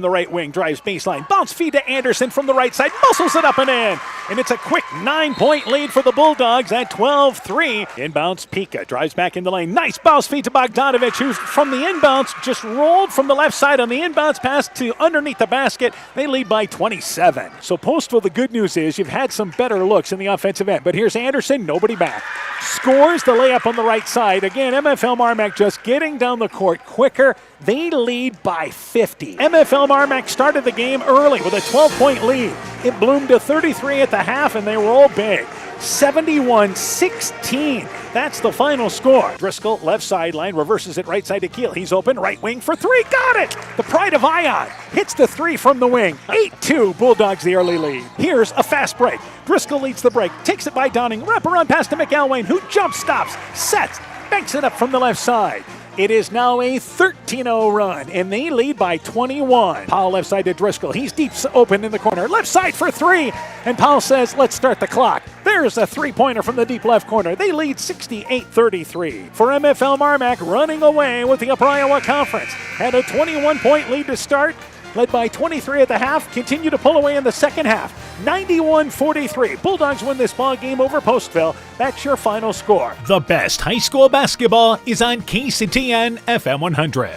the right wing, drives baseline, bounce feed to Anderson from the right side, muscles it up and in. And it's a quick 9-point lead for the Bulldogs at 12-3. Inbounds, Pika drives back in the lane. Nice bounce feed to Bogdanovich, who's from the inbounds, just rolled from the left side on the inbounds pass to underneath the basket. They lead by 27. So Postville, the good news is you've had some better looks in the offensive end. But here's Anderson, nobody back. Scores the layup on the right side. Again, MFL Marmac just getting down the court quicker. They lead by 50. MFL Marmac started the game early with a 12-point lead. It bloomed to 33 at the half, and they roll big. 71-16. That's the final score. Driscoll, left sideline, reverses it right side to Keel. He's open, right wing for three. Got it! The pride of Ion hits the three from the wing. 8-2, Bulldogs the early lead. Here's a fast break. Driscoll leads the break, takes it by Downing, wraparound pass to McElwain, who jump stops, sets, banks it up from the left side. It is now a 13-0 run, and they lead by 21. Powell left side to Driscoll. He's deep open in the corner. Left side for three, and Powell says, let's start the clock. There's a three-pointer from the deep left corner. They lead 68-33. For MFL Marmac, running away with the Upper Iowa Conference. Had a 21-point lead to start, led by 23 at the half, continue to pull away in the second half. 91-43. Bulldogs win this ball game over Postville. That's your final score. The best high school basketball is on KCTN FM 100.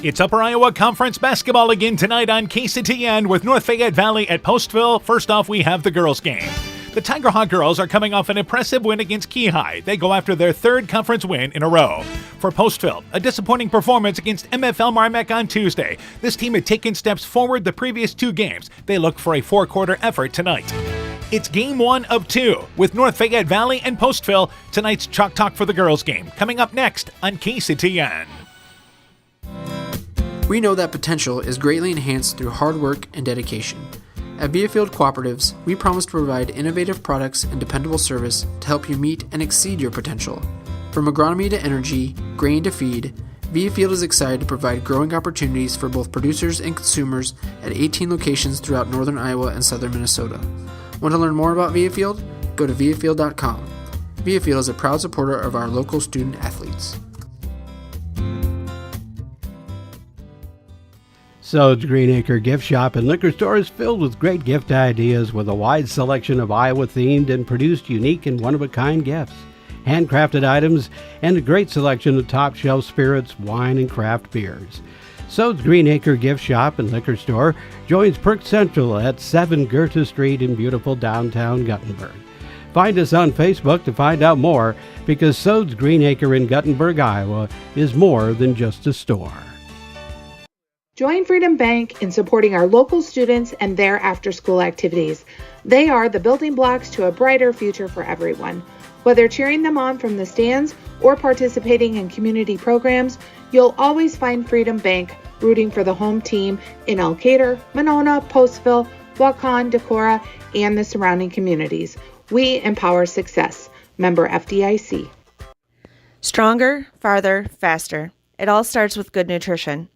It's Upper Iowa Conference basketball again tonight on KCTN with North Fayette Valley at Postville. First off, we have the girls' game. The Tiger Hawk girls are coming off an impressive win against Keyhigh. They go after their third conference win in a row. For Postville, a disappointing performance against MFL Marmac on Tuesday. This team had taken steps forward the previous two games. They look for a four-quarter effort tonight. It's game 1 of 2 with North Fayette Valley and Postville. Tonight's Chalk Talk for the girls game coming up next on KCTN. We know that potential is greatly enhanced through hard work and dedication. At Viafield Cooperatives, we promise to provide innovative products and dependable service to help you meet and exceed your potential. From agronomy to energy, grain to feed, Viafield is excited to provide growing opportunities for both producers and consumers at 18 locations throughout northern Iowa and southern Minnesota. Want to learn more about Viafield? Go to viafield.com. Viafield is a proud supporter of our local student athletes. Sode's Green Acre Gift Shop and Liquor Store is filled with great gift ideas with a wide selection of Iowa-themed and produced unique and one-of-a-kind gifts, handcrafted items, and a great selection of top-shelf spirits, wine, and craft beers. Sode's Green Acre Gift Shop and Liquor Store joins Perk Central at 7 Goethe Street in beautiful downtown Guttenberg. Find us on Facebook to find out more, because Sode's Green Acre in Guttenberg, Iowa is more than just a store. Join Freedom Bank in supporting our local students and their after-school activities. They are the building blocks to a brighter future for everyone. Whether cheering them on from the stands or participating in community programs, you'll always find Freedom Bank rooting for the home team in Elkader, Monona, Postville, Waukon, Decorah, and the surrounding communities. We empower success. Member FDIC. Stronger, farther, faster. It all starts with good nutrition.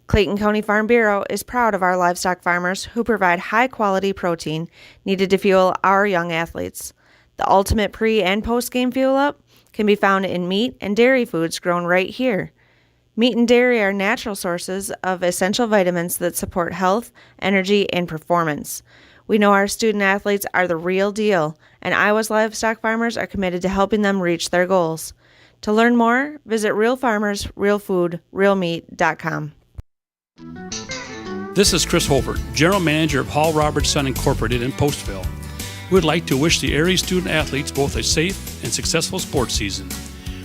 Clayton County Farm Bureau is proud of our livestock farmers who provide high-quality protein needed to fuel our young athletes. The ultimate pre- and post-game fuel-up can be found in meat and dairy foods grown right here. Meat and dairy are natural sources of essential vitamins that support health, energy, and performance. We know our student athletes are the real deal, and Iowa's livestock farmers are committed to helping them reach their goals. To learn more, visit realfarmersrealfoodrealmeat.com. This is Chris Holbert, General Manager of Hall Roberts Son Incorporated in Postville. We would like to wish the area student athletes both a safe and successful sports season.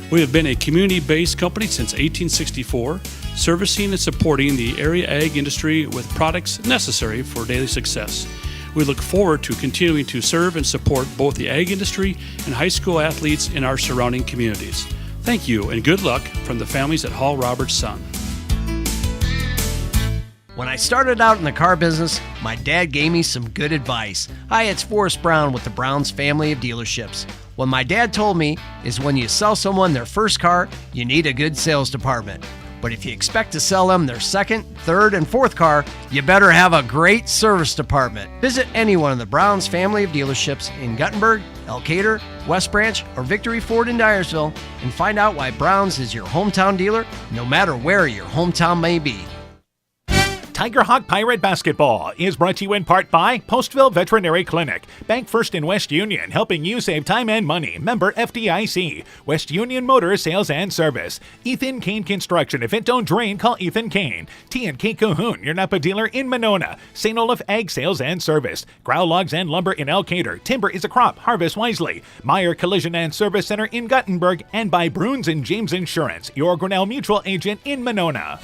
We have been a community-based company since 1864, servicing and supporting the area ag industry with products necessary for daily success. We look forward to continuing to serve and support both the ag industry and high school athletes in our surrounding communities. Thank you and good luck from the families at Hall Roberts Son. When I started out in the car business, my dad gave me some good advice. Hi, it's Forrest Brown with the Browns family of dealerships. What my dad told me is when you sell someone their first car, you need a good sales department. But if you expect to sell them their second, third, and fourth car, you better have a great service department. Visit any one of the Browns family of dealerships in Guttenberg, Elkader, West Branch, or Victory Ford in Dyersville and find out why Browns is your hometown dealer, no matter where your hometown may be. Tiger Hawk Pirate Basketball is brought to you in part by Postville Veterinary Clinic, Bank First in West Union, helping you save time and money. Member FDIC, West Union Motor Sales and Service, Ethan Kane Construction. If it don't drain, call Ethan Kane. T&K Cahoon, your Napa dealer in Monona. St. Olaf Ag Sales and Service, Grow Logs and Lumber in Elkader. Timber is a crop, harvest wisely. Meyer Collision and Service Center in Guttenberg, and by Bruins and James Insurance, your Grinnell Mutual agent in Monona.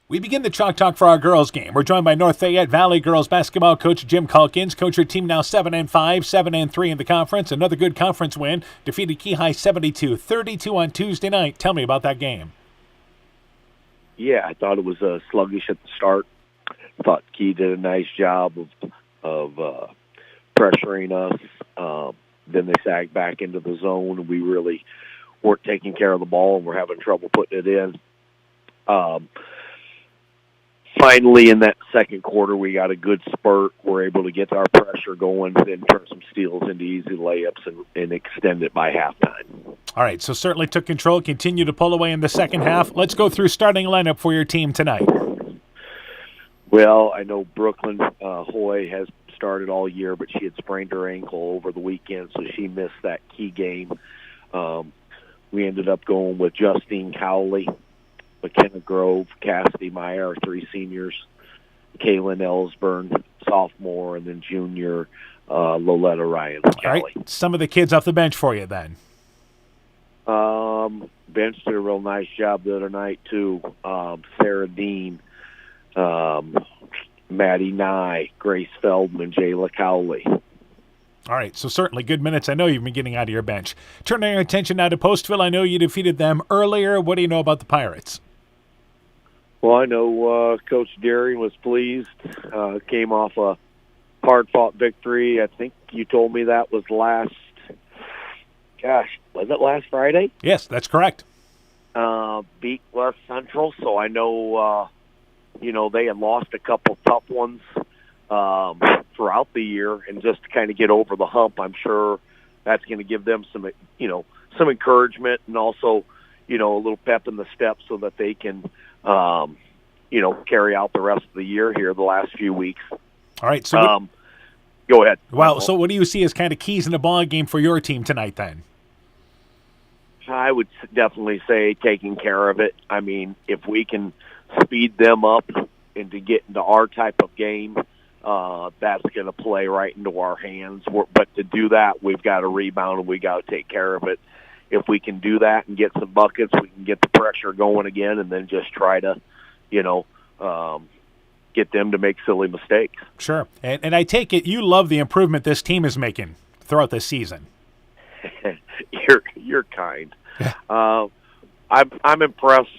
We begin the Chalk Talk for our girls game. We're joined by North Fayette Valley girls basketball coach Jim Calkins. Coach, your team now 7-5, 7-3 in the conference. Another good conference win. Defeated Keyhigh 72-32 on Tuesday night. Tell me about that game. Yeah, I thought it was sluggish at the start. I thought Key did a nice job of pressuring us. Then they sagged back into the zone, and we really weren't taking care of the ball, and we're having trouble putting it in. Finally, in that second quarter, we got a good spurt. We're able to get our pressure going, then turn some steals into easy layups and extend it by halftime. All right, so certainly took control, continue to pull away in the second half. Let's go through starting lineup for your team tonight. Well, I know Brooklyn Hoy has started all year, but she had sprained her ankle over the weekend, so she missed that key game. We ended up going with Justine Cowley, McKenna Grove, Cassidy Meyer, our three seniors, Kaylin Ellsburn, sophomore, and then junior Loletta Ryan Kelly. All right, some of the kids off the bench for you then. Bench did a real nice job the other night, too. Sarah Dean, Maddie Nye, Grace Feldman, Jayla Cowley. All right, so certainly good minutes. I know you've been getting out of your bench. Turning our attention now to Postville. I know you defeated them earlier. What do you know about the Pirates? Well, I know Coach Deering was pleased. Came off a hard-fought victory. I think you told me that was was it last Friday? Yes, that's correct. Beat West Central, so I know, they had lost a couple tough ones throughout the year, and just to kind of get over the hump, I'm sure that's going to give them some encouragement and also, a little pep in the step so that they can, carry out the rest of the year here the last few weeks. All right. So go ahead. Wow. So what do you see as kind of keys in the ball game for your team tonight then? I would definitely say taking care of it. I mean, if we can speed them up and to get into our type of game, that's going to play right into our hands. But to do that, we've got to rebound and we got to take care of it. If we can do that and get some buckets, we can get the pressure going again and then just try to, get them to make silly mistakes. Sure. And I take it you love the improvement this team is making throughout this season. You're kind. I'm impressed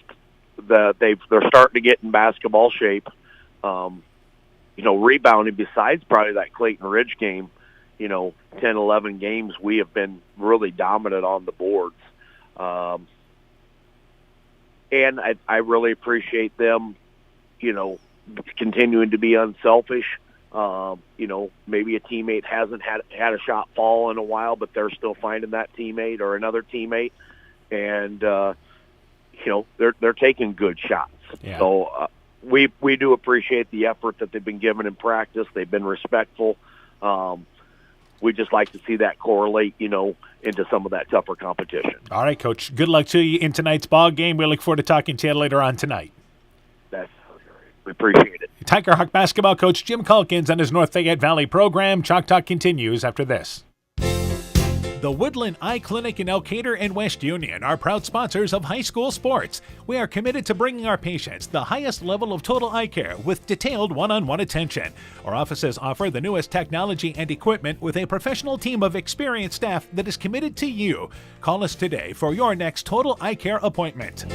that they're starting to get in basketball shape. Rebounding besides probably that Clayton Ridge game, 10, 11 games, we have been really dominant on the boards. And I really appreciate them, continuing to be unselfish. Maybe a teammate hasn't had a shot fall in a while, but they're still finding that teammate or another teammate. And, they're taking good shots. Yeah. So we do appreciate the effort that they've been given in practice. They've been respectful. We just like to see that correlate, into some of that tougher competition. All right, Coach. Good luck to you in tonight's ball game. We look forward to talking to you later on tonight. We appreciate it. Tiger Hawk basketball coach Jim Calkins on his North Fayette Valley program. Chalk Talk continues after this. The Woodland Eye Clinic in Elkader and West Union are proud sponsors of high school sports. We are committed to bringing our patients the highest level of total eye care with detailed one-on-one attention. Our offices offer the newest technology and equipment with a professional team of experienced staff that is committed to you. Call us today for your next total eye care appointment.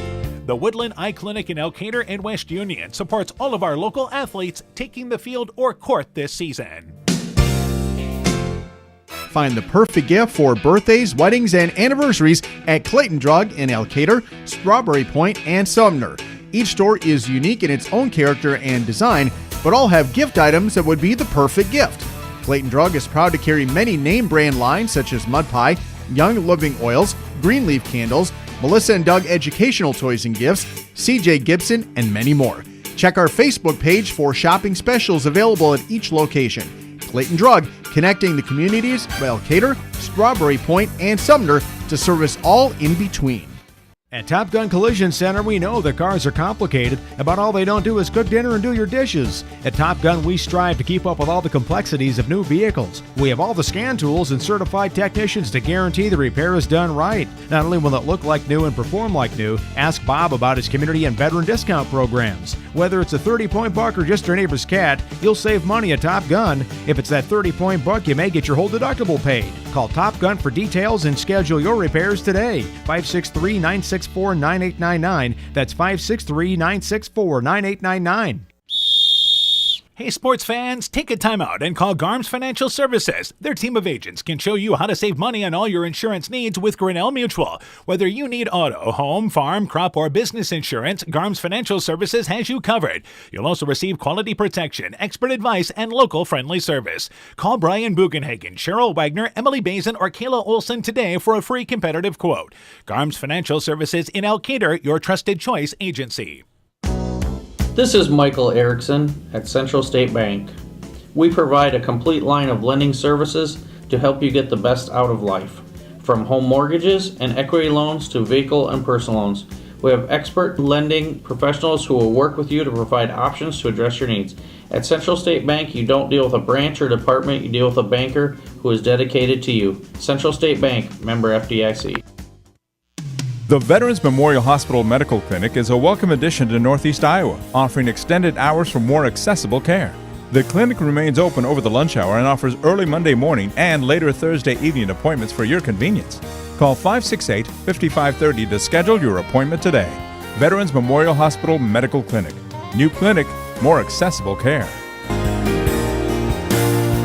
The Woodland Eye Clinic in Elkader and West Union supports all of our local athletes taking the field or court this season. Find the perfect gift for birthdays, weddings, and anniversaries at Clayton Drug in Elkader, Strawberry Point, and Sumner. Each store is unique in its own character and design, but all have gift items that would be the perfect gift. Clayton Drug is proud to carry many name brand lines such as Mud Pie, Young Living Oils, Greenleaf Candles, Melissa and Doug Educational Toys and Gifts, CJ Gibson, and many more. Check our Facebook page for shopping specials available at each location. Clayton Drug, connecting the communities of Elkader, Strawberry Point, and Sumner to service all in between. At Top Gun Collision Center, we know that cars are complicated, but all they don't do is cook dinner and do your dishes. At Top Gun, we strive to keep up with all the complexities of new vehicles. We have all the scan tools and certified technicians to guarantee the repair is done right. Not only will it look like new and perform like new, ask Bob about his community and veteran discount programs. Whether it's a 30-point buck or just your neighbor's cat, you'll save money at Top Gun. If it's that 30-point buck, you may get your whole deductible paid. Call Top Gun for details and schedule your repairs today. 563-964-9899. That's 563-964-9899. Hey sports fans, take a time out and call Garms Financial Services. Their team of agents can show you how to save money on all your insurance needs with Grinnell Mutual. Whether you need auto, home, farm, crop, or business insurance, Garms Financial Services has you covered. You'll also receive quality protection, expert advice, and local friendly service. Call Brian Bugenhagen, Cheryl Wagner, Emily Bazin, or Kayla Olson today for a free competitive quote. Garms Financial Services in Elkader, your trusted choice agency. This is Michael Erickson at Central State Bank. We provide a complete line of lending services to help you get the best out of life. From home mortgages and equity loans to vehicle and personal loans, we have expert lending professionals who will work with you to provide options to address your needs. At Central State Bank, you don't deal with a branch or department, you deal with a banker who is dedicated to you. Central State Bank, member FDIC. The Veterans Memorial Hospital Medical Clinic is a welcome addition to Northeast Iowa, offering extended hours for more accessible care. The clinic remains open over the lunch hour and offers early Monday morning and later Thursday evening appointments for your convenience. Call 568-5530 to schedule your appointment today. Veterans Memorial Hospital Medical Clinic. New clinic, more accessible care.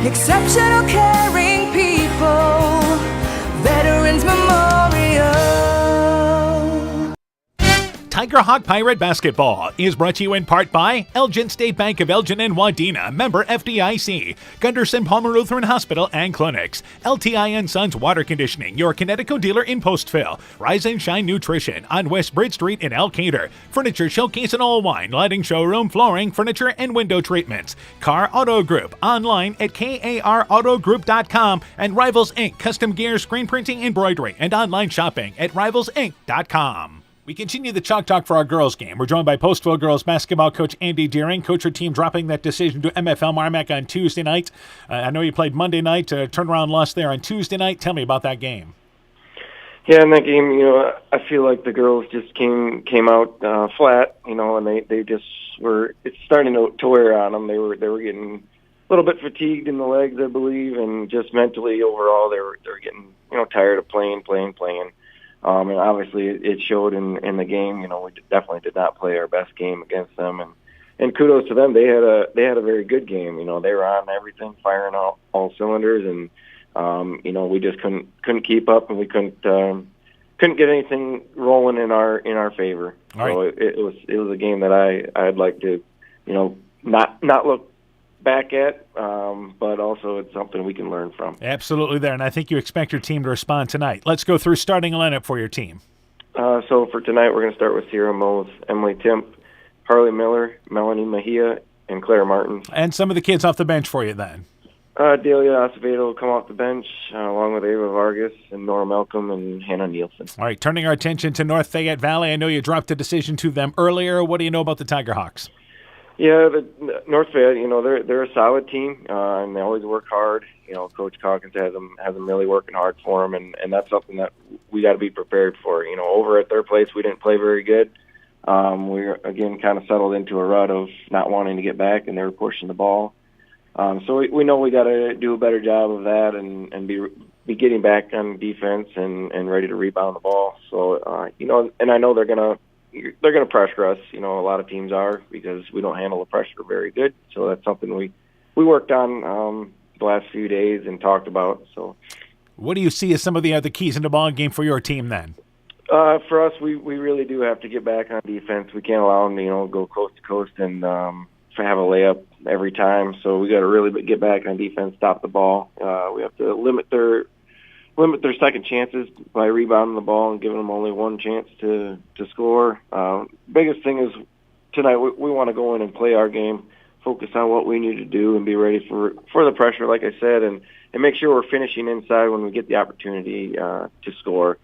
Exceptional caring people. Veterans Memorial. Tiger Hawk Pirate Basketball is brought to you in part by Elgin State Bank of Elgin and Wadena, member FDIC, Gunderson Palmer Lutheran Hospital and Clinics, LTI & Sons Water Conditioning, your Connecticut dealer in Postville, Rise and Shine Nutrition on West Bridge Street in Elkader, Furniture Showcase and All Wine, Lighting Showroom, Flooring, Furniture, and Window Treatments, Car Auto Group, online at karautogroup.com, and Rivals Inc., custom gear, screen printing, embroidery, and online shopping at rivalsinc.com. We continue the Chalk Talk for our girls game. We're joined by Postville girls basketball coach Andy Deering. Coach, her team dropping that decision to MFL Marmac on Tuesday night. I know you played Monday night, turnaround loss there on Tuesday night. Tell me about that game. Yeah, in that game, I feel like the girls just came out flat, and they just were. It's starting to wear on them. They were getting a little bit fatigued in the legs, I believe, and just mentally overall, they were getting tired of playing. And obviously it showed in the game. We definitely did not play our best game against them, and kudos to them. They had a very good game. They were on everything, firing all cylinders, and we just couldn't keep up, and we couldn't get anything rolling in our favor. All right. So it was a game that I'd like to not look back at, but also it's something we can learn from. Absolutely there, and I think you expect your team to respond tonight. Let's go through starting a lineup for your team. So for tonight, we're going to start with Sierra Mose, Emily Timp, Harley Miller, Melanie Mejia, and Claire Martin. And some of the kids off the bench for you then. Delia Acevedo will come off the bench, along with Ava Vargas and Nora Malcolm and Hannah Nielsen. All right, turning our attention to North Fayette Valley. I know you dropped a decision to them earlier. What do you know about the Tiger Hawks? Yeah, the North Fayette, they're a solid team, and they always work hard. Coach Calkins has them really working hard for them, and that's something that we got to be prepared for. Over at their place, we didn't play very good. We again kind of settled into a rut of not wanting to get back, and they were pushing the ball. So we know we got to do a better job of that, and be getting back on defense and ready to rebound the ball. So and I know they're gonna pressure us. A lot of teams are, because we don't handle the pressure very good. So that's something we worked on the last few days and talked about. So What do you see as some of the other keys in the ball game for your team then? For us, we really do have to get back on defense. We can't allow them to, go coast to coast and have a layup every time. So we got to really get back on defense, stop the ball. We have to limit their second chances by rebounding the ball and giving them only one chance to score. Biggest thing is tonight we want to go in and play our game, focus on what we need to do, and be ready for the pressure, like I said, and make sure we're finishing inside when we get the opportunity to score.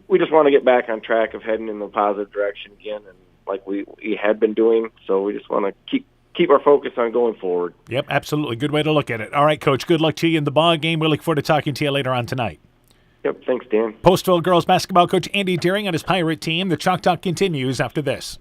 We just want to get back on track of heading in the positive direction again, and like we had been doing. So we just want to keep our focus on going forward. Yep, absolutely. Good way to look at it. All right, Coach, good luck to you in the ball game. We look forward to talking to you later on tonight. Yep, thanks, Dan. Postville girls basketball coach Andy Deering and his Pirate team. The Chalk Talk continues after this.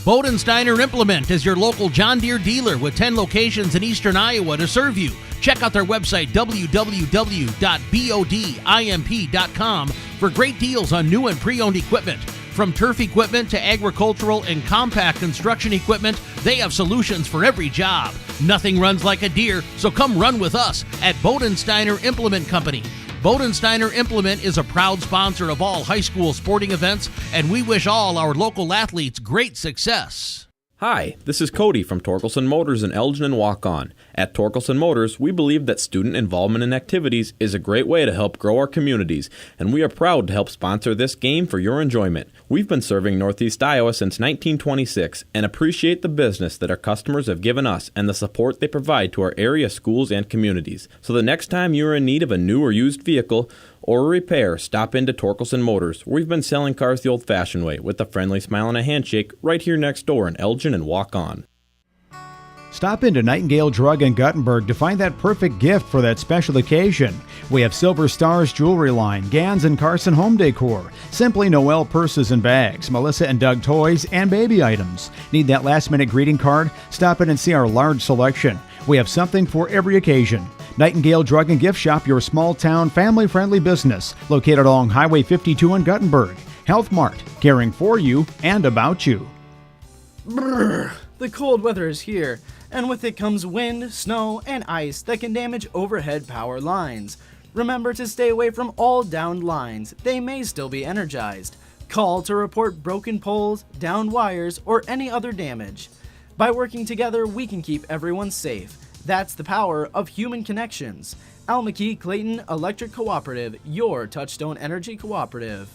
Bodensteiner Implement is your local John Deere dealer with 10 locations in eastern Iowa to serve you. Check out their website, www.bodimp.com, for great deals on new and pre-owned equipment. From turf equipment to agricultural and compact construction equipment, they have solutions for every job. Nothing runs like a Deere, so come run with us at Bodensteiner Implement Company. Bodensteiner Implement is a proud sponsor of all high school sporting events, and we wish all our local athletes great success. Hi, this is Cody from Torkelson Motors in Elgin and Walk-On. At Torkelson Motors, we believe that student involvement in activities is a great way to help grow our communities, and we are proud to help sponsor this game for your enjoyment. We've been serving Northeast Iowa since 1926 and appreciate the business that our customers have given us and the support they provide to our area schools and communities. So the next time you are in need of a new or used vehicle or a repair, stop into Torkelson Motors. We've been selling cars the old-fashioned way with a friendly smile and a handshake right here next door in Elgin and Walk-On. Stop into Nightingale Drug in Guttenberg to find that perfect gift for that special occasion. We have Silver Stars jewelry line, Gans and Carson home decor, Simply Noel purses and bags, Melissa and Doug toys, and baby items. Need that last-minute greeting card? Stop in and see our large selection. We have something for every occasion. Nightingale Drug and Gift Shop, your small-town, family-friendly business, located along Highway 52 in Guttenberg. Health Mart, caring for you and about you. Brrr, the cold weather is here, and with it comes wind, snow, and ice that can damage overhead power lines. Remember to stay away from all downed lines. They may still be energized. Call to report broken poles, downed wires, or any other damage. By working together, we can keep everyone safe. That's the power of human connections. Almaquee Clayton Electric Cooperative, your Touchstone Energy Cooperative.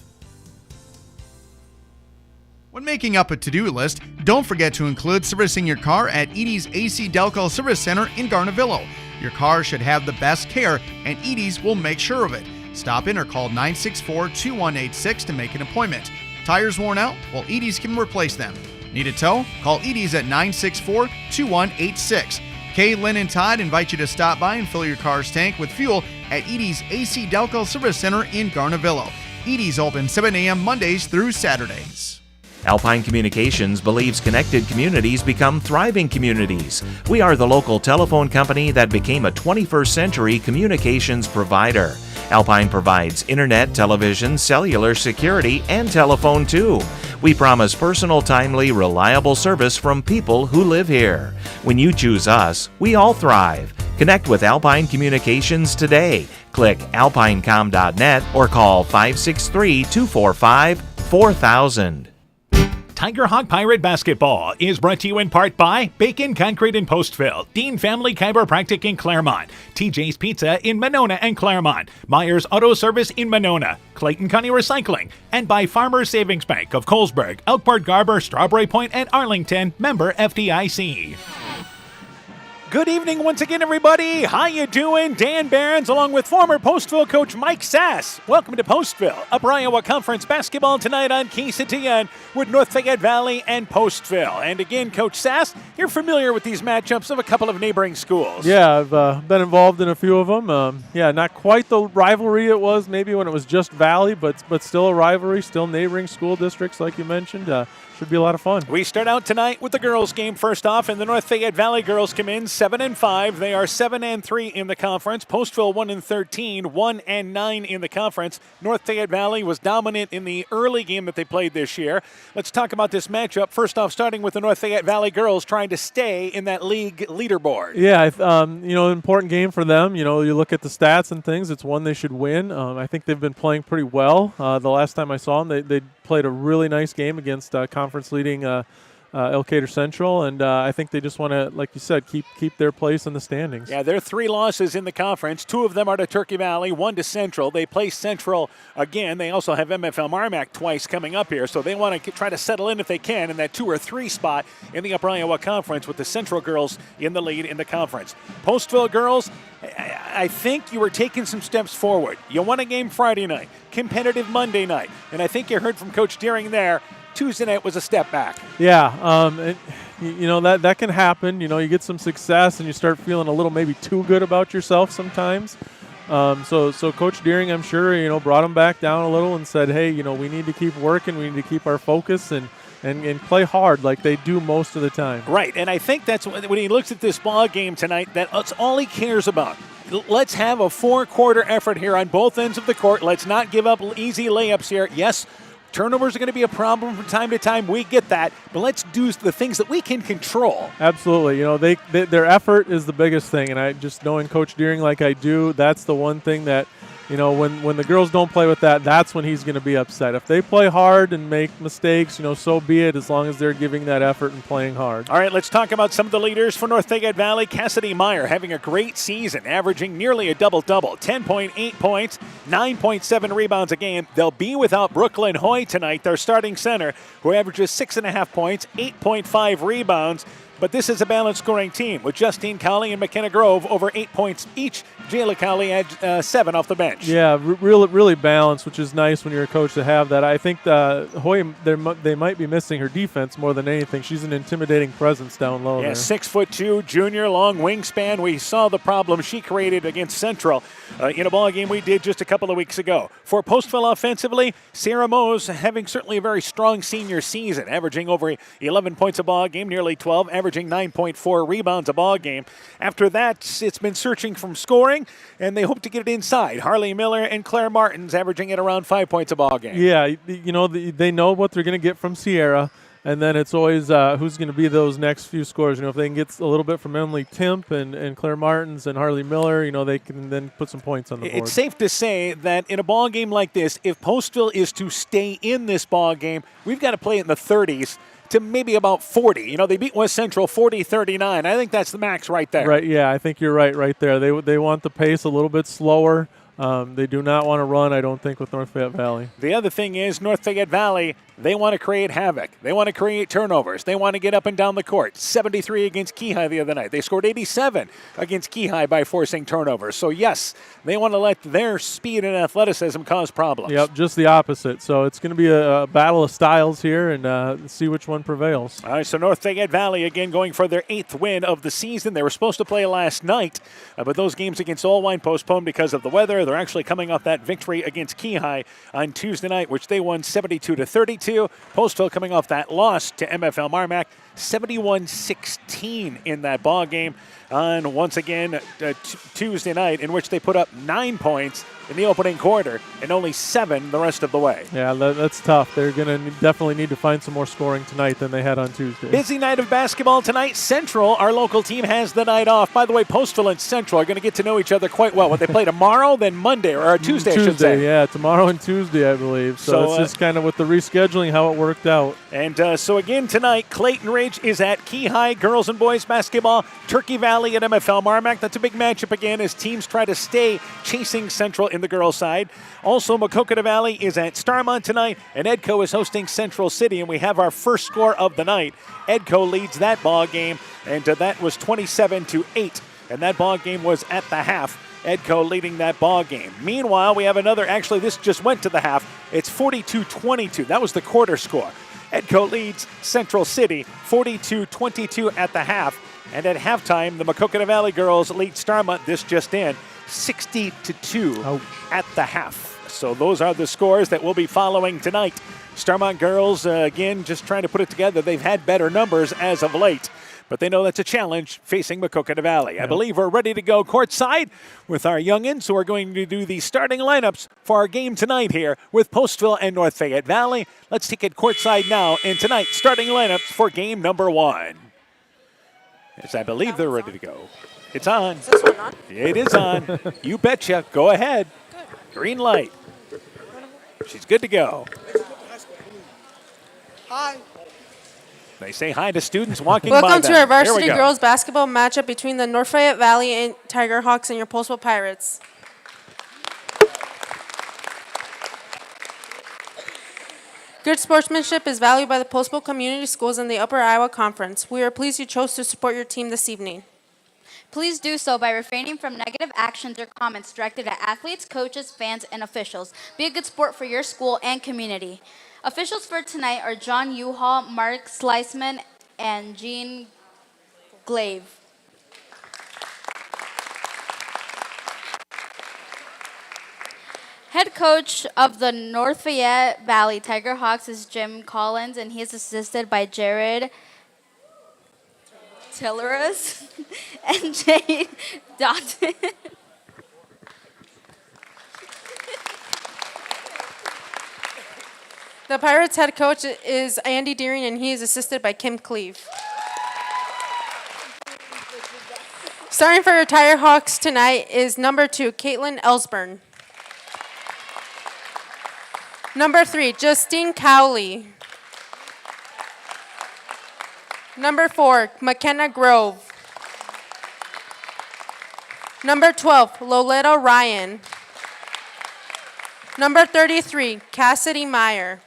When making up a to-do list, don't forget to include servicing your car at Edie's AC Delco Service Center in Garnavillo. Your car should have the best care, and Edie's will make sure of it. Stop in or call 964-2186 to make an appointment. Tires worn out? Well, Edie's can replace them. Need a tow? Call Edie's at 964-2186. Kay, Lynn, and Todd invite you to stop by and fill your car's tank with fuel at Edie's AC Delco Service Center in Garnavillo. Edie's open 7 a.m. Mondays through Saturdays. Alpine Communications believes connected communities become thriving communities. We are the local telephone company that became a 21st century communications provider. Alpine provides internet, television, cellular security, and telephone too. We promise personal, timely, reliable service from people who live here. When you choose us, we all thrive. Connect with Alpine Communications today. Click alpinecom.net or call 563-245-4000. Tiger Hawk Pirate Basketball is brought to you in part by Bacon Concrete in Postville, Dean Family Chiropractic in Claremont, TJ's Pizza in Monona and Claremont, Myers Auto Service in Monona, Clayton County Recycling, and by Farmers Savings Bank of Colesburg, Elkport, Garber, Strawberry Point, and Arlington, member FDIC. Good evening once again, everybody. How you doing? Dan Behrens along with former Postville coach Mike Sass. Welcome to Postville, Upper Iowa Conference basketball tonight on KCTN with North Fayette Valley and Postville. And again, Coach Sass, you're familiar with these matchups of a couple of neighboring schools. Yeah, I've been involved in a few of them. Not quite the rivalry it was maybe when it was just Valley, but still a rivalry, still neighboring school districts like you mentioned. should be a lot of fun. We start out tonight with the girls' game first off, and the North Fayette Valley girls come in 7-5. They are 7-3 in the conference. Postville 1-13, 1-9 in the conference. North Fayette Valley was dominant in the early game that they played this year. Let's talk about this matchup. First off, starting with the North Fayette Valley girls trying to stay in that league leaderboard. Yeah, important game for them. You look at the stats and things. It's one they should win. I think they've been playing pretty well. The last time I saw them, they played a really nice game against conference-leading Elkader Central, and I think they just want to, like you said, keep their place in the standings. Yeah, there are 3 losses in the conference. 2 of them are to Turkey Valley, 1 to Central. They play Central again. They also have MFL Marmac twice coming up here, so they want to try to settle in if they can in that 2 or 3 spot in the Upper Iowa Conference with the Central girls in the lead in the conference. Postville girls, I think you were taking some steps forward. You won a game Friday night, competitive Monday night, and I think you heard from Coach Deering there. Tuesday night was a step back. Yeah, that can happen. You get some success and you start feeling a little maybe too good about yourself sometimes. So Coach Deering, I'm sure, brought him back down a little and said, hey, we need to keep working. We need to keep our focus and play hard like they do most of the time. Right, and I think that's when he looks at this ball game tonight, that's all he cares about. Let's have a 4-quarter effort here on both ends of the court. Let's not give up easy layups here. Yes, turnovers are going to be a problem from time to time. We get that, but let's do the things that we can control. Absolutely. Their effort is the biggest thing, and I just knowing Coach Deering like I do, that's the one thing that, when the girls don't play with that, that's when he's going to be upset. If they play hard and make mistakes, so be it, as long as they're giving that effort and playing hard. All right, let's talk about some of the leaders for North Fayette Valley. Cassidy Meyer having a great season, averaging nearly a double-double, 10.8 points, 9.7 rebounds a game. They'll be without Brooklyn Hoy tonight, their starting center, who averages 6.5 points, 8.5 rebounds. But this is a balanced scoring team with Justine Colley and McKenna Grove over 8 points each. Jayla Colley had 7 off the bench. Yeah, really balanced, which is nice when you're a coach to have that. I think Hoy, they might be missing her defense more than anything. She's an intimidating presence down low. Yeah, there. 6'2", junior, long wingspan. We saw the problem she created against Central in a ball game we did just a couple of weeks ago. For Postville offensively, Sarah Mose having certainly a very strong senior season, averaging over 11 points a ball game, nearly 12, averaging 9.4 rebounds a ball game. After that, it's been searching from scoring, and they hope to get it inside. Harley Miller and Claire Martins averaging at around 5 points a ball game. Yeah, they know what they're going to get from Sierra, and then it's always who's going to be those next few scores. If they can get a little bit from Emily Timp and Claire Martins and Harley Miller, they can then put some points on the board. It's safe to say that in a ball game like this, if Postville is to stay in this ball game, we've got to play it in the 30s. To maybe about 40. They beat West Central 40-39. I think that's the max right there. Right, yeah, I think you're right there. They want the pace a little bit slower. They do not want to run, I don't think, with North Fayette Valley. The other thing is North Fayette Valley, they want to create havoc. They want to create turnovers. They want to get up and down the court. 73 against Keyhigh the other night. They scored 87 against Keyhigh by forcing turnovers. So, yes, they want to let their speed and athleticism cause problems. Yep, just the opposite. So it's going to be a battle of styles here and see which one prevails. All right, so North Fayette Valley again going for their 8th win of the season. They were supposed to play last night, but those games against Allwine postponed because of the weather. They're actually coming off that victory against Keyhigh on Tuesday night, which they won 72-32. Postville coming off that loss to MFL Marmac, 71-16 in that ball game on, once again, Tuesday night, in which they put up 9 points in the opening quarter and only 7 the rest of the way. Yeah, that's tough. They're going to definitely need to find some more scoring tonight than they had on Tuesday. Busy night of basketball tonight. Central, our local team, has the night off. By the way, Postville and Central are going to get to know each other quite well. What they play tomorrow, then Monday, or Tuesday, I should say. Yeah, tomorrow and Tuesday, I believe. So it's just kind of with the rescheduling how it worked out. And so again tonight, Clayton Ridge is at Keyhigh girls and boys basketball. Turkey Valley at MFL Marmac. That's a big matchup again as teams try to stay chasing Central in the girls' side. Also, Maquoketa Valley is at Starmont tonight, and Edco is hosting Central City, and we have our first score of the night. Edco leads that ball game, and that was 27-8, and that ball game was at the half. Edco leading that ball game. Meanwhile, we have another, actually this just went to the half. It's 42-22. That was the quarter score. Edco leads Central City 42-22 at the half. And at halftime, the Maquoketa Valley girls lead Starmont, this just in, 60-2 at the half. So those are the scores that we'll be following tonight. Starmont girls, again, just trying to put it together. They've had better numbers as of late, but they know that's a challenge facing Maquoketa Valley. I believe we're ready to go courtside with our youngins who are going to do the starting lineups for our game tonight here with Postville and North Fayette Valley. Let's take it courtside now in tonight's starting lineups for game number 1. Yes, I believe they're ready to go. It's on. Is this one on? It is on. You betcha. Go ahead. Green light. She's good to go. Hi. They say hi to students walking Welcome by to them. our Here we varsity go. girls basketball matchup between the North Fayette Valley and Tiger Hawks and your Postville Pirates. Good sportsmanship is valued by the Postville Community Schools in the Upper Iowa Conference. We are pleased you chose to support your team this evening. Please do so by refraining from negative actions or comments directed at athletes, coaches, fans, and officials. Be a good sport for your school and community. Officials for tonight are John Uhall, Mark Sliceman, and Jean Glave. Head coach of the North Fayette Valley Tiger Hawks is Jim Collins, and he is assisted by Jared Tilleras and Jay Dotton. The Pirates head coach is Andy Deering, and he is assisted by Kim Cleve. Starting for your Tiger Hawks tonight is number 2, Caitlin Ellsburn. Number 3, Justine Cowley. Number 4, McKenna Grove. Number 12, Loletta Ryan. Number 33, Cassidy Meyer.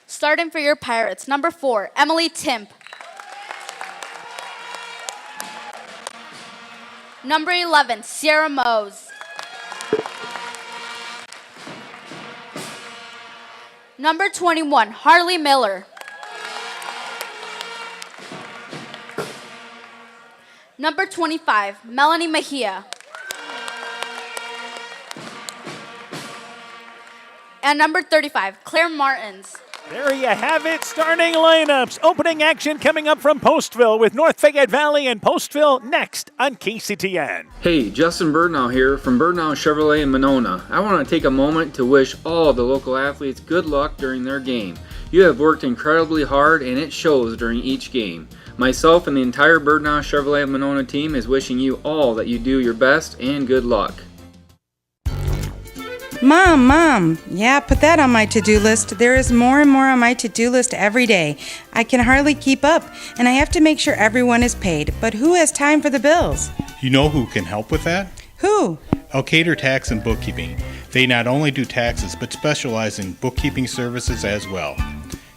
Starting for your Pirates, number 4, Emily Timp. Number 11, Sierra Mose. Number 21, Harley Miller. Number 25, Melanie Mejia. And number 35, Claire Martins. There you have it, starting lineups. Opening action coming up from Postville with North Fayette Valley and Postville next on KCTN. Hey, Justin Birdnow here from Birdnow Chevrolet in Monona. I want to take a moment to wish all the local athletes good luck during their game. You have worked incredibly hard and it shows during each game. Myself and the entire Birdnow Chevrolet Monona team is wishing you all that you do your best and good luck. Mom, yeah, put that on my to-do list. There is more and more on my to-do list every day. I can hardly keep up, and I have to make sure everyone is paid. But who has time for the bills? You know who can help with that? Who? Elkader Tax and Bookkeeping. They not only do taxes, but specialize in bookkeeping services as well.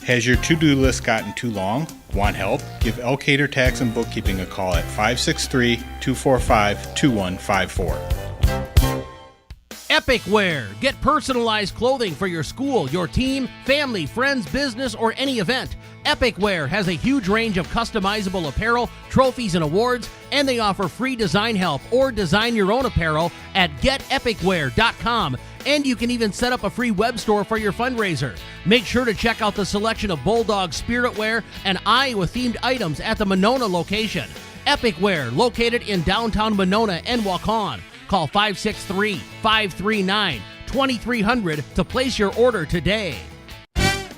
Has your to-do list gotten too long? Want help? Give Elkader Tax and Bookkeeping a call at 563-245-2154. Epic Wear. Get personalized clothing for your school, your team, family, friends, business, or any event. Epic Wear has a huge range of customizable apparel, trophies, and awards, and they offer free design help or design your own apparel at getepicwear.com. And you can even set up a free web store for your fundraiser. Make sure to check out the selection of Bulldog Spirit Wear and Iowa-themed items at the Monona location. Epic Wear, located in downtown Monona and Waukon. Call 563-539-2300 to place your order today.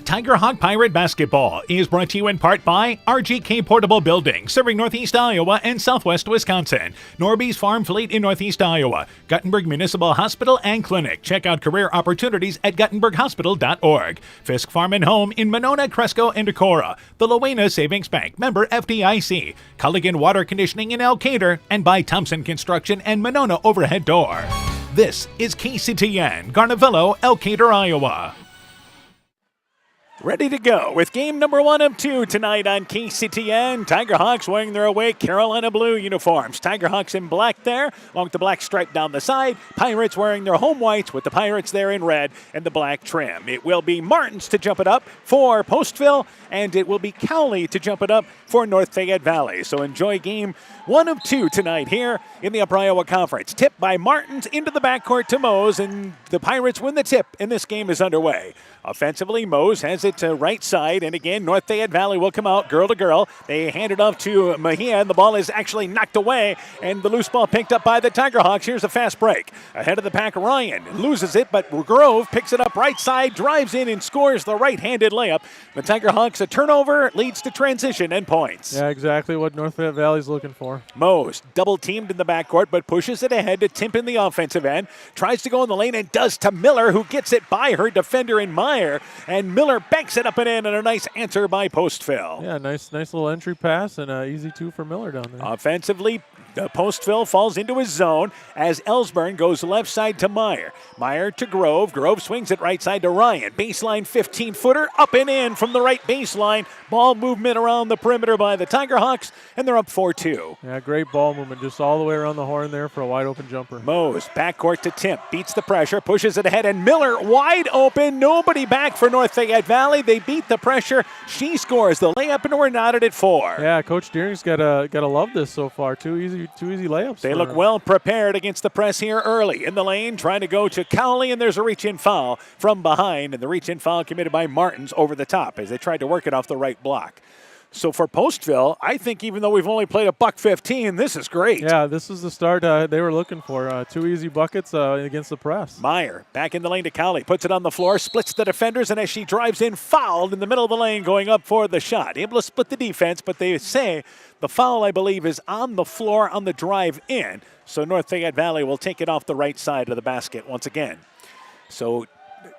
Tiger Hawk Pirate Basketball is brought to you in part by RGK Portable Building, serving Northeast Iowa and Southwest Wisconsin. Norby's Farm Fleet in Northeast Iowa. Guttenberg Municipal Hospital and Clinic. Check out career opportunities at guttenberghospital.org. Fisk Farm and Home in Monona, Cresco, and Decorah. The Lowena Savings Bank, member FDIC. Culligan Water Conditioning in Elkader, and by Thompson Construction and Monona Overhead Door. This is KCTN, Garnavillo, Elkader, Iowa. Ready to go with game number 1 of 2 tonight on KCTN. Tigerhawks wearing their away Carolina blue uniforms. Tigerhawks in black there, along with the black stripe down the side. Pirates wearing their home whites with the Pirates there in red and the black trim. It will be Martins to jump it up for Postville, and it will be Cowley to jump it up for North Fayette Valley. So enjoy game 1 of 2 tonight here in the Upper Iowa Conference. Tip by Martins into the backcourt to Mose, and the Pirates win the tip, and this game is underway. Offensively, Mose has it to right side, and again, North Fayette Valley will come out girl to girl. They hand it off to Mejia, and the ball is actually knocked away, and the loose ball picked up by the Tigerhawks. Here's a fast break. Ahead of the pack, Ryan loses it, but Grove picks it up right side, drives in, and scores the right-handed layup. The Tigerhawks, a turnover, leads to transition and points. Yeah, exactly what North Fayette Valley's looking for. Mose double-teamed in the backcourt, but pushes it ahead to Timp in the offensive end. Tries to go in the lane and does to Miller, who gets it by her defender in Meyer. And Miller banks it up and in, and a nice answer by Postville. Yeah, nice little entry pass and an easy 2 for Miller down there. Offensively, Postville falls into his zone as Ellsburn goes left side to Meyer. Meyer to Grove. Grove swings it right side to Ryan. Baseline 15-footer, up and in from the right baseline. Ball movement around the perimeter by the Tigerhawks, and they're up 4-2. Yeah, great ball movement, just all the way around the horn there for a wide open jumper. Mose, backcourt to Timp, beats the pressure, pushes it ahead, and Miller wide open. Nobody back for North Fayette Valley. They beat the pressure. She scores the layup, and we're knotted at 4. Yeah, Coach Deering's gotta love this so far. Two easy layups. They look well prepared against the press here early. In the lane, trying to go to Cowley, and there's a reach-in foul from behind, and the reach-in foul committed by Martins over the top as they tried to work it off the right block. So for Postville, I think even though we've only played a $1.15, this is great. Yeah, this is the start they were looking for. 2 easy buckets against the press. Meyer back in the lane to Cowley, puts it on the floor, splits the defenders, and as she drives in, fouled in the middle of the lane going up for the shot. Able to split the defense, but they say the foul, I believe, is on the floor on the drive in. So North Fayette Valley will take it off the right side of the basket once again. So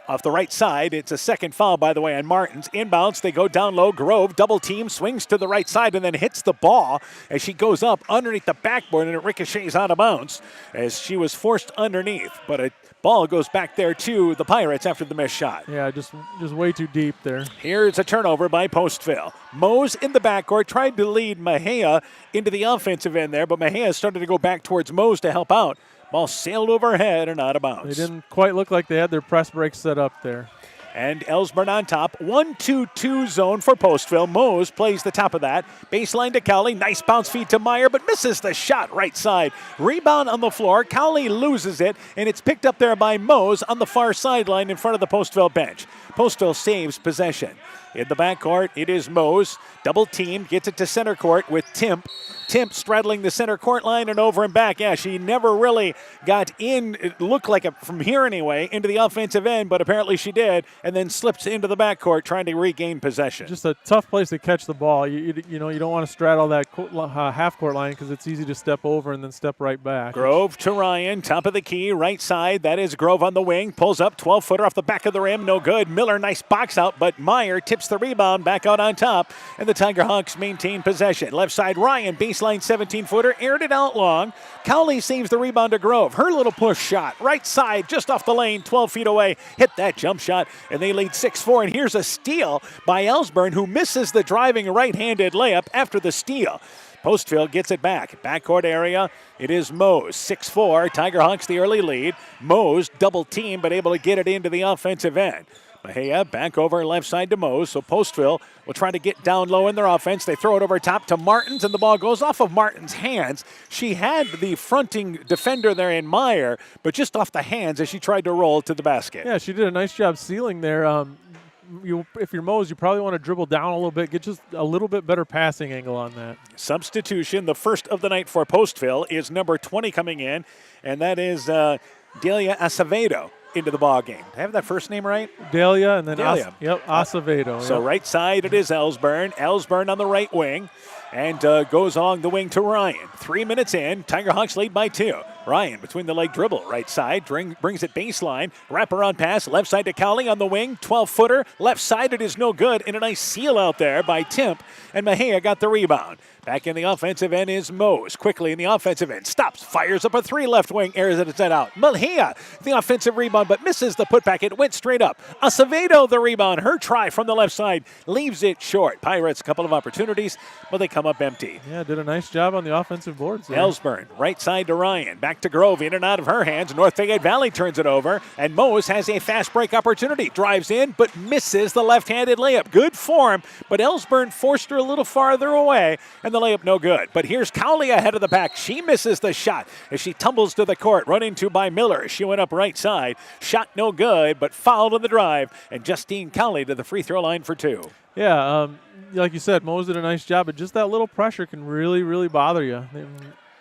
off the right side, it's a second foul, by the way, on Martins. Inbounds, they go down low. Grove, double team, swings to the right side and then hits the ball as she goes up underneath the backboard, and it ricochets out of bounds as she was forced underneath. But a ball goes back there to the Pirates after the missed shot. Yeah, just way too deep there. Here's a turnover by Postville. Mose in the backcourt tried to lead Mejia into the offensive end there, but Mejia started to go back towards Mose to help out. Ball sailed overhead and out of bounds. They didn't quite look like they had their press break set up there. And Ellsburn on top. 1-2-2 zone for Postville. Mose plays the top of that. Baseline to Cowley. Nice bounce feed to Meyer, but misses the shot right side. Rebound on the floor. Cowley loses it, and it's picked up there by Mose on the far sideline in front of the Postville bench. Postville saves possession. In the backcourt, it is Mose. Double team, gets it to center court with Timp. Timp straddling the center court line and over and back. Yeah, she never really got in, it looked like it from here anyway, into the offensive end, but apparently she did, and then slips into the backcourt trying to regain possession. Just a tough place to catch the ball. You don't want to straddle that half-court line because it's easy to step over and then step right back. Grove to Ryan, top of the key, right side. That is Grove on the wing. Pulls up, 12-footer off the back of the rim, no good. Miller, nice box out, but Meyer tips the rebound back out on top, and the Tigerhawks maintain possession. Left side, Ryan, baseline 17-footer, aired it out long. Cowley saves the rebound to Grove. Her little push shot, right side, just off the lane, 12 feet away, hit that jump shot, and they lead 6-4, and here's a steal by Ellsburn, who misses the driving right-handed layup after the steal. Postville gets it back. Backcourt area, it is Mose. 6-4, Tigerhawks the early lead. Mose double team, but able to get it into the offensive end. Mejia back over left side to Mose, so Postville will try to get down low in their offense. They throw it over top to Martins, and the ball goes off of Martins' hands. She had the fronting defender there in Meyer, but just off the hands as she tried to roll to the basket. Yeah, she did a nice job sealing there. If you're Mose, you probably want to dribble down a little bit, get just a little bit better passing angle on that. Substitution, the first of the night for Postville, is number 20 coming in, and that is Delia Acevedo into the ball game. Did I have that first name right? Delia and then Delia. Acevedo. So right side it is Ellsburn. Ellsburn on the right wing and goes along the wing to Ryan. 3 minutes in, Tigerhawks lead by 2. Ryan between the leg dribble, right side, brings it baseline, wraparound pass, left side to Cowley on the wing, 12-footer, left side, it is no good, and a nice seal out there by Timp, and Mejia got the rebound. Back in the offensive end is Mose. Quickly in the offensive end. Stops. Fires up a three left wing. Airs it out. Mejia, the offensive rebound, but misses the putback. It went straight up. Acevedo, the rebound. Her try from the left side. Leaves it short. Pirates, a couple of opportunities, but they come up empty. Yeah, did a nice job on the offensive boards there. Ellsburn, right side to Ryan. Back to Grove. In and out of her hands. North Fayette Valley turns it over. And Mose has a fast break opportunity. Drives in, but misses the left-handed layup. Good form, but Ellsburn forced her a little farther away, and the layup no good. But here's Cowley ahead of the pack. She misses the shot as she tumbles to the court, run into by Miller. She went up right side. Shot no good, but fouled on the drive. And Justine Cowley to the free throw line for two. Yeah, like you said, Mose did a nice job, but just that little pressure can really, really bother you.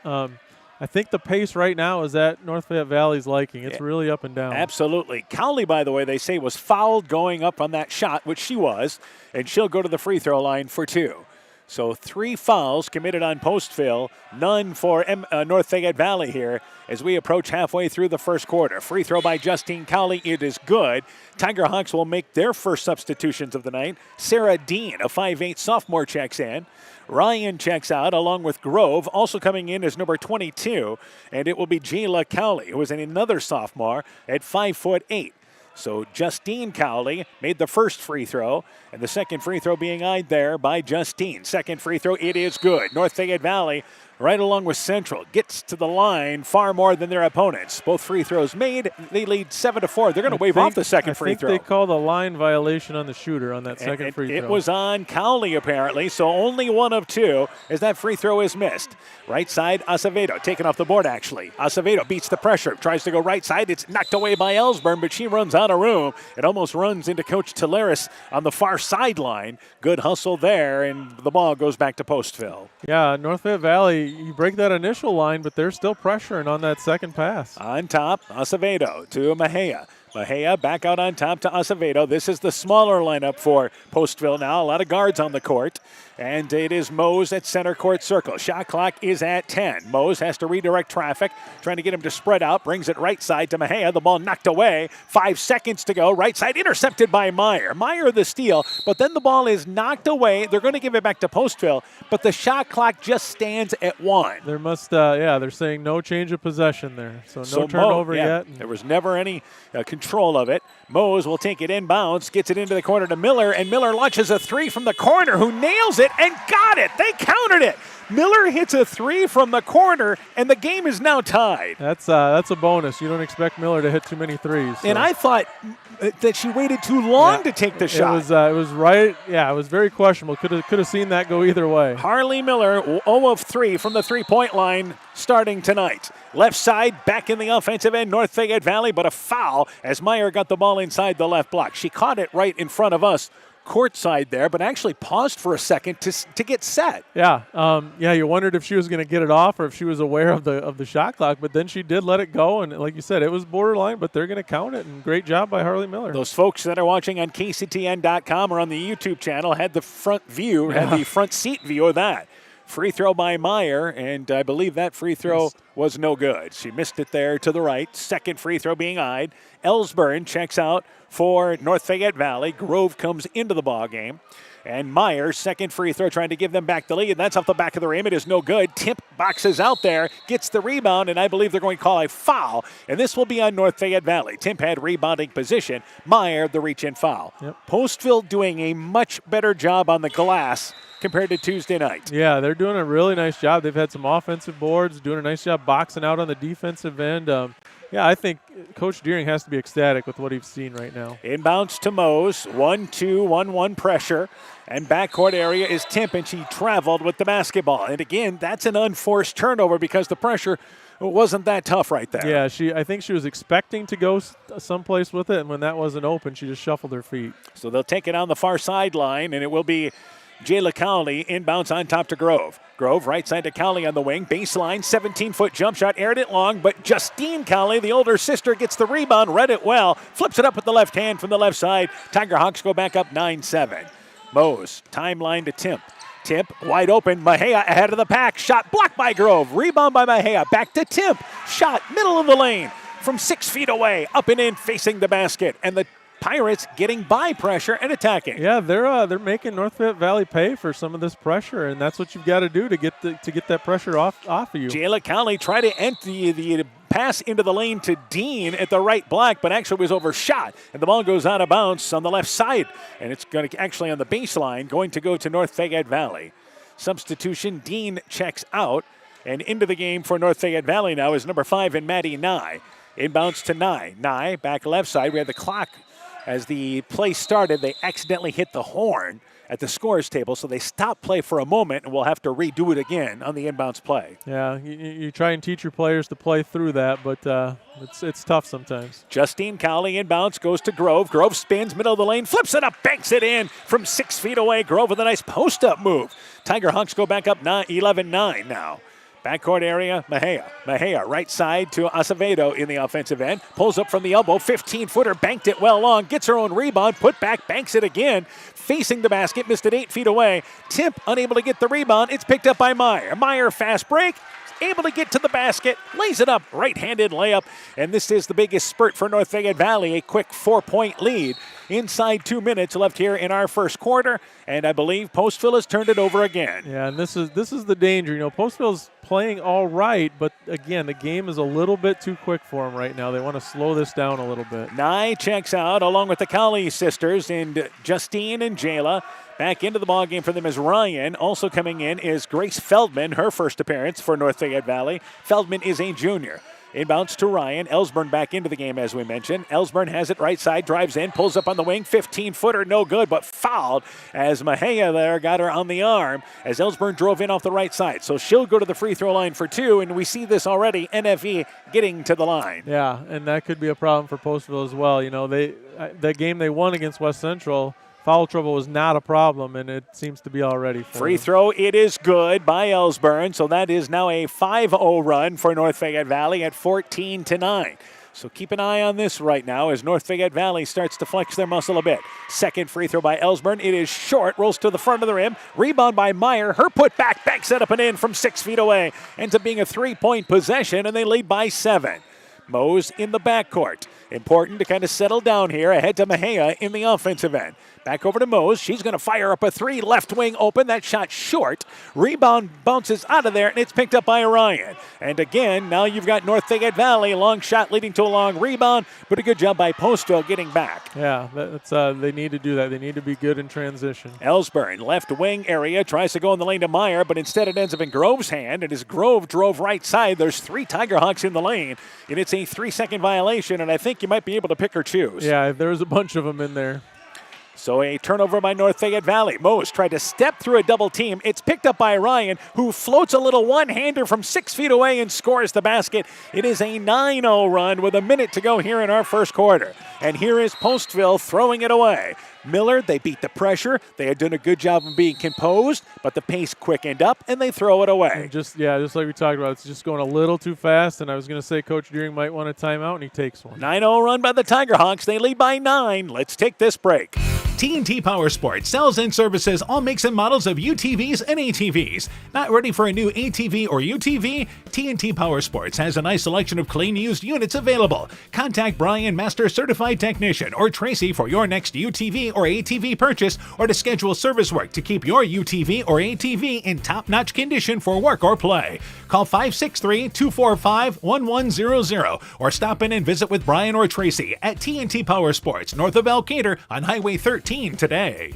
I think the pace right now is at North Fayette Valley's liking. It's really up and down. Absolutely. Cowley, by the way, they say was fouled going up on that shot, which she was, and she'll go to the free throw line for two. So 3 fouls committed on Postville, none for North Fayette Valley here as we approach halfway through the first quarter. Free throw by Justine Cowley. It is good. Tiger Hawks will make their first substitutions of the night. Sarah Dean, a 5'8 sophomore, checks in. Ryan checks out along with Grove. Also coming in is number 22, and it will be Jayla Cowley, who is another sophomore at 5'8". So Justine Cowley made the first free throw, and the second free throw being eyed there by Justine. Second free throw, it is good. North Fayette Valley, right along with Central, gets to the line far more than their opponents. Both free throws made. They lead 7-4. They're going to wave off the second free throw. I think they called a line violation on the shooter on that second free throw. It was on Cowley, apparently, so only one of two as that free throw is missed. Right side, Acevedo, taken off the board, actually. Acevedo beats the pressure, tries to go right side. It's knocked away by Ellsburn, but she runs out of room. It almost runs into Coach Tilleris on the far sideline. Good hustle there, and the ball goes back to Postville. Yeah, North Fayette Valley, you break that initial line, but they're still pressuring on that second pass. On top, Acevedo to Mejia. Mejia back out on top to Acevedo. This is the smaller lineup for Postville now. A lot of guards on the court. And it is Mose at center court circle. Shot clock is at 10. Mose has to redirect traffic, trying to get him to spread out. Brings it right side to Mejia. The ball knocked away. 5 seconds to go. Right side intercepted by Meyer. Meyer the steal, but then the ball is knocked away. They're going to give it back to Postville, but the shot clock just stands at 1. There must, they're saying no change of possession there. So no turnover yet. There was never any control of it. Mose will take it inbounds, gets it into the corner to Miller, and Miller launches a 3 from the corner, who nails it and got it. They countered it. Miller hits a 3 from the corner, and the game is now tied. That's a bonus. You don't expect Miller to hit too many threes. So. And I thought that she waited too long to take the shot. It was right. Yeah, it was very questionable. Could have seen that go either way. Harley Miller, 0 of 3 from the three-point line starting tonight. Left side, back in the offensive end, North Fayette Valley, but a foul as Meyer got the ball inside the left block. She caught it right in front of us, courtside there, but actually paused for a second to get set. Yeah, you wondered if she was going to get it off or if she was aware of the shot clock, but then she did let it go, and like you said, it was borderline, but they're going to count it, and great job by Harley Miller. Those folks that are watching on KCTN.com or on the YouTube channel had the front seat view of that. Free throw by Meyer, and I believe that free throw was no good. She missed it there to the right. Second free throw being eyed. Ellsburn checks out for North Fayette Valley. Grove comes into the ball game. And Meyer, second free throw, trying to give them back the lead. That's off the back of the rim. It is no good. Timp boxes out there, gets the rebound, and I believe they're going to call a foul. And this will be on North Fayette Valley. Timp had rebounding position. Meyer, the reach-in foul. Yep. Postville doing a much better job on the glass compared to Tuesday night. Yeah, they're doing a really nice job. They've had some offensive boards, doing a nice job boxing out on the defensive end. I think Coach Deering has to be ecstatic with what he's seen right now. Inbounds to Mose, 1-2-1-1 pressure, and backcourt area is Timp, and she traveled with the basketball. And again, that's an unforced turnover because the pressure wasn't that tough right there. Yeah, I think she was expecting to go someplace with it, and when that wasn't open, she just shuffled her feet. So they'll take it on the far sideline, and it will be Jayla Cowley inbounds on top to Grove. Grove right side to Cowley on the wing. Baseline, 17-foot jump shot, aired it long, but Justine Cowley, the older sister, gets the rebound, read it well, flips it up with the left hand from the left side. Tiger Hawks go back up 9-7. Mose, timeline to Timp. Timp wide open. Mejia ahead of the pack. Shot blocked by Grove. Rebound by Mejia. Back to Timp. Shot middle of the lane from 6 feet away. Up and in facing the basket. And the Pirates getting by pressure and attacking. Yeah, they're making North Fayette Valley pay for some of this pressure, and that's what you've got to do to get that pressure off of you. Jayla Cowley tried to empty the pass into the lane to Dean at the right block, but actually was overshot, and the ball goes out of bounds on the left side, and it's going to actually on the baseline going to go to North Fayette Valley. Substitution, Dean checks out, and into the game for North Fayette Valley now is number 5 in Maddie Nye. Inbounds to Nye. Nye back left side. We have the clock. As the play started, they accidentally hit the horn at the scorer's table, so they stopped play for a moment, and we'll have to redo it again on the inbounds play. Yeah, you try and teach your players to play through that, but it's tough sometimes. Justine Cowley inbounds, goes to Grove. Grove spins, middle of the lane, flips it up, banks it in from 6 feet away. Grove with a nice post-up move. Tiger Hawks go back up 11-9 now. Backcourt area, Mejia, right side to Acevedo in the offensive end. Pulls up from the elbow, 15-footer, banked it well long, gets her own rebound, put back, banks it again. Facing the basket, missed it 8 feet away. Timp unable to get the rebound. It's picked up by Meyer. Meyer fast break, able to get to the basket, lays it up, right-handed layup. And this is the biggest spurt for North Fayette Valley, a quick 4-point lead. Inside 2 minutes left here in our first quarter, and I believe Postville has turned it over again. Yeah, and this is the danger. You know, Postville's playing all right, but again, the game is a little bit too quick for them right now. They want to slow this down a little bit. Nye checks out along with the Cowley sisters and Justine and Jayla. Back into the ballgame for them is Ryan. Also coming in is Grace Feldman, her first appearance for North Fayette Valley. Feldman is a junior. Inbounds to Ryan. Ellsburn back into the game, as we mentioned. Ellsburn has it right side, drives in, pulls up on the wing. 15-footer, no good, but fouled as Mejia there got her on the arm as Ellsburn drove in off the right side. So she'll go to the free throw line for 2, and we see this already, NFE getting to the line. Yeah, and that could be a problem for Postville as well. You know, that game they won against West Central, foul trouble was not a problem, and it seems to be already. Free throw, it is good by Ellsburn, so that is now a 5-0 run for North Fayette Valley at 14-9. So keep an eye on this right now as North Fayette Valley starts to flex their muscle a bit. Second free throw by Ellsburn. It is short, rolls to the front of the rim. Rebound by Meyer. Her put back, banks it up and in from 6 feet away. Ends up being a 3-point possession, and they lead by 7. Mose in the backcourt. Important to kind of settle down here ahead to Mejia in the offensive end. Back over to Mose. She's going to fire up a 3. Left wing open. That shot short. Rebound bounces out of there, and it's picked up by Orion. And again, now you've got North Fayette Valley. Long shot leading to a long rebound, but a good job by Postville getting back. Yeah, that's they need to do that. They need to be good in transition. Ellsburn, left wing area, tries to go in the lane to Meyer, but instead it ends up in Grove's hand. And as Grove drove right side, there's 3 Tiger Hawks in the lane, and it's a 3-second violation, and I think you might be able to pick or choose. Yeah, there's a bunch of them in there. So a turnover by North Fayette Valley. Mose tried to step through a double team. It's picked up by Ryan, who floats a little one-hander from 6 feet away and scores the basket. It is a 9-0 run with a minute to go here in our first quarter. And here is Postville throwing it away. Miller, they beat the pressure. They had done a good job of being composed, but the pace quickened up, and they throw it away. And just like we talked about, it's just going a little too fast, and I was going to say Coach Deering might want a timeout, and he takes one. 9-0 run by the Tiger Hawks. They lead by 9. Let's take this break. TNT Power Sports sells and services all makes and models of UTVs and ATVs. Not ready for a new ATV or UTV? TNT Power Sports has a nice selection of clean used units available. Contact Brian, Master Certified Technician, or Tracy for your next UTV or ATV purchase, or to schedule service work to keep your UTV or ATV in top-notch condition for work or play. Call 563-245-1100 or stop in and visit with Brian or Tracy at TNT Power Sports, north of Elkader on Highway 13 today.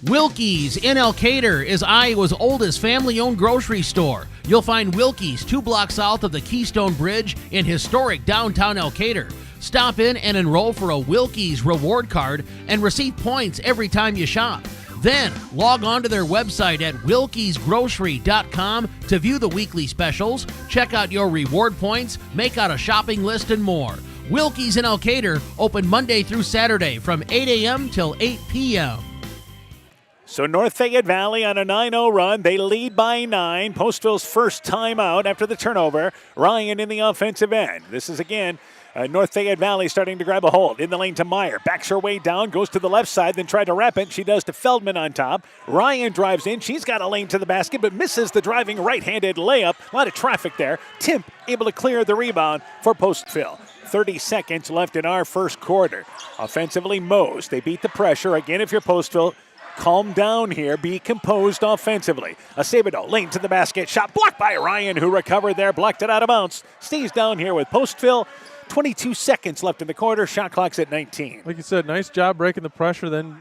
Wilkie's in Elkader is Iowa's oldest family-owned grocery store. You'll find Wilkie's 2 blocks south of the Keystone Bridge in historic downtown Elkader. Stop in and enroll for a Wilkie's reward card and receive points every time you shop. Then log on to their website at wilkiesgrocery.com to view the weekly specials, check out your reward points, make out a shopping list, and more. Wilkie's in Elkader, open Monday through Saturday from 8 a.m. till 8 p.m. So North Fayette Valley on a 9-0 run. They lead by 9. Postville's first timeout after the turnover. Ryan in the offensive end. This is again North Fayette Valley starting to grab a hold. In the lane to Meyer. Backs her way down, goes to the left side, then tried to wrap it. She does to Feldman on top. Ryan drives in. She's got a lane to the basket, but misses the driving right-handed layup. A lot of traffic there. Timp able to clear the rebound for Postville. 30 seconds left in our first quarter. Offensively, Mose. They beat the pressure. Again, if you're Postville, calm down here. Be composed offensively. Acevedo, lane to the basket. Shot blocked by Ryan, who recovered there. Blocked it out of bounds. Stays down here with Postville. 22 seconds left in the quarter. Shot clock's at 19. Like you said, nice job breaking the pressure, then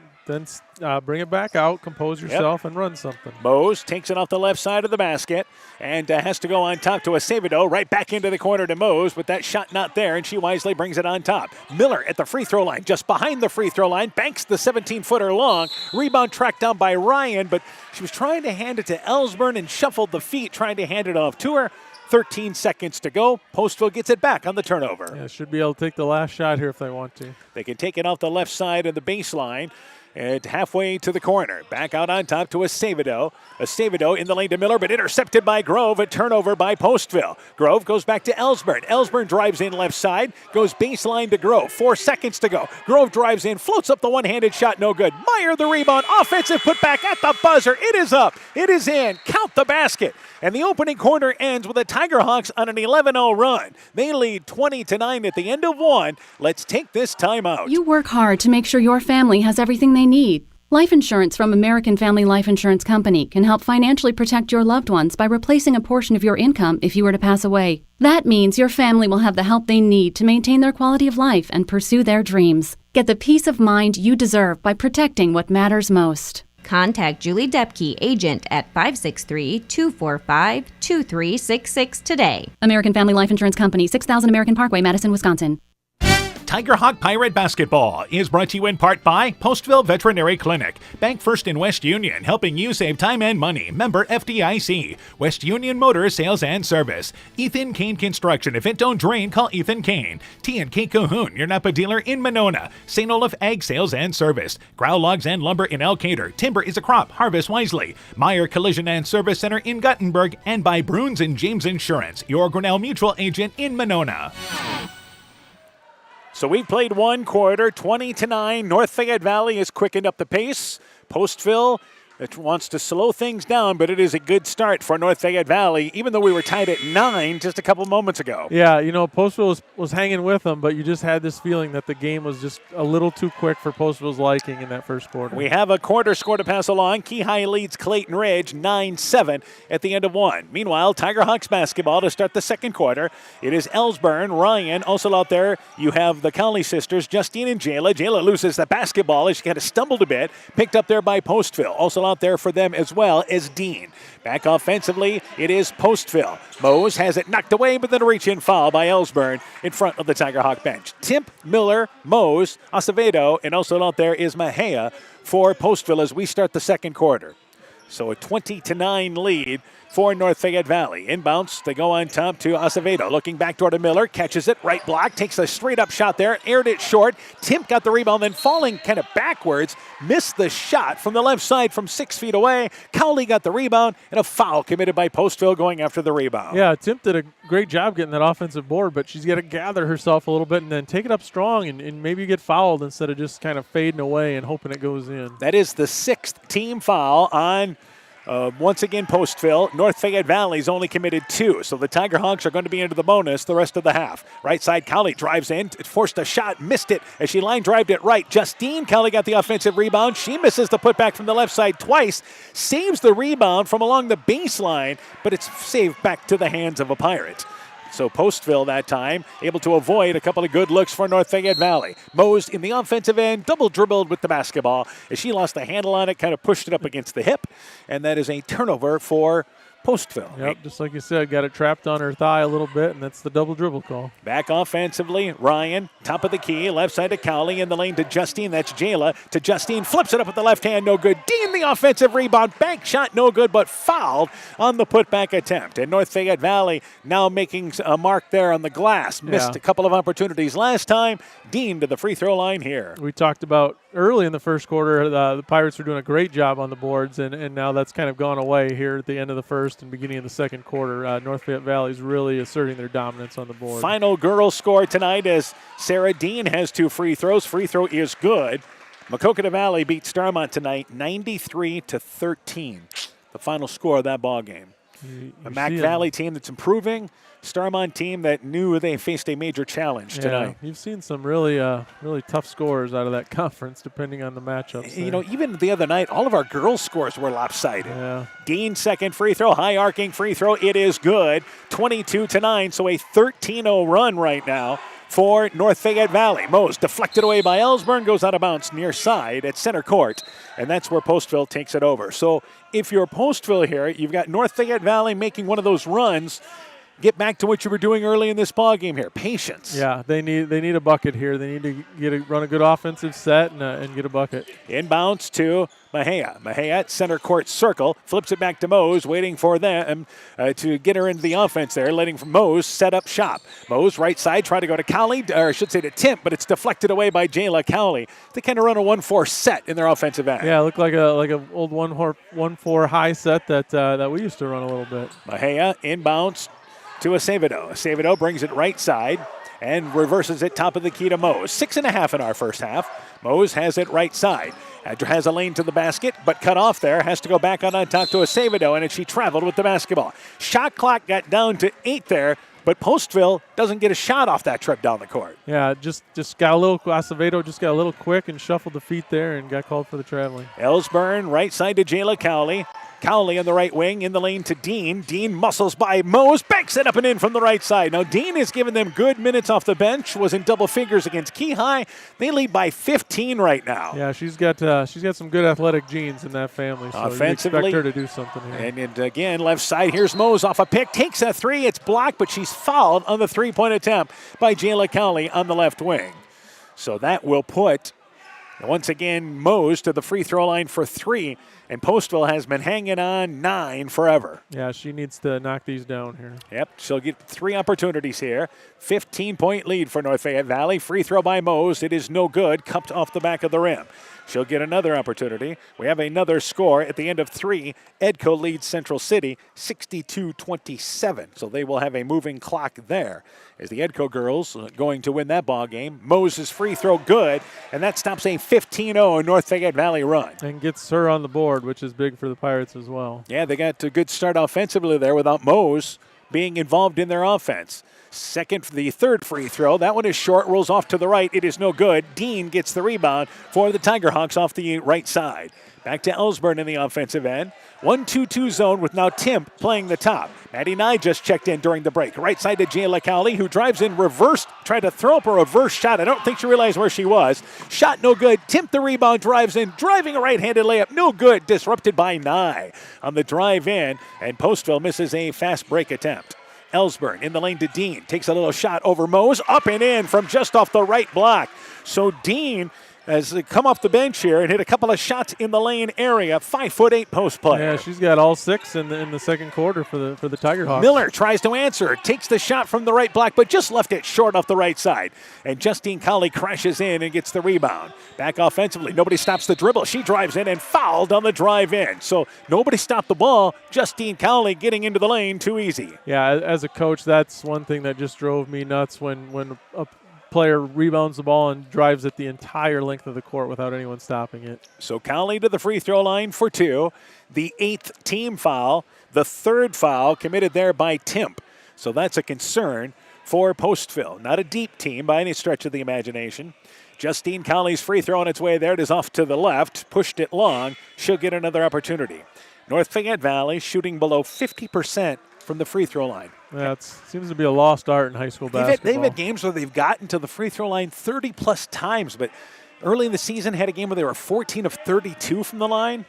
bring it back out, compose yourself, and run something. Mose takes it off the left side of the basket and has to go on top to Acevedo. Right back into the corner to Mose, but that shot not there, and she wisely brings it on top. Miller at the free throw line, just behind the free throw line, banks the 17-footer long. Rebound tracked down by Ryan, but she was trying to hand it to Ellsburn and shuffled the feet, trying to hand it off to her. 13 seconds to go. Postville gets it back on the turnover. Yeah, should be able to take the last shot here if they want to. They can take it off the left side of the baseline. And halfway to the corner. Back out on top to Acevedo. Acevedo in the lane to Miller, but intercepted by Grove. A turnover by Postville. Grove goes back to Ellsburn. Ellsburn drives in left side. Goes baseline to Grove. 4 seconds to go. Grove drives in. Floats up the one-handed shot. No good. Meyer the rebound. Offensive putback at the buzzer. It is up. It is in. Count the basket. And the opening quarter ends with the Tiger Hawks on an 11-0 run. They lead 20-9 at the end of one. Let's take this timeout. You work hard to make sure your family has everything they need. Life insurance from American Family Life Insurance Company can help financially protect your loved ones by replacing a portion of your income if you were to pass away. That means your family will have the help they need to maintain their quality of life and pursue their dreams. Get the peace of mind you deserve by protecting what matters most. Contact Julie Depke, agent at 563-245-2366 today. American Family Life Insurance Company, 6000 American Parkway, Madison, Wisconsin. Tiger Hawk Pirate Basketball is brought to you in part by Postville Veterinary Clinic. Bank First in West Union, helping you save time and money. Member FDIC. West Union Motor Sales and Service. Ethan Kane Construction. If it don't drain, call Ethan Kane. T&K Cahoon, your Napa dealer in Monona. St. Olaf Ag Sales and Service. Grow Logs and Lumber in Elkader. Timber is a crop. Harvest wisely. Meyer Collision and Service Center in Guttenberg. And by Bruins and James Insurance, your Grinnell Mutual agent in Monona. So we've played one quarter, 20-9. North Fayette Valley has quickened up the pace. Postville, it wants to slow things down, but it is a good start for North Fayette Valley, even though we were tied at 9 just a couple moments ago. Yeah, you know, Postville was hanging with them, but you just had this feeling that the game was just a little too quick for Postville's liking in that first quarter. We have a quarter score to pass along. Keyhigh leads Clayton Ridge 9-7 at the end of one. Meanwhile, Tiger Hawks basketball to start the second quarter. It is Ellsburn, Ryan. Also out there, you have the Cowley sisters, Justine and Jayla. Jayla loses the basketball as she kind of stumbled a bit. Picked up there by Postville. Also out there for them as well as Dean. Back offensively, it is Postville. Mose has it knocked away, but then a reach-in foul by Ellsburn in front of the Tiger Hawk bench. Timp, Miller, Mose, Acevedo, and also out there is Mahea for Postville as we start the second quarter. So a 20-9 lead for North Fayette Valley. Inbounds, they go on top to Acevedo. Looking back toward Miller, catches it, right block, takes a straight-up shot there, aired it short. Timp got the rebound, then falling kind of backwards, missed the shot from the left side from 6 feet away. Cowley got the rebound, and a foul committed by Postville going after the rebound. Yeah, Timp did a great job getting that offensive board, but she's got to gather herself a little bit and then take it up strong and maybe get fouled instead of just kind of fading away and hoping it goes in. That is the 6th team foul on once again, Postville. North Fayette Valley's only committed 2, so the Tiger Hawks are going to be into the bonus the rest of the half. Right side, Cowley drives in, forced a shot, missed it as she line drived it right. Justine Cowley got the offensive rebound. She misses the putback from the left side twice, saves the rebound from along the baseline, but it's saved back to the hands of a Pirate. So Postville that time able to avoid a couple of good looks for North Fayette Valley. Mose in the offensive end, double dribbled with the basketball as she lost the handle on it, kind of pushed it up against the hip, and that is a turnover for Postville. Yep, just like you said, got it trapped on her thigh a little bit, and that's the double dribble call. Back offensively, Ryan, top of the key, left side to Cowley, in the lane to Justine. That's Jayla to Justine, flips it up with the left hand, no good. Dean the offensive rebound, bank shot, no good, but fouled on the putback attempt. And North Fayette Valley now making a mark there on the glass. Missed a couple of opportunities last time. Dean to the free throw line here. We talked about early in the first quarter, the Pirates were doing a great job on the boards, and now that's kind of gone away here at the end of the first. first and beginning of the second quarter. North Fayette Valley is really asserting their dominance on the board. Final girls score tonight as Sarah Dean has 2 free throws. Free throw is good. Maquoketa Valley beat Starmont tonight 93-13. The final score of that ball game. A Mac Valley team that's improving. Starmont team that knew they faced a major challenge tonight. You've seen some really tough scores out of that conference, depending on the matchups. You know, even the other night, all of our girls' scores were lopsided. Yeah. Dean's second free throw, high arcing free throw. It is good. 22-9, so a 13-0 run right now for North Fayette Valley. Mose deflected away by Ellsburn, goes out of bounds near side at center court, and that's where Postville takes it over. So if you're Postville here, you've got North Fayette Valley making one of those runs. Get back to what you were doing early in this ball game here. Patience. Yeah, they need a bucket here. They need to run a good offensive set and get a bucket. Inbounds to Mahia. Mahia at center court circle. Flips it back to Mose, waiting for them to get her into the offense there, letting Mose set up shop. Mose, right side, try to go to Cowley, or I should say to Timp, but it's deflected away by Jayla Cowley. They kind of run a 1-4 set in their offensive end. Yeah, it looked like a old 1-4 high set that we used to run a little bit. Mahia inbounds to Acevedo. Acevedo brings it right side and reverses it top of the key to Mose. 6.5 in our first half. Mose has it right side. Has a lane to the basket, but cut off there. Has to go back on top to Acevedo, and she traveled with the basketball. Shot clock got down to 8 there, but Postville doesn't get a shot off that trip down the court. Yeah, just got a little, Acevedo just got a little quick and shuffled the feet there and got called for the traveling. Ellsburn, right side to Jayla Cowley. Cowley on the right wing, in the lane to Dean. Dean muscles by Mose, banks it up and in from the right side. Now Dean has given them good minutes off the bench, was in double figures against Key High. They lead by 15 right now. Yeah, she's got some good athletic genes in that family, so offensively, you expect her to do something here. And again, left side, here's Mose off a pick, takes a three, it's blocked, but she's fouled on the three-point attempt by Jayla Cowley on the left wing. So that will put, once again, Mose to the free throw line for 3. And Postville has been hanging on 9 forever. Yeah, she needs to knock these down here. Yep, she'll get 3 opportunities here. 15-point lead for North Fayette Valley. Free throw by Mose. It is no good. Cupped off the back of the rim. She'll get another opportunity. We have another score at the end of 3. Edco leads Central City 62-27. So they will have a moving clock there. As the Edco girls going to win that ball game. Moses free throw good, and that stops a 15-0 North Fayette Valley run. And gets her on the board, which is big for the Pirates as well. Yeah, they got a good start offensively there without Mose being involved in their offense. The third free throw. That one is short, rolls off to the right. It is no good. Dean gets the rebound for the Tiger Hawks off the right side. Back to Ellsburn in the offensive end. 1-2-2 zone with now Timp playing the top. Maddie Nye just checked in during the break. Right side to Jayla Cowley, who drives in reverse, tried to throw up a reverse shot. I don't think she realized where she was. Shot no good. Timp the rebound, drives in, driving a right-handed layup. No good. Disrupted by Nye on the drive in, and Postville misses a fast break attempt. Ellsburn in the lane to Dean. Takes a little shot over Mose. Up and in from just off the right block. So Dean has come off the bench here and hit a couple of shots in the lane area. 5'8" post player. Yeah, she's got all 6 in the second quarter for the Tiger Hawks. Miller tries to answer. Takes the shot from the right block, but just left it short off the right side. And Justine Colley crashes in and gets the rebound. Back offensively. Nobody stops the dribble. She drives in and fouled on the drive in. So nobody stopped the ball. Justine Colley getting into the lane too easy. Yeah, as a coach, that's one thing that just drove me nuts when a player rebounds the ball and drives it the entire length of the court without anyone stopping it. So Cowley to the free throw line for 2. The 8th team foul. The 3rd foul committed there by Timp. So that's a concern for Postville. Not a deep team by any stretch of the imagination. Justine Cowley's free throw on its way there. It is off to the left. Pushed it long. She'll get another opportunity. North Fayette Valley shooting below 50% from the free throw line. Yeah, it seems to be a lost art in high school basketball. They've had games where they've gotten to the free throw line 30-plus times, but early in the season had a game where they were 14 of 32 from the line.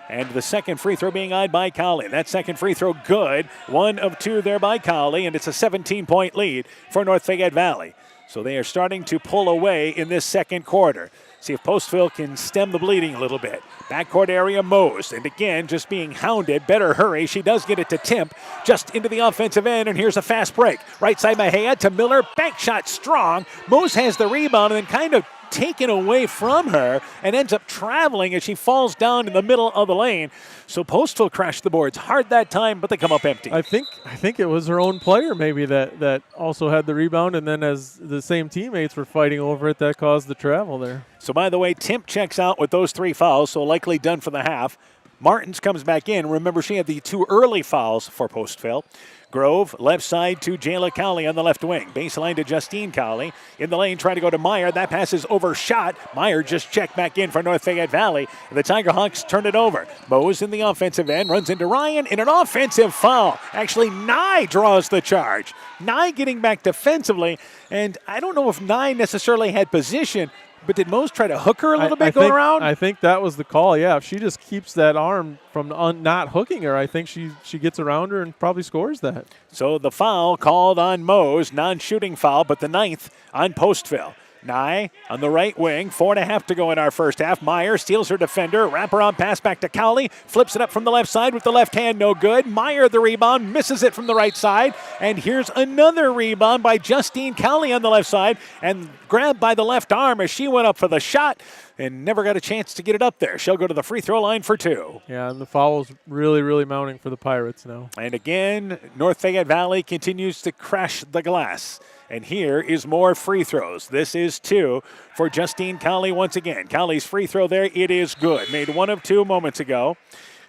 And the second free throw being eyed by Cowley. That second free throw good. 1 of 2 there by Cowley, and it's a 17-point lead for North Fayette Valley. So they are starting to pull away in this second quarter. See if Postville can stem the bleeding a little bit. Backcourt area, Mose. And again, just being hounded. Better hurry. She does get it to Timp. Just into the offensive end, and here's a fast break. Right side Mahia to Miller. Bank shot strong. Mose has the rebound and then kind of taken away from her and ends up traveling as she falls down in the middle of the lane. So Postville crashed the boards hard that time, but they come up empty. I think it was her own player maybe that also had the rebound, and then as the same teammates were fighting over it, that caused the travel there. So by the way, Timp checks out with those 3 fouls, so likely done for the half. Martins comes back in. Remember, she had the 2 early fouls for Postville. Grove, left side to Jayla Cowley on the left wing. Baseline to Justine Cowley. In the lane, trying to go to Meyer. That pass is overshot. Meyer just checked back in for North Fayette Valley. The Tiger Hawks turn it over. Mose in the offensive end, runs into Ryan in an offensive foul. Actually, Nye draws the charge. Nye getting back defensively, and I don't know if Nye necessarily had position, but did Mose try to hook her a little bit going around? I think that was the call, yeah. If she just keeps that arm from not hooking her, I think she gets around her and probably scores that. So the foul called on Mose, non-shooting foul, but the 9th on Postville. Nye on the right wing, 4.5 to go in our first half. Meyer steals her defender, wraparound pass back to Cowley, flips it up from the left side with the left hand, no good. Meyer the rebound, misses it from the right side, and here's another rebound by Justine Cowley on the left side, and grabbed by the left arm as she went up for the shot and never got a chance to get it up there. She'll go to the free throw line for 2. Yeah, and the foul's really, really mounting for the Pirates now. And again, North Fayette Valley continues to crash the glass. And here is more free throws. This is 2 for Justine Cowley once again. Cowley's free throw there, it is good. Made 1 of 2 moments ago.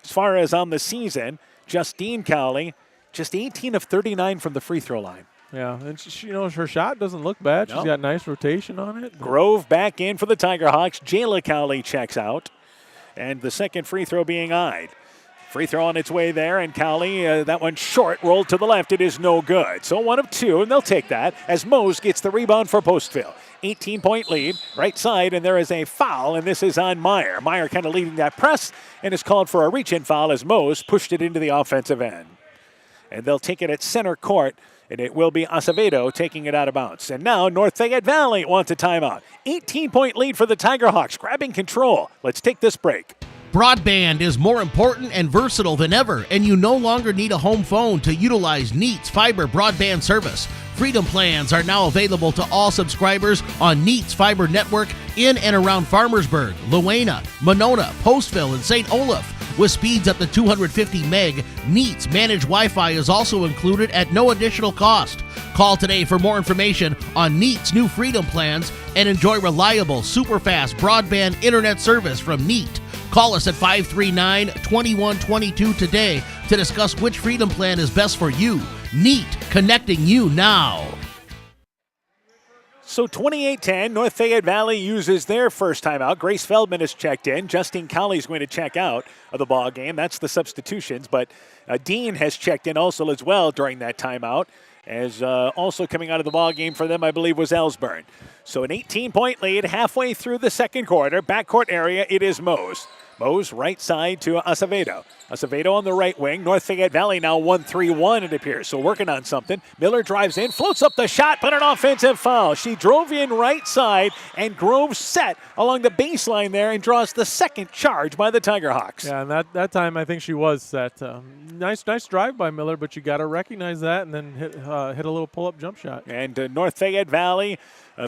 As far as on the season, Justine Cowley, just 18 of 39 from the free throw line. Yeah, and her shot doesn't look bad. She's got nice rotation on it. Grove back in for the Tiger Hawks. Jayla Cowley checks out. And the second free throw being eyed. Free throw on its way there, and Cowley, that one short, rolled to the left. It is no good. So 1 of 2, and they'll take that as Mose gets the rebound for Postville. 18-point lead, right side, and there is a foul, and this is on Meyer. Meyer kind of leading that press, and is called for a reach-in foul as Mose pushed it into the offensive end. And they'll take it at center court, and it will be Acevedo taking it out of bounds. And now North Fayette Valley wants a timeout. 18-point lead for the Tiger Hawks, grabbing control. Let's take this break. Broadband is more important and versatile than ever, and you no longer need a home phone to utilize Neat's fiber broadband service. Freedom plans are now available to all subscribers on Neat's fiber network in and around Farmersburg, Luena, Monona, Postville, and St. Olaf. With speeds up to 250 meg, Neat's managed Wi-Fi is also included at no additional cost. Call today for more information on Neat's new Freedom plans and enjoy reliable, super-fast broadband internet service from Neat. Call us at 539-2122 today to discuss which Freedom plan is best for you. Neat, connecting you now. So 28-10, North Fayette Valley uses their first timeout. Grace Feldman has checked in. Justine Cowley is going to check out of the ball game. That's the substitutions, but Dean has checked in also as well during that timeout. As also coming out of the ball game for them, I believe, was Ellsburn. So an 18-point lead halfway through the second quarter. Backcourt area, it is Mose. Mose right side to Acevedo. Acevedo on the right wing. North Fayette Valley now 1-3-1, it appears. So working on something. Miller drives in, floats up the shot, but an offensive foul. She drove in right side, and Grove set along the baseline there and draws the second charge by the Tiger Hawks. Yeah, and that time I think she was set. Nice drive by Miller, but you got to recognize that and then hit a little pull-up jump shot. And North Fayette Valley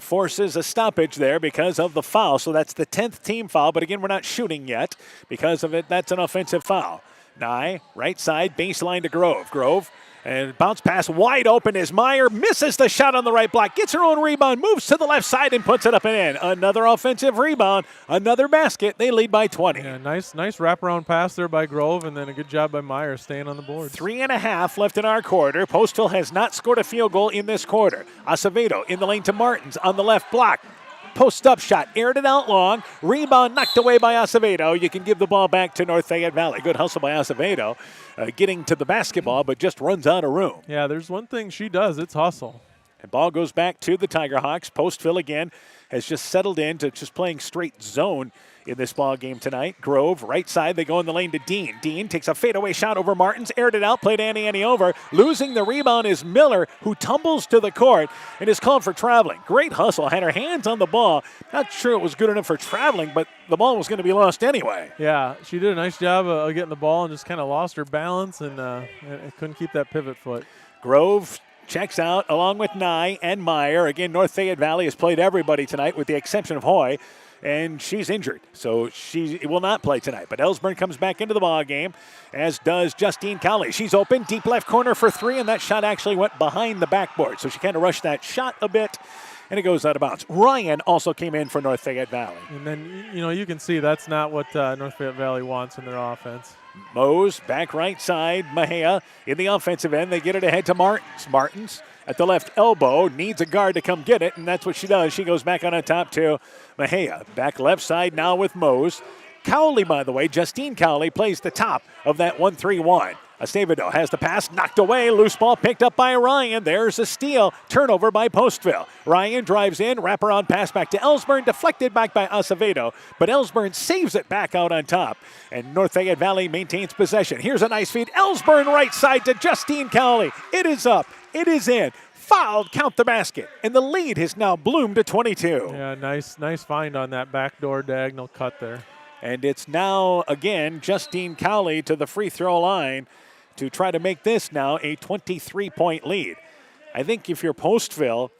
forces a stoppage there because of the foul. So that's the 10th team foul, but again, we're not shooting yet. Because of it, that's an offensive foul. Nye, right side, baseline to Grove. Grove, and bounce pass wide open as Meyer misses the shot on the right block, gets her own rebound, moves to the left side and puts it up and in. Another offensive rebound, another basket. They lead by 20. Yeah, nice wraparound pass there by Grove, and then a good job by Meyer staying on the board. 3.5 left in our quarter. Postville has not scored a field goal in this quarter. Acevedo in the lane to Martins on the left block. Post-up shot, aired it out long. Rebound knocked away by Acevedo. You can give the ball back to North Fayette Valley. Good hustle by Acevedo, getting to the basketball, but just runs out of room. Yeah, there's one thing she does. It's hustle. And ball goes back to the Tiger Hawks. Postville again has just settled into just playing straight zone in this ball game tonight. Grove, right side, they go in the lane to Dean. Dean takes a fadeaway shot over Martins, aired it out, played Annie over. Losing the rebound is Miller, who tumbles to the court and is called for traveling. Great hustle, had her hands on the ball. Not sure it was good enough for traveling, but the ball was going to be lost anyway. Yeah, she did a nice job of getting the ball and just kind of lost her balance and couldn't keep that pivot foot. Grove checks out along with Nye and Meyer. Again, North Fayette Valley has played everybody tonight with the exception of Hoy, and she's injured, so she will not play tonight. But Ellsburn comes back into the ball game, as does Justine Cowley. She's open, deep left corner for three, and that shot actually went behind the backboard, so she kind of rushed that shot a bit, and it goes out of bounds. Ryan also came in for North Fayette Valley. And then, you can see that's not what North Fayette Valley wants in their offense. Mose, back right side. Mahia in the offensive end. They get it ahead to Martins. Martins at the left elbow needs a guard to come get it, and that's what she does. She goes back on top to Mahia. Back left side now with Mose. Cowley, by the way, Justine Cowley plays the top of that 1-3-1. Acevedo has the pass knocked away. Loose ball picked up by Ryan. There's a steal. Turnover by Postville. Ryan drives in. Wraparound pass back to Ellsburn. Deflected back by Acevedo. But Ellsburn saves it back out on top. And North Fayette Valley maintains possession. Here's a nice feed. Ellsburn right side to Justine Cowley. It is up. It is in. Fouled. Count the basket. And the lead has now bloomed to 22. Yeah, nice find on that backdoor diagonal cut there. And it's now, again, Justine Cowley to the free throw line to try to make this now a 23-point lead. I think if you're Postville,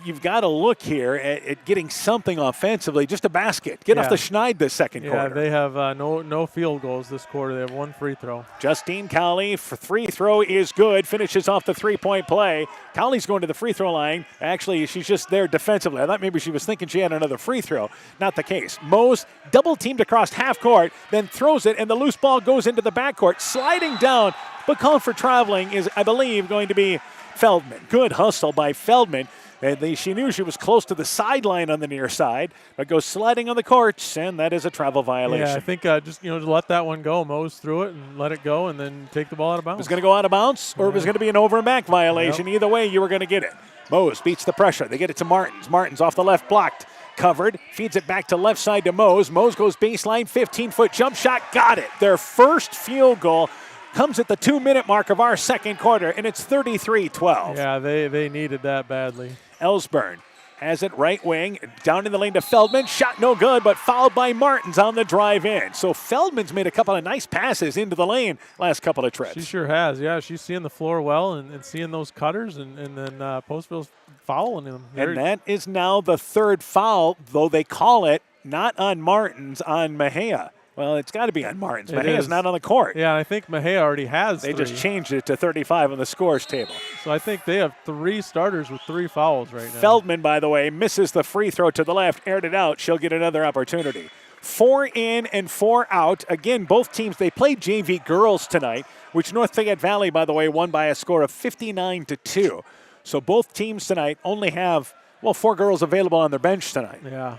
you've got to look here at getting something offensively, just a basket. Get off the schneid this second quarter. Yeah, they have no field goals this quarter. They have one free throw. Justine Cowley for free throw is good. Finishes off the three-point play. Cowley's going to the free throw line. Actually, she's just there defensively. I thought maybe she was thinking she had another free throw. Not the case. Mose double-teamed across half court, then throws it, and the loose ball goes into the backcourt. Sliding down, but called for traveling is, I believe, going to be Feldman. Good hustle by Feldman. And she knew she was close to the sideline on the near side, but goes sliding on the courts, and that is a travel violation. Yeah, I think just let that one go. Mose threw it and let it go, and then take the ball out of bounds. It was going to go out of bounds, or it was going to be an over and back violation. Either way, you were going to get it. Mose beats the pressure. They get it to Martins. Martins off the left, blocked. Covered, feeds it back to left side to Mose. Mose goes baseline, 15-foot jump shot, got it. Their first field goal comes at the 2-minute mark of our second quarter, and it's 33-12. Yeah, they needed that badly. Ellsburn has it right wing, down in the lane to Feldman. Shot no good, but fouled by Martins on the drive in. So Feldman's made a couple of nice passes into the lane last couple of trips. She sure has. Yeah, she's seeing the floor well and seeing those cutters, and then Postville's fouling them. And that is now the third foul, though they call it not on Martins, on Mahia. Well, it's got to be on Martins. Mahia's not on the court. Yeah, I think Mahia already has They just changed it to 35 on the scores table. So I think they have 3 starters with 3 fouls right now. Feldman, by the way, misses the free throw to the left, aired it out. She'll get another opportunity. 4 in and 4 out. Again, both teams, they played JV girls tonight, which North Fayette Valley, by the way, won by a score of 59-2. So both teams tonight only have 4 girls available on their bench tonight. Yeah,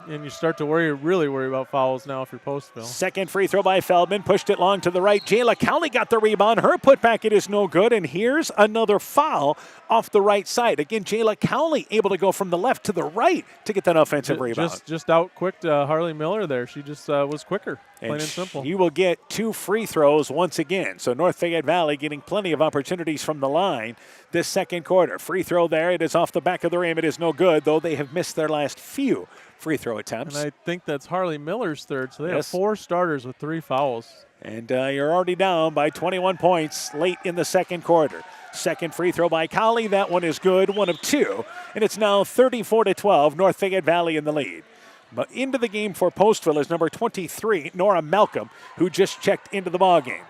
and you start to really worry about fouls now if you're Postville. Second free throw by Feldman, pushed it long to the right. Jayla Cowley got the rebound. Her putback, it is no good, and here's another foul off the right side. Again, Jayla Cowley able to go from the left to the right to get that offensive rebound. Just out-quicked Harley Miller there. She just was quicker, plain and simple. You will get 2 free throws once again. So North Fayette Valley getting plenty of opportunities from the line this second quarter. Free throw there. It is off the back of the rim. It is no good, though they have missed their last few free throw attempts. And I think that's Harley Miller's third, so they have 4 starters with 3 fouls. And you're already down by 21 points late in the second quarter. Second free throw by Cowley. That one is good, 1 of 2. And it's now 34-12, North Fayette Valley in the lead. But into the game for Postville is number 23, Nora Malcolm, who just checked into the ballgame.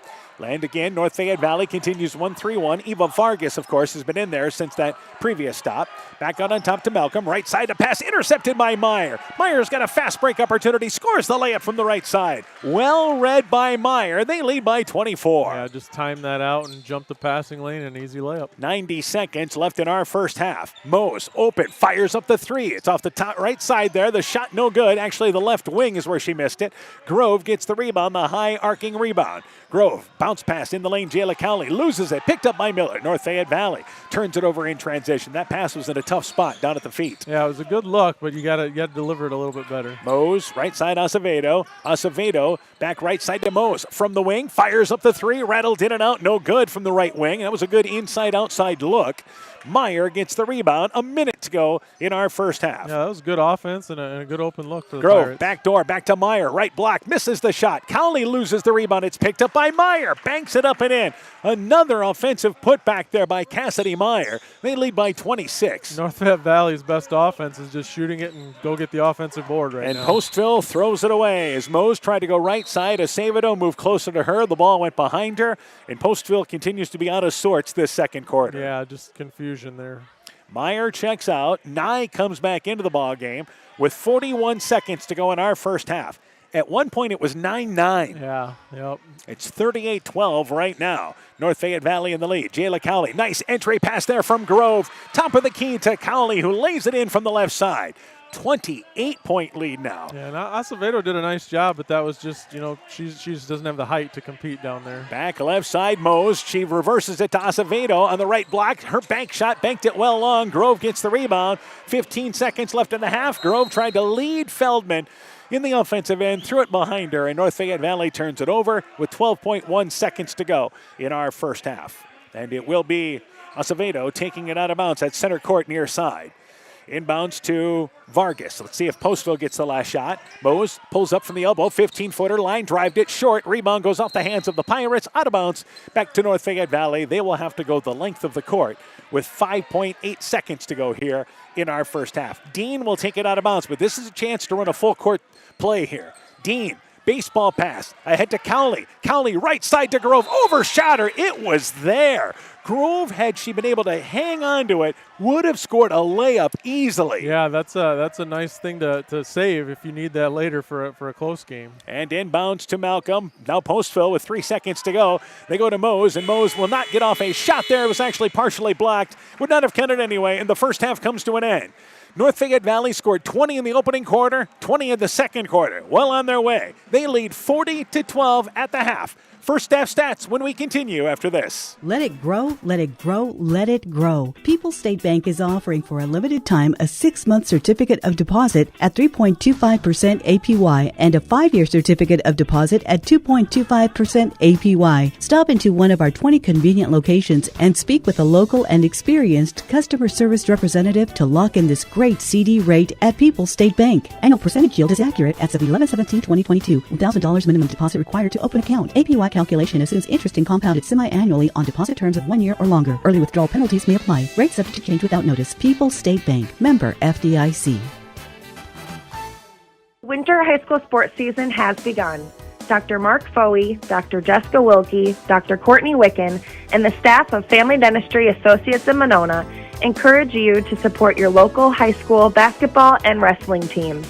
And again, North Fayette Valley continues 1-3-1. Eva Vargas, of course, has been in there since that previous stop. Back out on top to Malcolm. Right side to pass, intercepted by Meyer. Meyer's got a fast break opportunity, scores the layup from the right side. Well read by Meyer. They lead by 24. Yeah, just time that out and jump the passing lane, an easy layup. 90 seconds left in our first half. Mose open, fires up the 3. It's off the top right side there. The shot no good. Actually, the left wing is where she missed it. Grove gets the rebound, the high arcing rebound. Grove, bounce pass in the lane. Jayla Cowley loses it. Picked up by Miller. North Fayette Valley turns it over in transition. That pass was in a tough spot down at the feet. Yeah, it was a good look, but you got to deliver it a little bit better. Mose, right side Acevedo. Acevedo, back right side to Mose. From the wing, fires up the 3. Rattled in and out. No good from the right wing. That was a good inside-outside look. Meyer gets the rebound. A minute to go in our first half. Yeah, that was good offense and a good open look for the Grove, Pirates. back door, back to Meyer. Right block, misses the shot. Cowley loses the rebound. It's picked up by by Meyer. Banks it up and in. Another offensive putback there by Cassidy Meyer. They lead by 26. North Fayette Valley's best offense is just shooting it and go get the offensive board right now. And Postville throws it away as Mose tried to go right side. Acevedo moved closer to her. The ball went behind her. And Postville continues to be out of sorts this second quarter. Yeah, just confusion there. Meyer checks out. Nye comes back into the ball game with 41 seconds to go in our first half. At one point, it was 9-9. Yeah, yep. It's 38-12 right now. North Fayette Valley in the lead. Jayla Cowley, nice entry pass there from Grove. Top of the key to Cowley, who lays it in from the left side. 28-point lead now. Yeah, and Acevedo did a nice job, but that was just, she doesn't have the height to compete down there. Back left side, Mose. She reverses it to Acevedo on the right block. Her bank shot banked it well long. Grove gets the rebound. 15 seconds left in the half. Grove tried to lead Feldman in the offensive end, threw it behind her, and North Fayette Valley turns it over with 12.1 seconds to go in our first half. And it will be Acevedo taking it out of bounds at center court near side. Inbounds to Vargas. Let's see if Postville gets the last shot. Mose pulls up from the elbow, 15-footer, line drived it short. Rebound goes off the hands of the Pirates, out of bounds, back to North Fayette Valley. They will have to go the length of the court with 5.8 seconds to go here in our first half. Dean will take it out of bounds, but this is a chance to run a full court play here. Dean, baseball pass, ahead to Cowley. Cowley right side to Grove, overshot her. It was there. Grove, had she been able to hang on to it, would have scored a layup easily. Yeah, that's a nice thing to save if you need that later for a close game. And inbounds to Malcolm. Now Postville with 3 seconds to go. They go to Mose, and Mose will not get off a shot there. It was actually partially blocked. Would not have counted anyway, and the first half comes to an end. North Fayette Valley scored 20 in the opening quarter, 20 in the second quarter. Well on their way. They lead 40-12 at the half. First half stats when we continue after this. Let it grow, let it grow, let it grow. People's State Bank is offering for a limited time a 6-month certificate of deposit at 3.25% APY and a 5-year certificate of deposit at 2.25% APY. Stop into one of our 20 convenient locations and speak with a local and experienced customer service representative to lock in this great CD rate at People's State Bank. Annual percentage yield is accurate as of 11/17/2022. $1,000 minimum deposit required to open account. APY calculation assumes interest and compounded semi-annually on deposit terms of 1 year or longer. Early withdrawal penalties may apply. Rates subject to change without notice. People's State Bank. Member FDIC. Winter high school sports season has begun. Dr. Mark Foey, Dr. Jessica Wilkie, Dr. Courtney Wicken, and the staff of Family Dentistry Associates in Monona encourage you to support your local high school basketball and wrestling teams.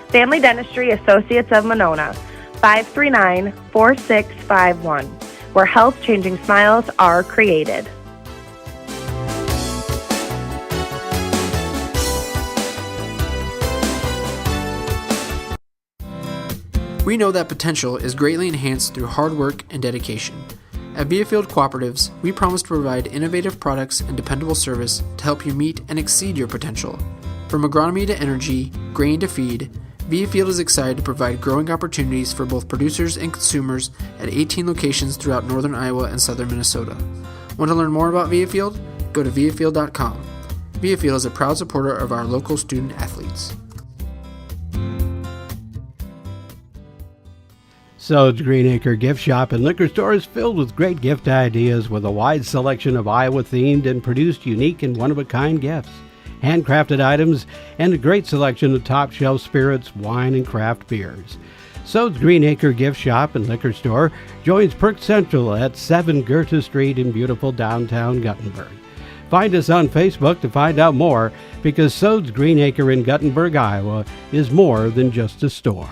Family Dentistry Associates of Monona, 539-4651, where health-changing smiles are created. We know that potential is greatly enhanced through hard work and dedication. At Viafield Cooperatives, we promise to provide innovative products and dependable service to help you meet and exceed your potential. From agronomy to energy, grain to feed, Viafield is excited to provide growing opportunities for both producers and consumers at 18 locations throughout northern Iowa and southern Minnesota. Want to learn more about Viafield? Go to viafield.com. Viafield is a proud supporter of our local student athletes. Sode's Greenacre Gift Shop and Liquor Store is filled with great gift ideas with a wide selection of Iowa-themed and produced unique and one-of-a-kind gifts. Handcrafted items, and a great selection of top-shelf spirits, wine, and craft beers. Sode's Greenacre Gift Shop and Liquor Store joins Perk Central at 7 Goethe Street in beautiful downtown Guttenberg. Find us on Facebook to find out more, because Sode's Greenacre in Guttenberg, Iowa is more than just a store.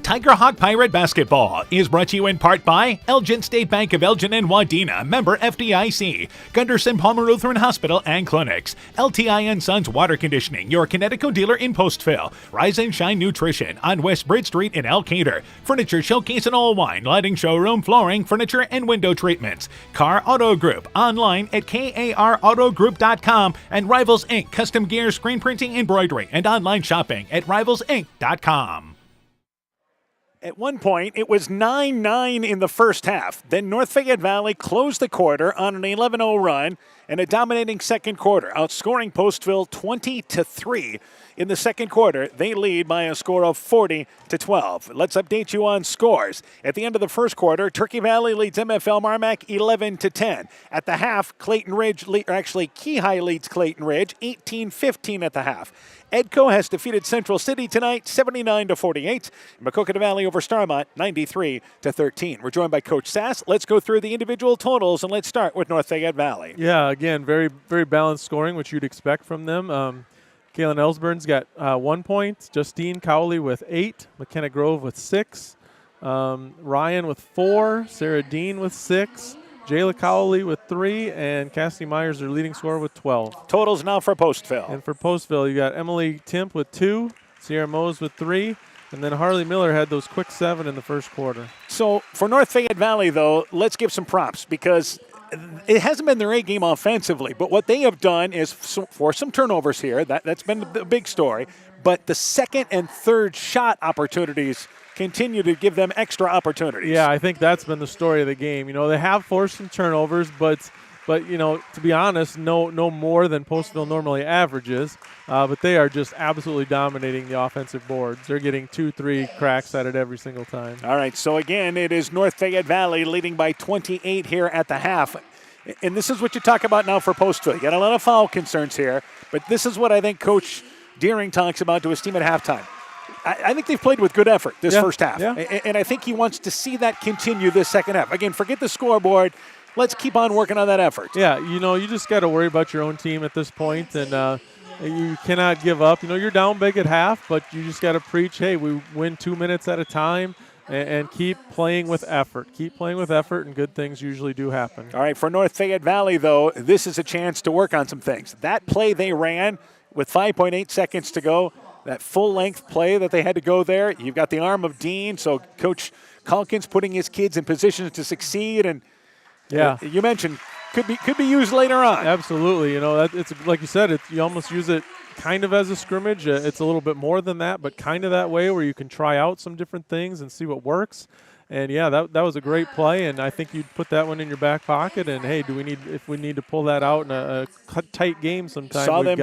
Tiger Hawk Pirate Basketball is brought to you in part by Elgin State Bank of Elgin and Wadena, member FDIC, Gunderson Palmer Lutheran Hospital and Clinics, LTI & Sons Water Conditioning, your Connecticut dealer in Postville, Rise and Shine Nutrition on West Bridge Street in Elkader, Furniture Showcase and All Wine, Lighting Showroom, Flooring, Furniture, and Window Treatments, Car Auto Group, online at KARAutogroup.com, and Rivals Inc. Custom Gear, Screen Printing, Embroidery, and online shopping at rivalsinc.com. At one point, it was 9-9 in the first half. Then North Fayette Valley closed the quarter on an 11-0 run and a dominating second quarter, outscoring Postville 20-3. In the second quarter, they lead by a score of 40-12. Let's update you on scores. At the end of the first quarter, Turkey Valley leads MFL Marmac 11-10. At the half, Keyhigh leads Clayton Ridge 18-15 at the half. Edco has defeated Central City tonight 79-48. Maquoketa Valley over Starmont 93-13. We're joined by Coach Sass. Let's go through the individual totals, and let's start with North Fayette Valley. Yeah, again, very, very balanced scoring, which you'd expect from them. Kaylin Ellsburn's got 1 point. Justine Cowley with 8. McKenna Grove with 6. Ryan with 4. Sarah Dean with 6. Jayla Cowley with 3, and Cassidy Myers, their leading scorer, with 12. Totals now for Postville. And for Postville, you got Emily Timp with 2, Sierra Mose with 3, and then Harley Miller had those quick 7 in the first quarter. So for North Fayette Valley, though, let's give some props because it hasn't been their A game offensively, but what they have done is force some turnovers here. That's been the big story. But the second and third shot opportunities continue to give them extra opportunities. Yeah, I think that's been the story of the game. You know, they have forced some turnovers, but you know, to be honest, no more than Postville normally averages. But they are just absolutely dominating the offensive boards. They're getting 2-3 cracks at it every single time. All right, so again, it is North Fayette Valley leading by 28 here at the half. And this is what you talk about now for Postville. You got a lot of foul concerns here, but this is what I think Coach Deering talks about to his team at halftime. I think they've played with good effort this first half. Yeah. And I think he wants to see that continue this second half. Again, forget the scoreboard. Let's keep on working on that effort. Yeah, you know, you just got to worry about your own team at this point, and you cannot give up. You know, you're down big at half, but you just got to preach, hey, we win 2 minutes at a time, and keep playing with effort. Keep playing with effort, and good things usually do happen. All right, for North Fayette Valley, though, this is a chance to work on some things. That play they ran with 5.8 seconds to go, that full-length play that they had to go there, you've got the arm of Dean, so Coach Calkins putting his kids in positions to succeed, and you mentioned could be used later on. Absolutely. You know, it's like you said, you almost use it kind of as a scrimmage. It's a little bit more than that, but kind of that way where you can try out some different things and see what works. And yeah, that was a great play, and I think you'd put that one in your back pocket. And hey, if we need to pull that out in a tight game sometime? Saw them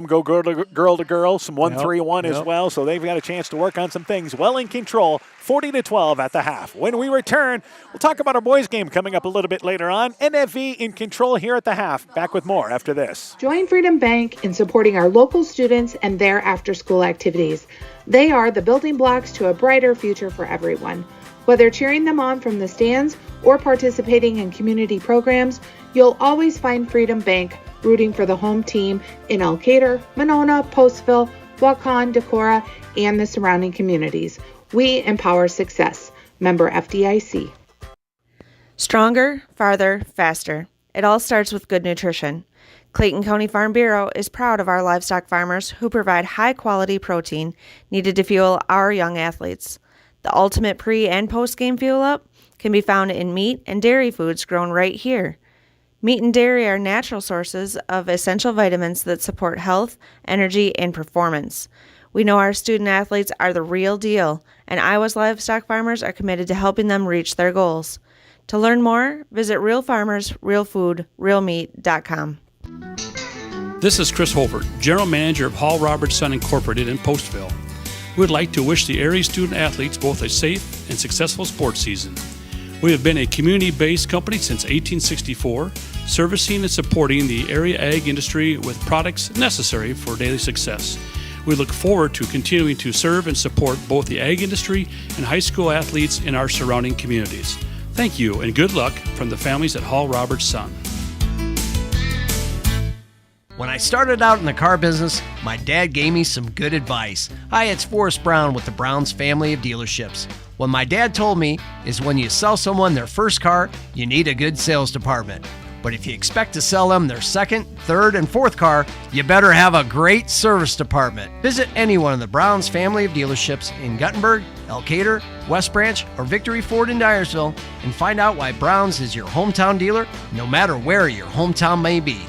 go girl to girl, some 1-3-1 as well. So they've got a chance to work on some things. Well in control, 40-12 at the half. When we return, we'll talk about our boys' game coming up a little bit later on. NFV in control here at the half. Back with more after this. Join Freedom Bank in supporting our local students and their after-school activities. They are the building blocks to a brighter future for everyone. Whether cheering them on from the stands or participating in community programs, you'll always find Freedom Bank rooting for the home team in Elkader, Monona, Postville, Waukon, Decorah, and the surrounding communities. We empower success. Member FDIC. Stronger, farther, faster. It all starts with good nutrition. Clayton County Farm Bureau is proud of our livestock farmers who provide high-quality protein needed to fuel our young athletes. The ultimate pre- and post-game fuel-up can be found in meat and dairy foods grown right here. Meat and dairy are natural sources of essential vitamins that support health, energy, and performance. We know our student athletes are the real deal, and Iowa's livestock farmers are committed to helping them reach their goals. To learn more, visit realfarmers.realfood.realmeat.com. This is Chris Holbert, General Manager of Hall Roberts Son Incorporated in Postville. We would like to wish the area student athletes both a safe and successful sports season. We have been a community-based company since 1864, servicing and supporting the area ag industry with products necessary for daily success. We look forward to continuing to serve and support both the ag industry and high school athletes in our surrounding communities. Thank you and good luck from the families at Hall Roberts Son. When I started out in the car business, my dad gave me some good advice. Hi, it's Forrest Brown with the Browns family of dealerships. What my dad told me is when you sell someone their first car, you need a good sales department. But if you expect to sell them their second, third, and fourth car, you better have a great service department. Visit any one of the Browns family of dealerships in Guttenberg, Elkader, West Branch, or Victory Ford in Dyersville and find out why Browns is your hometown dealer, no matter where your hometown may be.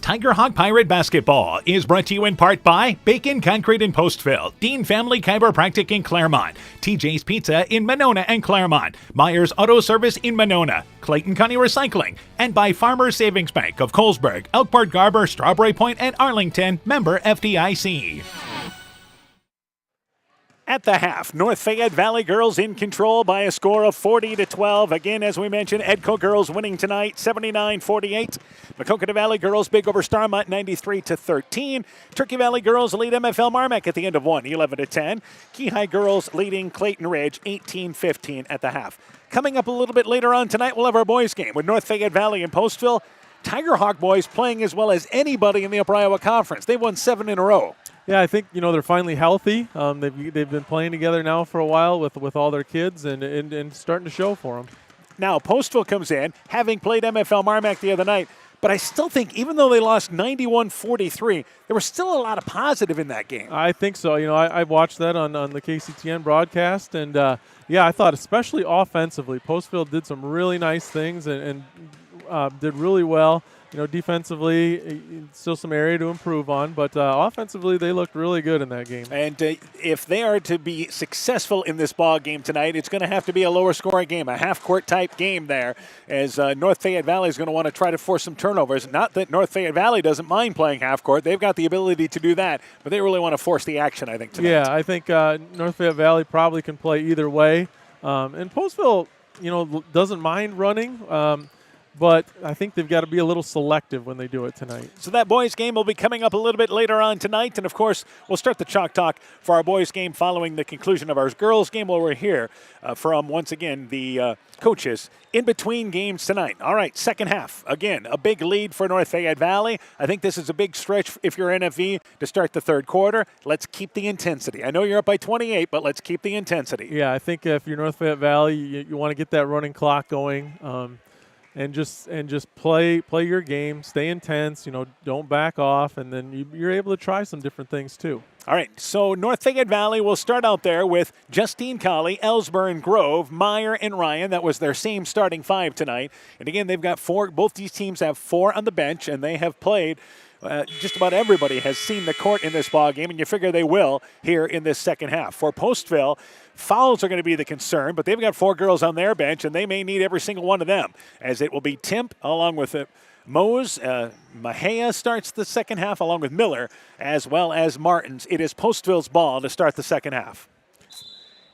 Tiger Hawk Pirate Basketball is brought to you in part by Bacon Concrete in Postville, Dean Family Chiropractic in Claremont, TJ's Pizza in Monona and Claremont, Myers Auto Service in Monona, Clayton County Recycling, and by Farmers Savings Bank of Colesburg, Elkport Garber, Strawberry Point, and Arlington, member FDIC. At the half, North Fayette Valley girls in control by a score of 40-12. Again, as we mentioned, Edco girls winning tonight, 79-48. Maquoketa Valley girls big over Starmont, 93-13. Turkey Valley girls lead MFL Marmac at the end of one, 11-10. Keyhigh girls leading Clayton Ridge, 18-15 at the half. Coming up a little bit later on tonight, we'll have our boys game with North Fayette Valley and Postville. Tiger Hawk boys playing as well as anybody in the Upper Iowa Conference. They've won 7 in a row. Yeah, I think they're finally healthy. They've been playing together now for a while with all their kids and starting to show for them. Now Postville comes in, having played MFL Marmac the other night, but I still think even though they lost 91-43, there was still a lot of positive in that game. I think so. I watched that on the KCTN broadcast, and I thought especially offensively, Postville did some really nice things and did really well. Defensively, still some area to improve on, but offensively, they looked really good in that game. And if they are to be successful in this ball game tonight, it's going to have to be a lower scoring game, a half-court type game there, as North Fayette Valley is going to want to try to force some turnovers. Not that North Fayette Valley doesn't mind playing half-court. They've got the ability to do that, but they really want to force the action, I think, tonight. Yeah, I think North Fayette Valley probably can play either way. And Postville, doesn't mind running. But I think they've got to be a little selective when they do it tonight. So that boys game will be coming up a little bit later on tonight. And, of course, we'll start the Chalk Talk for our boys game following the conclusion of our girls game, where we're here from, once again, the coaches in between games tonight. All right, second half. Again, a big lead for North Fayette Valley. I think this is a big stretch if you're NFV to start the third quarter. Let's keep the intensity. I know you're up by 28, but let's keep the intensity. Yeah, I think if you're North Fayette Valley, you want to get that running clock going. And just play your game, stay intense, don't back off, and then you're able to try some different things too. All right, so North Fayette Valley will start out there with Justine Colley, Ellsburn, Grove, Meyer, and Ryan. That was their same starting five tonight. And again, they've got 4. Both these teams have 4 on the bench, and they have played. Just about everybody has seen the court in this ball game, and you figure they will here in this second half. For Postville, fouls are going to be the concern, but they've got 4 girls on their bench, and they may need every single one of them, as it will be Timp along with Mose. Mahia starts the second half along with Miller, as well as Martins. It is Postville's ball to start the second half.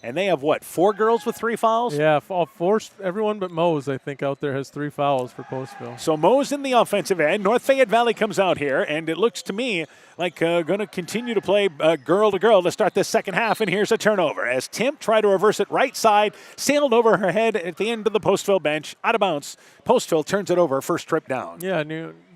And they have, 4 girls with 3 fouls? Yeah, 4. Everyone but Mose, I think, out there has 3 fouls for Postville. So Mose in the offensive end. North Fayette Valley comes out here, and it looks to me like going to continue to play girl to girl to start this second half. And here's a turnover as Timp tried to reverse it right side, sailed over her head at the end of the Postville bench, out of bounds. Postville turns it over, first trip down. Yeah,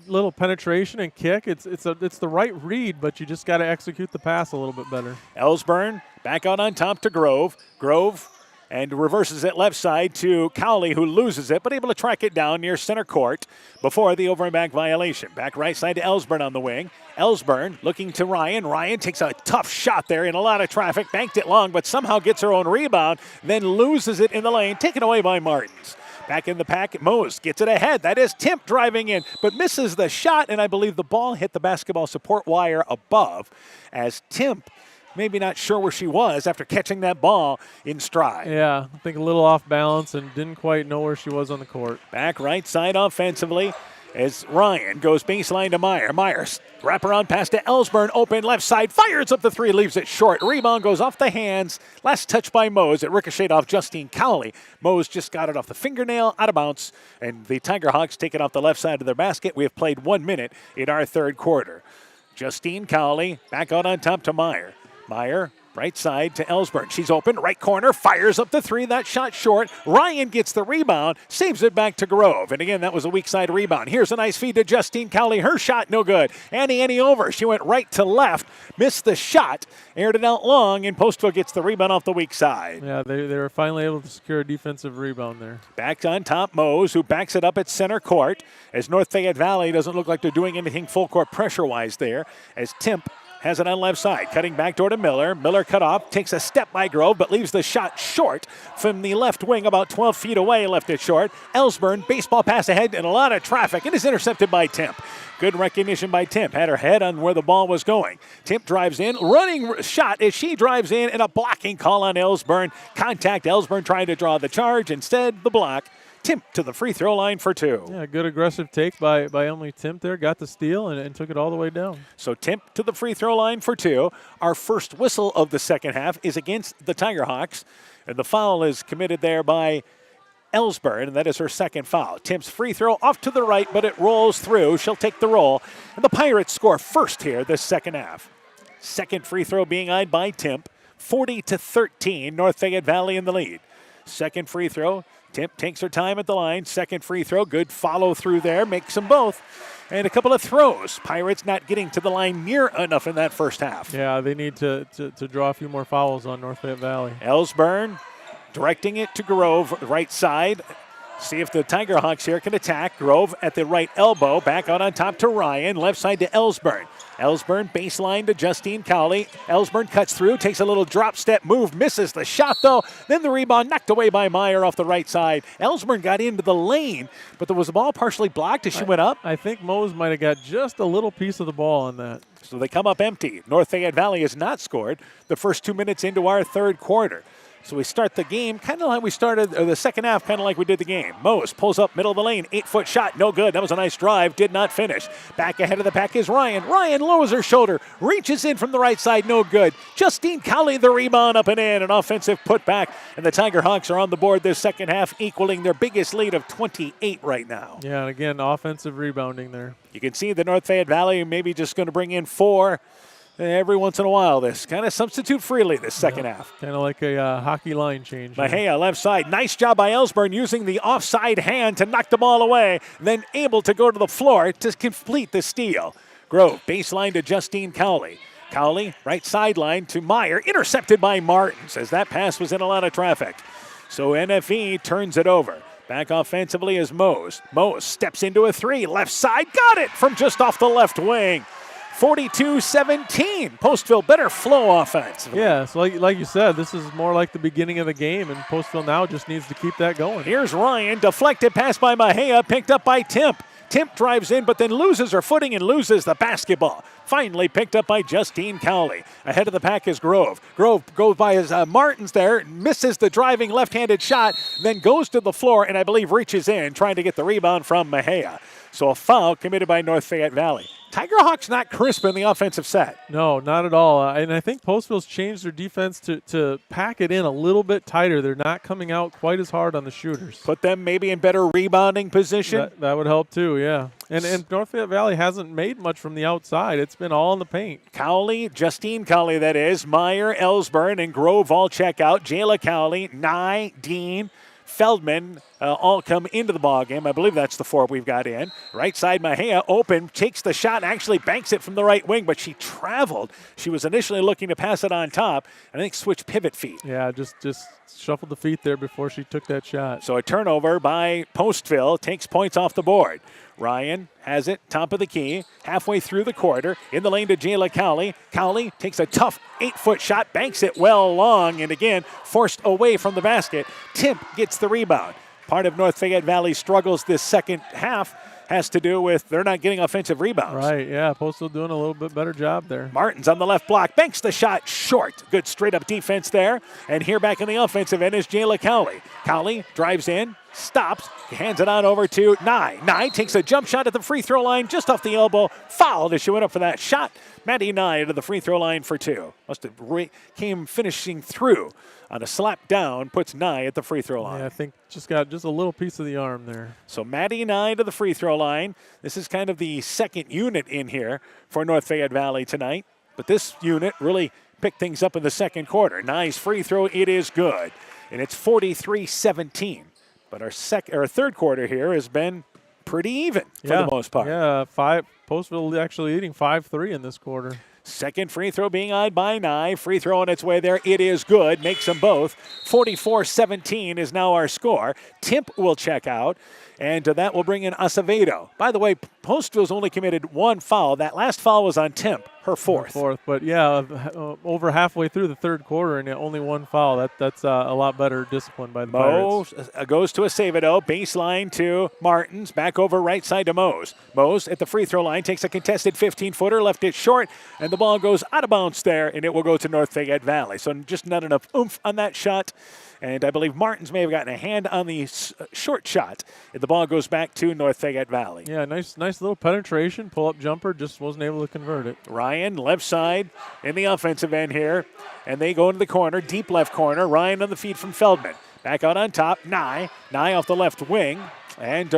little penetration and kick. It's the right read, but you just got to execute the pass a little bit better. Ellsburn back out on top to Grove. Grove and reverses it left side to Cowley, who loses it, but able to track it down near center court before the over and back violation. Back right side to Ellsburn on the wing. Ellsburn looking to Ryan. Ryan takes a tough shot there in a lot of traffic, banked it long, but somehow gets her own rebound, then loses it in the lane, taken away by Martins. Back in the pack, Mose gets it ahead. That is Timp driving in, but misses the shot, and I believe the ball hit the basketball support wire above as Timp maybe not sure where she was after catching that ball in stride. Yeah, I think a little off balance and didn't quite know where she was on the court. Back right side offensively as Ryan goes baseline to Meyer. Myers wraparound pass to Ellsburn, open left side, fires up the 3, leaves it short. Rebound goes off the hands. Last touch by Mose. It ricocheted off Justine Cowley. Mose just got it off the fingernail, out of bounds, and the Tiger Hawks take it off the left side of their basket. We have played 1 minute in our third quarter. Justine Cowley back out on top to Meyer. Meyer, right side to Ellsburn. She's open, right corner, fires up the 3. That shot short. Ryan gets the rebound, saves it back to Grove. And again, that was a weak side rebound. Here's a nice feed to Justine Cowley. Her shot, no good. Annie over. She went right to left, missed the shot, aired it out long, and Postville gets the rebound off the weak side. Yeah, they were finally able to secure a defensive rebound there. Back on top, Mose, who backs it up at center court, as North Fayette Valley doesn't look like they're doing anything full court pressure-wise there, as Timp has it on left side. Cutting back door to Miller. Miller cut off. Takes a step by Grove, but leaves the shot short from the left wing, about 12 feet away. Left it short. Ellsburn, baseball pass ahead and a lot of traffic. It is intercepted by Temp. Good recognition by Temp. Had her head on where the ball was going. Temp drives in. Running shot as she drives in, and a blocking call on Ellsburn. Contact. Ellsburn trying to draw the charge. Instead, the block. Temp to the free throw line for 2. Yeah, good aggressive take by Emily Temp there. Got the steal and took it all the way down. So Temp to the free throw line for 2. Our first whistle of the second half is against the Tiger Hawks. And the foul is committed there by Ellsburn, and that is her second foul. Temp's free throw off to the right, but it rolls through. She'll take the roll. And the Pirates score first here this second half. Second free throw being eyed by Temp. 40-13, North Fayette Valley in the lead. Second free throw. Temp takes her time at the line. Second free throw. Good follow through there. Makes them both. And a couple of throws. Pirates not getting to the line near enough in that first half. Yeah, they need to draw a few more fouls on North Fayette Valley. Ellsburn directing it to Grove, right side. See if the Tiger Hawks here can attack. Grove at the right elbow. Back out on top to Ryan. Left side to Ellsburn. Ellsburn baseline to Justine Cowley. Ellsburn cuts through, takes a little drop step move, misses the shot though. Then the rebound knocked away by Meyer off the right side. Ellsburn got into the lane, but there was the ball partially blocked as she went up. I think Mose might have got just a little piece of the ball on that. So they come up empty. North Fayette Valley has not scored the first 2 minutes into our third quarter. So we start the game kind of like we started, or the second half kind of like we did the game. Mose pulls up middle of the lane, 8-foot shot, no good. That was a nice drive, did not finish. Back ahead of the pack is Ryan. Ryan lowers her shoulder, reaches in from the right side, no good. Justine Cowley the rebound up and in, an offensive putback. And the Tiger Hawks are on the board this second half, equaling their biggest lead of 28 right now. Yeah, and again, offensive rebounding there. You can see the North Fayette Valley maybe just going to bring in 4 every once in a while. This kind of substitute freely this second half. Kind of like a hockey line change. Mejia left side. Nice job by Ellsburn using the offside hand to knock the ball away, then able to go to the floor to complete the steal. Grove baseline to Justine Cowley. Cowley right sideline to Meyer, intercepted by Martins as that pass was in a lot of traffic. So NFE turns it over. Back offensively is Mose. Mose steps into a 3, left side, got it from just off the left wing. 42-17. Postville better flow offense. Yeah, so like you said, this is more like the beginning of the game, and Postville now just needs to keep that going. Here's Ryan, deflected pass by Mejia, picked up by Temp. Temp drives in, but then loses her footing and loses the basketball. Finally picked up by Justine Cowley. Ahead of the pack is Grove. Grove goes by his Martins there, misses the driving left-handed shot, then goes to the floor and I believe reaches in, trying to get the rebound from Mejia. So a foul committed by North Fayette Valley. Tiger Hawks not crisp in the offensive set. No, not at all. And I think Postville's changed their defense to pack it in a little bit tighter. They're not coming out quite as hard on the shooters. Put them maybe in better rebounding position. That would help too, yeah. And North Fayette Valley hasn't made much from the outside. It's been all in the paint. Cowley, Justine Cowley that is, Meyer, Ellsburn, and Grove all check out. Jayla Cowley, Nye, Dean, Feldman all come into the ball game. I believe that's the 4 we've got in. Right side, Mejia open, takes the shot, and actually banks it from the right wing, but she traveled. She was initially looking to pass it on top, and I think switched pivot feet. Yeah, just shuffled the feet there before she took that shot. So a turnover by Postville takes points off the board. Ryan has it, top of the key, halfway through the quarter, in the lane to Jayla Cowley. Cowley takes a tough 8-foot shot, banks it well long, and again, forced away from the basket. Temp gets the rebound. Part of North Fayette Valley's struggles this second half has to do with they're not getting offensive rebounds. Right, yeah, Postville doing a little bit better job there. Martins on the left block, banks the shot short. Good straight-up defense there. And here back in the offensive end is Jayla Cowley. Cowley drives in, stops, hands it on over to Nye. Nye takes a jump shot at the free throw line just off the elbow. Fouled as she went up for that shot. Maddie Nye to the free throw line for 2. Must have came finishing through on a slap down, puts Nye at the free throw line. Yeah, I think just got just a little piece of the arm there. So Maddie Nye to the free throw line. This is kind of the second unit in here for North Fayette Valley tonight. But this unit really picked things up in the second quarter. Nye's free throw, it is good. And it's 43-17. But our third quarter here has been pretty even for the most part. Yeah, Postville actually leading 5-3 in this quarter. Second free throw being eyed by Nye. Free throw on its way there. It is good. Makes them both. 44-17 is now our score. Temp will check out, and that will bring in Acevedo. By the way, Postville's only committed 1 foul. That last foul was on Temp. Her fourth. But yeah, over halfway through the third quarter and only one foul. That's a lot better discipline by the Pirates. Goes to Acevedo, baseline to Martins, back over right side to Mose. Mose at the free throw line takes a contested 15-footer, left it short, and the ball goes out of bounds there, and it will go to North Fayette Valley. So just not enough oomph on that shot. And I believe Martins may have gotten a hand on the short shot. And the ball goes back to North Fayette Valley. Yeah, nice little penetration, pull-up jumper, just wasn't able to convert it. Ryan, left side in the offensive end here. And they go into the corner, deep left corner. Ryan on the feed from Feldman. Back out on top, Nye off the left wing. And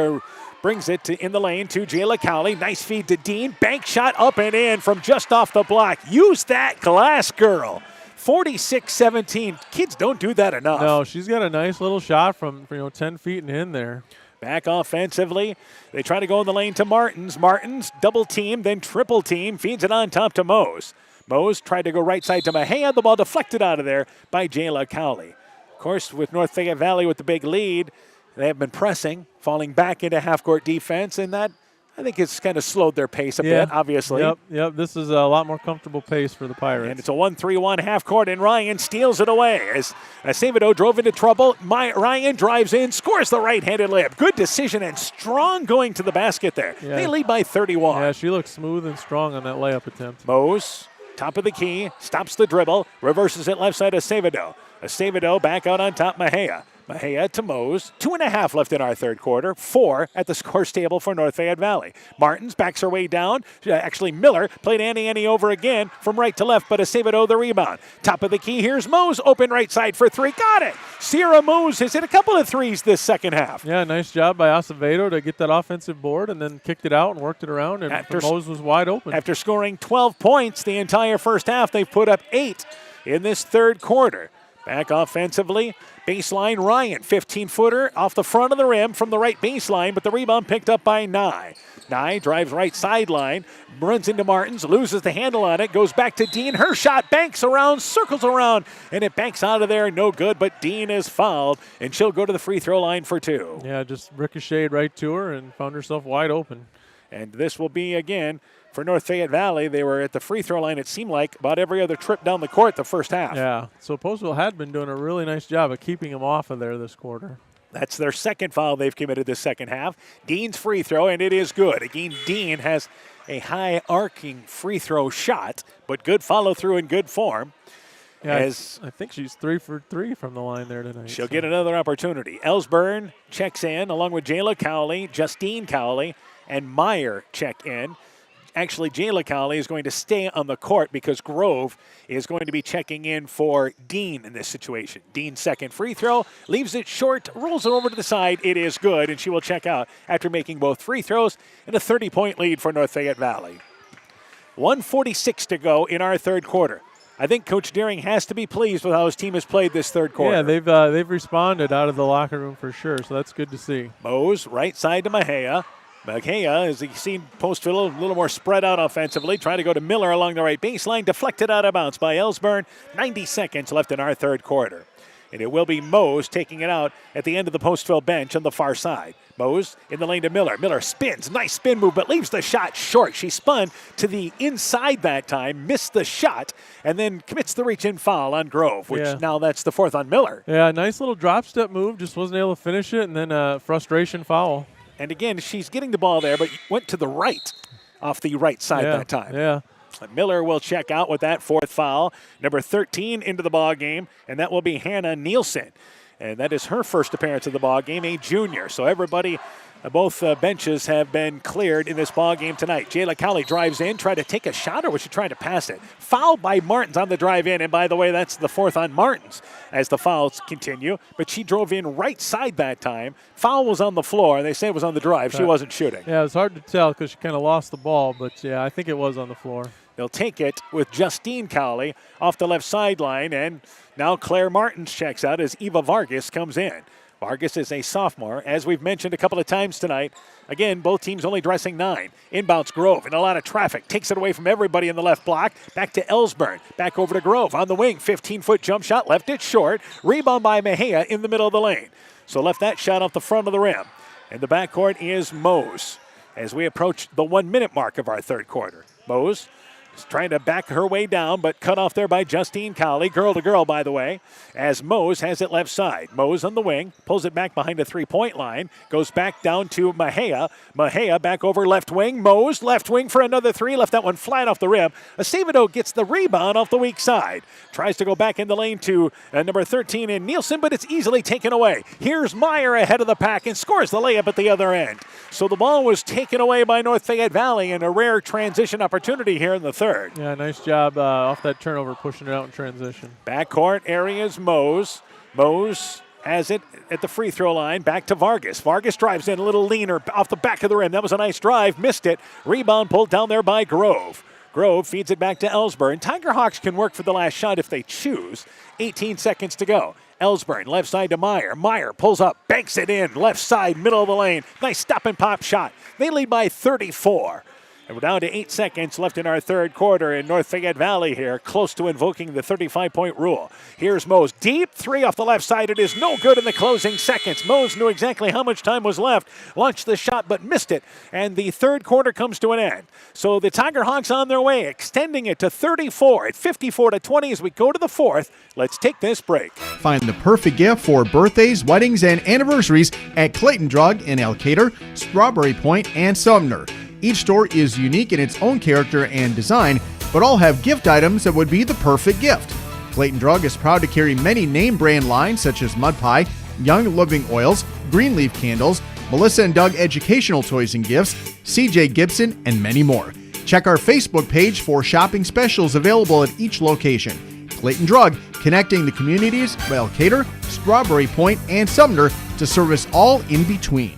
brings it in the lane to Jayla Cowley. Nice feed to Dean. Bank shot up and in from just off the block. Use that glass, girl. 46-17. Kids don't do that enough. No, she's got a nice little shot from 10 feet and in there. Back offensively. They try to go in the lane to Martins. Martins double team, then triple team. Feeds it on top to Mose. Mose tried to go right side to Mejia. The ball deflected out of there by Jayla Cowley. Of course, with North Fayette Valley with the big lead, they have been pressing, falling back into half-court defense, and that, I think, it's kind of slowed their pace a bit, obviously. Yep. This is a lot more comfortable pace for the Pirates. And it's a 1-3-1 half court, and Ryan steals it away. As Acevedo drove into trouble, Ryan drives in, scores the right-handed layup. Good decision and strong going to the basket there. Yeah. They lead by 31. Yeah, she looks smooth and strong on that layup attempt. Mose, top of the key, stops the dribble, reverses it left side to Acevedo. Acevedo back out on top, Mejia. Mejia to Mose. 2.5 left in our third quarter. 4 at the scores table for North Fayette Valley. Martins backs her way down. Actually, Miller played Annie over again from right to left, but Acevedo the rebound. Top of the key, here's Mose. Open right side for 3. Got it! Sierra Mose has hit a couple of threes this second half. Yeah, nice job by Acevedo to get that offensive board and then kicked it out and worked it around, and Mose was wide open. After scoring 12 points the entire first half, they've put up 8 in this third quarter. Back offensively, baseline Ryan, 15-footer off the front of the rim from the right baseline, but the rebound picked up by Nye. Nye drives right sideline, runs into Martins, loses the handle on it, goes back to Dean. Her shot banks around, circles around, and it banks out of there. No good, but Dean is fouled, and she'll go to the free throw line for 2. Yeah, just ricocheted right to her and found herself wide open. And this will be, again, for North Fayette Valley. They were at the free throw line, it seemed like, about every other trip down the court the first half. Yeah, so Postville had been doing a really nice job of keeping them off of there this quarter. That's their second foul they've committed this second half. Dean's free throw, and it is good. Again, Dean has a high arcing free throw shot, but good follow through in good form. Yeah, I think she's 3 for 3 from the line there tonight. She'll get another opportunity. Ellsburn checks in along with Jayla Cowley, Justine Cowley, and Meyer check in. Actually, Jayla Cowley is going to stay on the court because Grove is going to be checking in for Dean in this situation. Dean's second free throw, leaves it short, rolls it over to the side. It is good, and she will check out after making both free throws, and a 30-point lead for North Fayette Valley. 1:46 to go in our third quarter. I think Coach Deering has to be pleased with how his team has played this third quarter. Yeah, they've responded out of the locker room for sure, so that's good to see. Mose, right side to Mejia. Mejia, as you see Postville a little more spread out offensively, trying to go to Miller along the right baseline, deflected out of bounds by Ellsburn. 90 seconds left in our third quarter. And it will be Mose taking it out at the end of the Postville bench on the far side. Mose in the lane to Miller. Miller spins. Nice spin move, but leaves the shot short. She spun to the inside that time, missed the shot, and then commits the reach-in foul on Grove, which now that's the 4th on Miller. Yeah, nice little drop step move. Just wasn't able to finish it, and then a frustration foul. And again, she's getting the ball there, but went to the right off the right side that time. Yeah. Miller will check out with that 4th foul. Number 13 into the ball game, and that will be Hannah Nielsen. And that is her first appearance of the ball game, a junior. So everybody, both benches have been cleared in this ball game tonight. Jayla Cowley drives in, tried to take a shot, or was she trying to pass it? Fouled by Martins on the drive in, and by the way, that's the 4th on Martins as the fouls continue. But she drove in right side that time. Foul was on the floor, and they say it was on the drive. She wasn't shooting. Yeah, it was hard to tell because she kind of lost the ball, but yeah, I think it was on the floor. They'll take it with Justine Cowley off the left sideline, and now Claire Martins checks out as Eva Vargas comes in. Vargas is a sophomore, as we've mentioned a couple of times tonight. Again, both teams only dressing 9. Inbounds Grove, and a lot of traffic. Takes it away from everybody in the left block. Back to Ellsburn. Back over to Grove on the wing. 15-foot jump shot, left it short. Rebound by Mejia in the middle of the lane. So left that shot off the front of the rim. And the backcourt is Mose as we approach the 1-minute mark of our third quarter. Mose trying to back her way down, but cut off there by Justine Cowley. Girl to girl, by the way, as Mose has it left side. Mose on the wing, pulls it back behind the three-point line, goes back down to Mejia. Mejia back over left wing. Mose, left wing for another three. Left that one flat off the rim. Acevedo gets the rebound off the weak side. Tries to go back in the lane to number 13 in Nielsen, but it's easily taken away. Here's Meyer ahead of the pack and scores the layup at the other end. So the ball was taken away by North Fayette Valley in a rare transition opportunity here in the third. Yeah, nice job off that turnover, pushing it out in transition. Backcourt areas Mose. Mose has it at the free throw line. Back to Vargas. Vargas drives in a little leaner off the back of the rim. That was a nice drive. Missed it. Rebound pulled down there by Grove. Grove feeds it back to Ellsburn. Tiger Hawks can work for the last shot if they choose. 18 seconds to go. Ellsburn, left side to Meyer. Meyer pulls up, banks it in, left side, middle of the lane. Nice stop and pop shot. They lead by 34. And we're down to 8 seconds left in our third quarter in North Fayette Valley here, close to invoking the 35-point rule. Here's Mose. Deep three off the left side. It is no good in the closing seconds. Mose knew exactly how much time was left, launched the shot but missed it, and the third quarter comes to an end. So the Tiger Hawks on their way, extending it to 34 at 54-20 as we go to the fourth. Let's take this break. Find the perfect gift for birthdays, weddings, and anniversaries at Clayton Drug in Elkader, Strawberry Point, and Sumner. Each store is unique in its own character and design, but all have gift items that would be the perfect gift. Clayton Drug is proud to carry many name brand lines such as Mud Pie, Young Living Oils, Greenleaf Candles, Melissa and Doug Educational Toys and Gifts, CJ Gibson, and many more. Check our Facebook page for shopping specials available at each location. Clayton Drug, connecting the communities of Elkader, Strawberry Point, and Sumner to service all in between.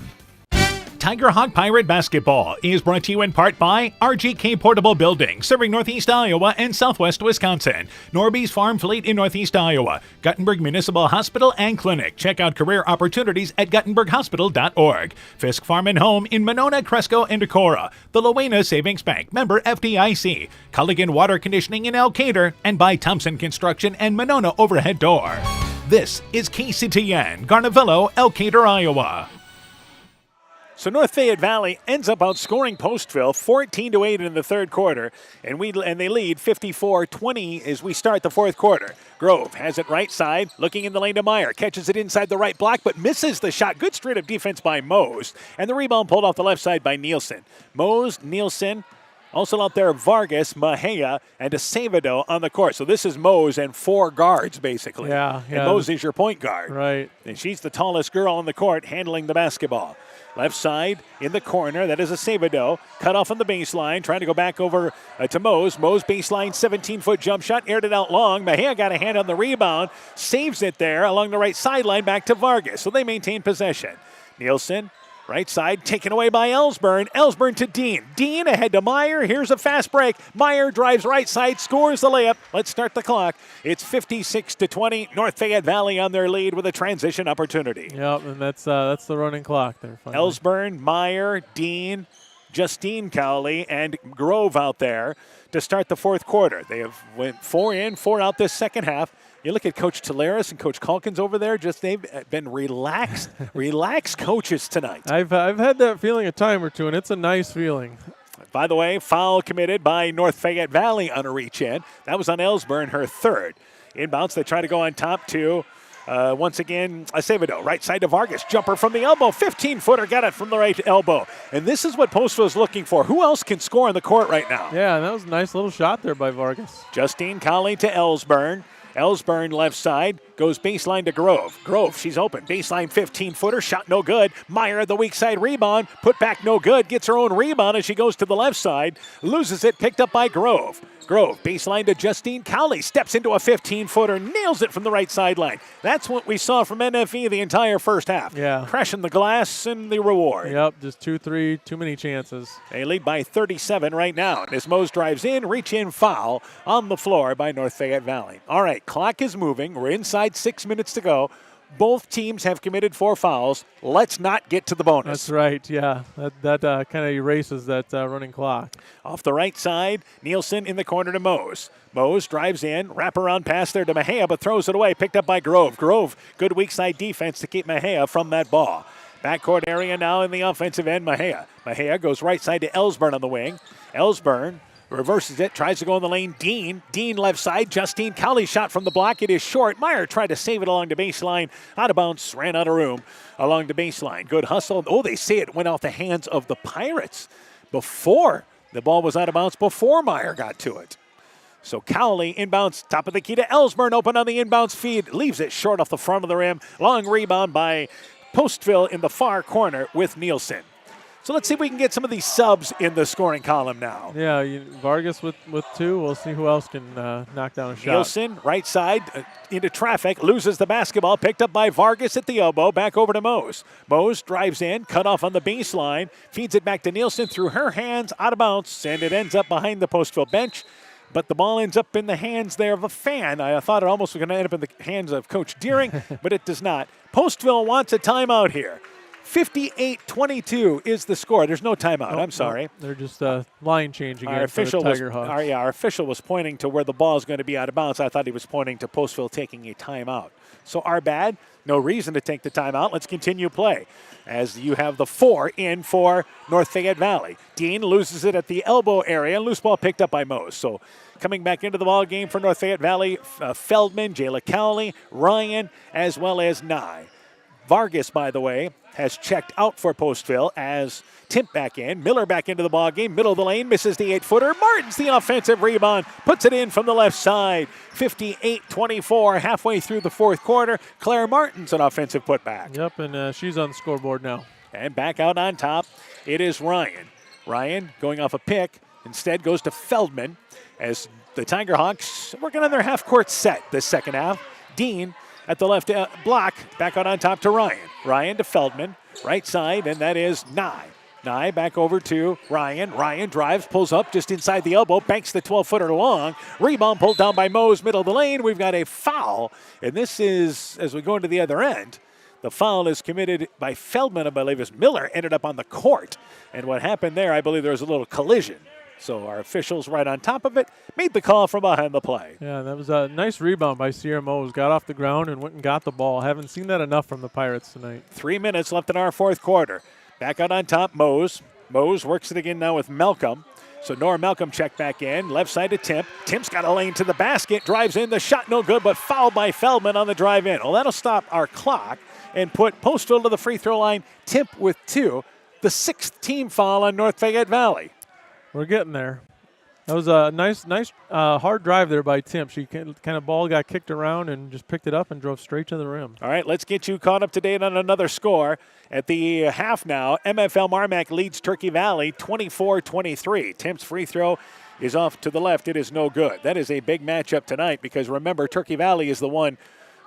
Tiger Hawk Pirate Basketball is brought to you in part by RGK Portable Building, serving Northeast Iowa and Southwest Wisconsin. Norby's Farm Fleet in Northeast Iowa. Guttenberg Municipal Hospital and Clinic. Check out career opportunities at guttenberghospital.org. Fisk Farm and Home in Monona, Cresco, and Decorah. The Lowena Savings Bank, member FDIC. Culligan Water Conditioning in Elkader, and by Thompson Construction and Monona Overhead Door. This is KCTN, Garnavillo, Elkader, Iowa. So North Fayette Valley ends up outscoring Postville 14-8 in the third quarter, and they lead 54-20 as we start the fourth quarter. Grove has it right side, looking in the lane to Meyer, catches it inside the right block, but misses the shot. Good straight-up defense by Mose, and the rebound pulled off the left side by Nielsen. Mose, Nielsen, also out there Vargas, Mejia, and Acevedo on the court. So this is Mose and four guards, basically. Yeah. And Mose is your point guard. Right. And she's the tallest girl on the court handling the basketball. Left side in the corner, that is Acevedo. Cut off on the baseline, trying to go back over to Mose. Mose baseline, 17-foot jump shot, aired it out long. Mejia got a hand on the rebound, saves it there along the right sideline back to Vargas. So they maintain possession. Nielsen, right side, taken away by Ellsburn. Ellsburn to Dean. Dean ahead to Meyer. Here's a fast break. Meyer drives right side, scores the layup. Let's start the clock. It's 56-20. North Fayette Valley on their lead with a transition opportunity. Yep, and that's the running clock there. Finally. Ellsburn, Meyer, Dean, Justine Cowley, and Grove out there to start the fourth quarter. They have went 4 in, 4 out this second half. You look at Coach Tularis and Coach Calkins over there, they've been relaxed coaches tonight. I've had that feeling a time or two, and it's a nice feeling. By the way, foul committed by North Fayette Valley on a reach-in. That was on Ellsburn, her third. Inbounds, they try to go on top to, once again, Acevedo. Right side to Vargas. Jumper from the elbow. 15-footer, got it from the right elbow. And this is what Postville is looking for. Who else can score on the court right now? Yeah, and that was a nice little shot there by Vargas. Justine Cowley to Ellsburn. Ellsburn left side, goes baseline to Grove. Grove, she's open. Baseline 15-footer, shot no good. Meyer, the weak side rebound, put back no good. Gets her own rebound as she goes to the left side. Loses it, picked up by Grove. Grove, baseline to Justine Cowley. Steps into a 15-footer, nails it from the right sideline. That's what we saw from NFE the entire first half. Yeah. Crashing the glass and the reward. Yep, just 2-3, too many chances. They lead by 37 right now. As Mose drives in, reach-in foul on the floor by North Fayette Valley. All right, clock is moving. We're inside 6 minutes to go. Both teams have committed 4 fouls. Let's not get to the bonus. That's right, yeah. That kind of erases that running clock. Off the right side, Nielsen in the corner to Mose. Mose drives in, wraparound pass there to Mejia, but throws it away, picked up by Grove. Grove, good weak side defense to keep Mejia from that ball. Backcourt area now in the offensive end, Mejia. Mejia goes right side to Ellsburn on the wing. Ellsburn Reverses it, tries to go in the lane. Dean left side. Justine Cowley shot from the block. It is short. Meyer tried to save it along the baseline. Out of bounds, ran out of room along the baseline. Good hustle. Oh, they say it went off the hands of the Pirates before the ball was out of bounds, before Meyer got to it. So Cowley inbounds, top of the key to Ellsburn, open on the inbounds feed. Leaves it short off the front of the rim. Long rebound by Postville in the far corner with Nielsen. So let's see if we can get some of these subs in the scoring column now. Yeah, Vargas with 2. We'll see who else can knock down a shot. Nielsen, right side, into traffic, loses the basketball, picked up by Vargas at the elbow, back over to Mose. Mose drives in, cut off on the baseline, feeds it back to Nielsen through her hands, out of bounds, and it ends up behind the Postville bench. But the ball ends up in the hands there of a fan. I thought it almost was going to end up in the hands of Coach Deering, but it does not. Postville wants a timeout here. 58-22 is the score. There's no timeout. I'm sorry. No, they're just line changing our official our official was pointing to where the ball is going to be out of bounds. I thought he was pointing to Postville taking a timeout. So our bad. No reason to take the timeout. Let's continue play as you have the 4 in for North Fayette Valley. Dean loses it at the elbow area. Loose ball picked up by Mose. So coming back into the ball game for North Fayette Valley, Feldman, Jayla Cowley, Ryan, as well as Nye. Vargas, by the way, has checked out for Postville as Timp back in. Miller back into the ball game. Middle of the lane, misses the 8-footer. Martin's the offensive rebound. Puts it in from the left side. 58-24, halfway through the fourth quarter. Claire Martin's an offensive putback. Yep, and she's on the scoreboard now. And back out on top, it is Ryan. Ryan going off a pick. Instead goes to Feldman as the Tiger Hawks working on their half-court set this second half. Dean at the left block, back out on top to Ryan. Ryan to Feldman, right side, and that is Nye. Nye back over to Ryan. Ryan drives, pulls up just inside the elbow, banks the 12-footer long. Rebound pulled down by Mose, middle of the lane. We've got a foul, and this is, as we go into the other end, the foul is committed by Feldman, I believe, as Miller ended up on the court. And what happened there, I believe there was a little collision. So our officials right on top of it made the call from behind the play. Yeah, that was a nice rebound by Sierra Mose. Got off the ground and went and got the ball. Haven't seen that enough from the Pirates tonight. 3 minutes left in our fourth quarter. Back out on top, Mose. Mose works it again now with Malcolm. So Nora Malcolm checked back in. Left side to Timp. Timp's got a lane to the basket. Drives in. The shot no good, but fouled by Feldman on the drive in. Well, that'll stop our clock and put Postville to the free throw line. Timp with 2. The 6th team foul on North Fayette Valley. We're getting there. That was a nice hard drive there by Timp. She kind of ball got kicked around and just picked it up and drove straight to the rim. All right, let's get you caught up to date on another score. At the half now, MFL Marmac leads Turkey Valley 24-23. Timp's free throw is off to the left. It is no good. That is a big matchup tonight because remember, Turkey Valley is the one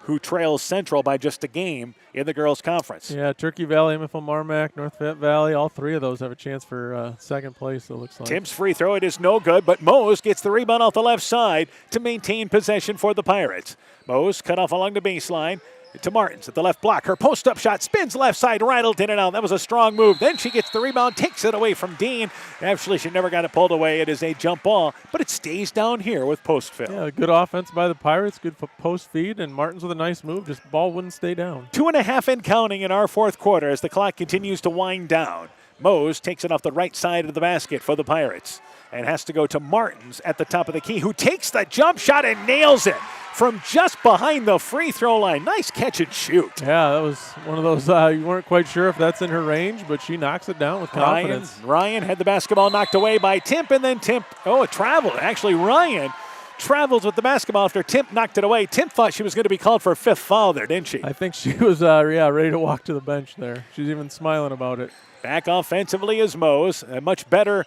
who trails Central by just a game in the girls' conference. Yeah, Turkey Valley, MFL Marmac, North Fayette Valley, all 3 of those have a chance for second place, it looks like. Timp's free throw, it is no good, but Mose gets the rebound off the left side to maintain possession for the Pirates. Mose cut off along the baseline to Martins at the left block. Her post-up shot spins left side, rattled in and out. That was a strong move. Then she gets the rebound, takes it away from Dean. Actually, she never got it pulled away. It is a jump ball, but it stays down here with Postville. Yeah, good offense by the Pirates, good post feed, and Martins with a nice move. Just ball wouldn't stay down. 2.5 and counting in our fourth quarter as the clock continues to wind down. Mose takes it off the right side of the basket for the Pirates and has to go to Martins at the top of the key, who takes the jump shot and nails it from just behind the free throw line. Nice catch and shoot. Yeah, that was one of those, you weren't quite sure if that's in her range, but she knocks it down with confidence. Ryan had the basketball knocked away by Timp, and then Timp, it traveled. Actually, Ryan travels with the basketball after Timp knocked it away. Timp thought she was going to be called for a 5th foul there, didn't she? I think she was, ready to walk to the bench there. She's even smiling about it. Back offensively is Mose. A much better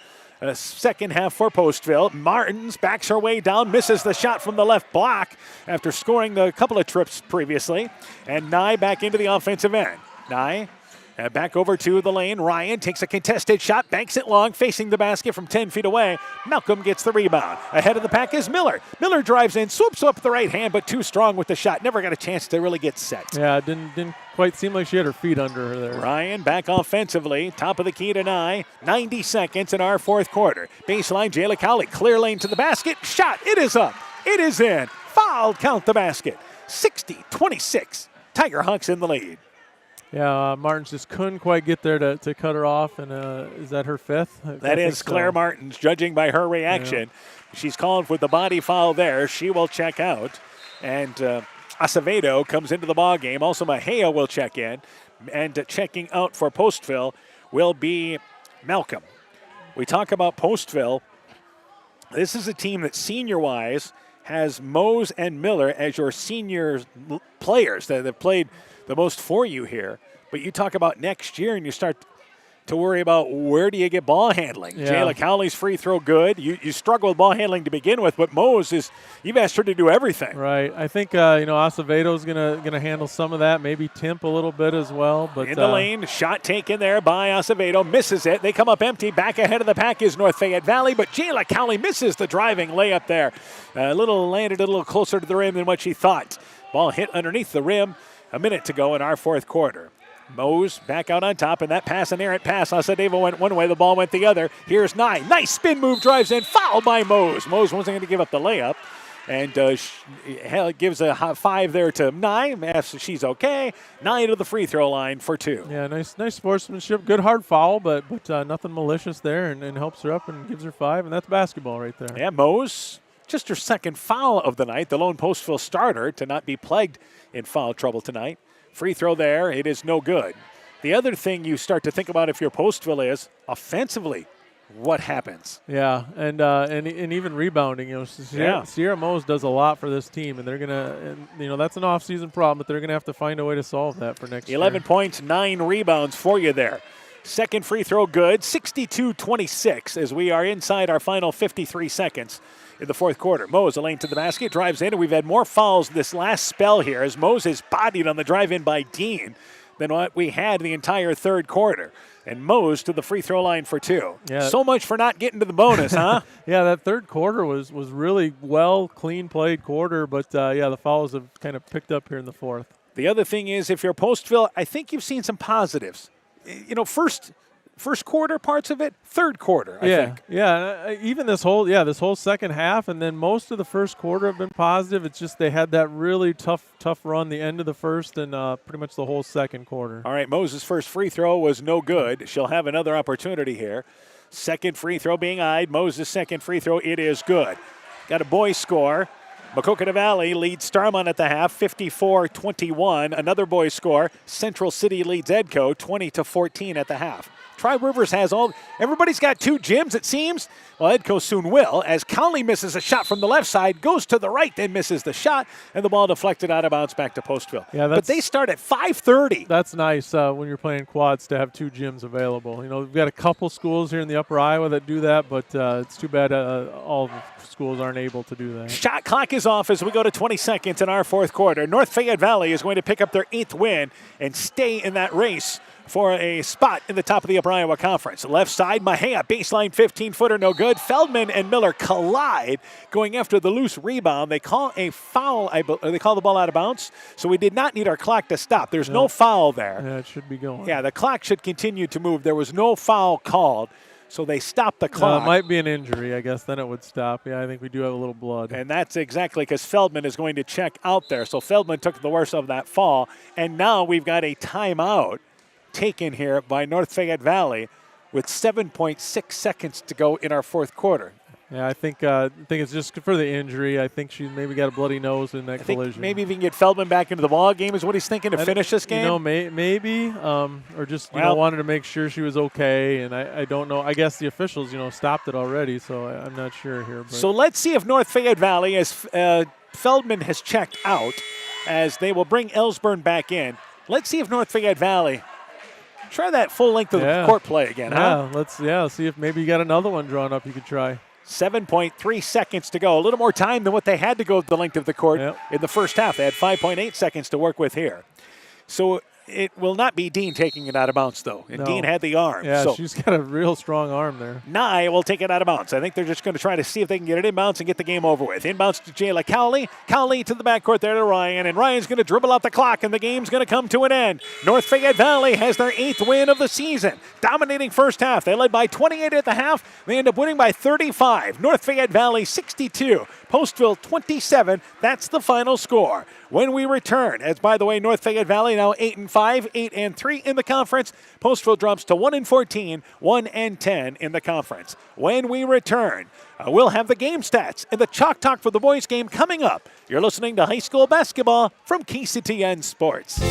second half for Postville. Martins backs her way down, misses the shot from the left block after scoring the couple of trips previously. And Nye back into the offensive end. Nye back over to the lane. Ryan takes a contested shot, banks it long, facing the basket from 10 feet away. Malcolm gets the rebound. Ahead of the pack is Miller. Miller drives in, swoops up the right hand, but too strong with the shot. Never got a chance to really get set. Yeah, it didn't quite seem like she had her feet under her there. Ryan back offensively. Top of the key to Nye. 90 seconds in our fourth quarter. Baseline, Jayla Cowley. Clear lane to the basket. Shot. It is up. It is in. Foul. Count the basket. 60-26. Tiger Hawks in the lead. Yeah, Martins just couldn't quite get there to cut her off, and is that her fifth? That is Claire Martins, judging by her reaction. Yeah. She's called with the body foul there. She will check out, and Acevedo comes into the ball game. Also, Mejia will check in, and checking out for Postville will be Malcolm. We talk about Postville. This is a team that senior-wise has Mose and Miller as your senior players that have played the most for you here. But you talk about next year and you start to worry about where do you get ball handling. Yeah. Jayla Cowley's free throw good. You struggle with ball handling to begin with, but Mose you've asked her to do everything. Right. I think Acevedo's gonna handle some of that. Maybe Timp a little bit as well. But in the lane, shot taken there by Acevedo, misses it. They come up empty. Back ahead of the pack is North Fayette Valley, but Jayla Cowley misses the driving layup there. Landed a little closer to the rim than what she thought. Ball hit underneath the rim. A minute to go in our fourth quarter. Mose back out on top, and that pass, an errant pass. Acevedo went one way, the ball went the other. Here's Nye. Nice spin move, drives in, fouled by Mose. Mose wasn't going to give up the layup, and gives a high five there to Nye. Asks if she's okay. Nye to the free throw line for 2. Yeah, nice sportsmanship. Good hard foul, but nothing malicious there, and helps her up and gives her 5, and that's basketball right there. Yeah, Mose, just her second foul of the night. The lone Postville starter to not be plagued in foul trouble tonight. Free throw there. It is no good. The other thing you start to think about if you're Postville is offensively, what happens? Yeah, and even rebounding. Sierra Mose does a lot for this team, and they're gonna, that's an off-season problem, but they're gonna have to find a way to solve that for next year. 11 points, 9 rebounds for you there. Second free throw good, 62-26 as we are inside our final 53 seconds in the fourth quarter. Mose, a lane to the basket, drives in, and we've had more fouls this last spell here as Mose is bodied on the drive-in by Dean than what we had the entire third quarter. And Mose to the free throw line for 2. Yeah. So much for not getting to the bonus, huh? Yeah, that third quarter was really well, clean played quarter, but the fouls have kind of picked up here in the fourth. The other thing is, if you're Postville, I think you've seen some positives. First quarter parts of it, third quarter, I think. Yeah, even this whole second half, and then most of the first quarter have been positive. It's just they had that really tough run the end of the first and pretty much the whole second quarter. All right, Moses' first free throw was no good. She'll have another opportunity here. Second free throw being eyed. Moses' second free throw, it is good. Got a boys score. Maquoketa Valley leads Starmont at the half, 54-21. Another boys score. Central City leads Edco, 20-14 at the half. Tri-Rivers has everybody's got 2 gyms, it seems. Well, Edco soon will, as Cowley misses a shot from the left side, goes to the right, then misses the shot, and the ball deflected out of bounds back to Postville. Yeah, but they start at 5:30. That's nice when you're playing quads to have 2 gyms available. We've got a couple schools here in the Upper Iowa that do that, but it's too bad all the schools aren't able to do that. Shot clock is off as we go to 20 seconds in our fourth quarter. North Fayette Valley is going to pick up their 8th win and stay in that race for a spot in the top of the Upper Iowa Conference. Left side, Mejia, baseline 15-footer, no good. Feldman and Miller collide going after the loose rebound. They call a foul, they call the ball out of bounds, so we did not need our clock to stop. There's no foul there. Yeah, it should be going. Yeah, the clock should continue to move. There was no foul called, so they stopped the clock. It might be an injury, I guess. Then it would stop. Yeah, I think we do have a little blood. And that's exactly because Feldman is going to check out there. So Feldman took the worst of that fall, and now we've got a timeout taken here by North Fayette Valley with 7.6 seconds to go in our fourth quarter. Yeah, I think it's just for the injury. I think she maybe got a bloody nose in that collision. Maybe if we can get Feldman back into the ball game is what he's thinking to finish this game. Maybe, or just wanted to make sure she was okay. And I don't know. I guess the officials stopped it already, so I'm not sure here. But. So let's see if North Fayette Valley, as Feldman has checked out, as they will bring Ellsburn back in. Let's see if North Fayette Valley. Try that full length of the court play again, huh? Let's see if maybe you got another one drawn up you could try. 7.3 seconds to go. A little more time than what they had to go the length of the court in the first half. They had 5.8 seconds to work with here. So it will not be Dean taking it out of bounds, though. And Dean had the arm. Yeah, she's got a real strong arm there. Nye will take it out of bounds. I think they're just going to try to see if they can get it inbounds and get the game over with. Inbounds to Jayla Cowley. Cowley to the backcourt there to Ryan. And Ryan's going to dribble out the clock, and the game's going to come to an end. North Fayette Valley has their 8th win of the season. Dominating first half. They led by 28 at the half. They end up winning by 35. North Fayette Valley 62. Postville 27. That's the final score. When we return, as by the way, North Fayette Valley now 8-4. 5, 8, and 3 in the conference. Postville drops to 1 and 14, 1 and 10 in the conference. When we return, we'll have the game stats and the Chalk Talk for the boys game coming up. You're listening to high school basketball from KCTN Sports.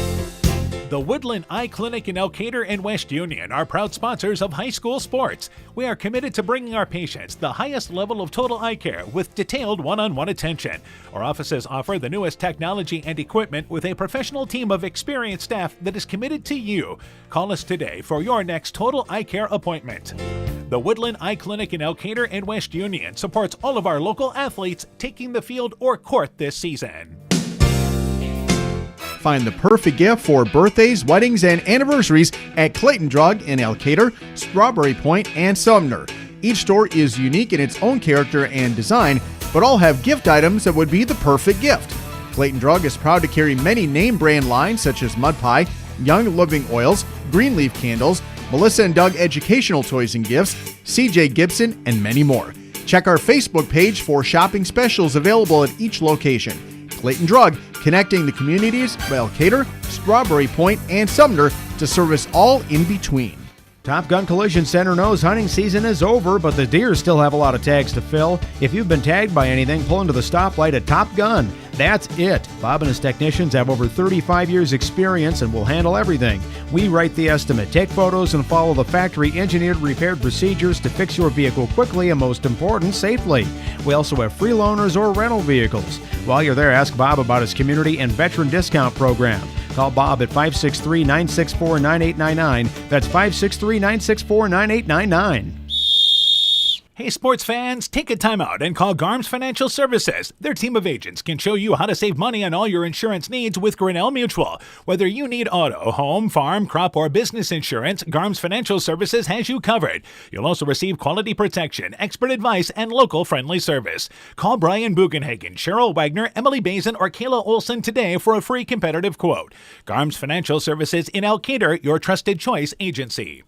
The Woodland Eye Clinic in Elkader and West Union are proud sponsors of high school sports. We are committed to bringing our patients the highest level of total eye care with detailed one-on-one attention. Our offices offer the newest technology and equipment with a professional team of experienced staff that is committed to you. Call us today for your next total eye care appointment. The Woodland Eye Clinic in Elkader and West Union supports all of our local athletes taking the field or court this season. Find the perfect gift for birthdays, weddings, and anniversaries at Clayton Drug in Elkader, Strawberry Point, and Sumner. Each store is unique in its own character and design, but all have gift items that would be the perfect gift. Clayton Drug is proud to carry many name brand lines such as Mud Pie, Young Living Oils, Greenleaf Candles, Melissa and Doug Educational Toys and Gifts, CJ Gibson, and many more. Check our Facebook page for shopping specials available at each location. Clayton Drug, connecting the communities of Elkader, Strawberry Point, and Sumner to service all in between. Top Gun Collision Center knows hunting season is over, but the deer still have a lot of tags to fill. If you've been tagged by anything, pull into the stoplight at Top Gun. That's it. Bob and his technicians have over 35 years experience and will handle everything. We write the estimate, take photos, and follow the factory engineered repaired procedures to fix your vehicle quickly and, most important, safely. We also have free loaners or rental vehicles. While you're there, ask Bob about his community and veteran discount program. Call Bob at 563-964-9899. That's 563-964-9899. Hey sports fans, take a time out and call Garms Financial Services. Their team of agents can show you how to save money on all your insurance needs with Grinnell Mutual. Whether you need auto, home, farm, crop, or business insurance, Garms Financial Services has you covered. You'll also receive quality protection, expert advice, and local friendly service. Call Brian Bugenhagen, Cheryl Wagner, Emily Bazin, or Kayla Olson today for a free competitive quote. Garms Financial Services in Elkader, your trusted choice agency.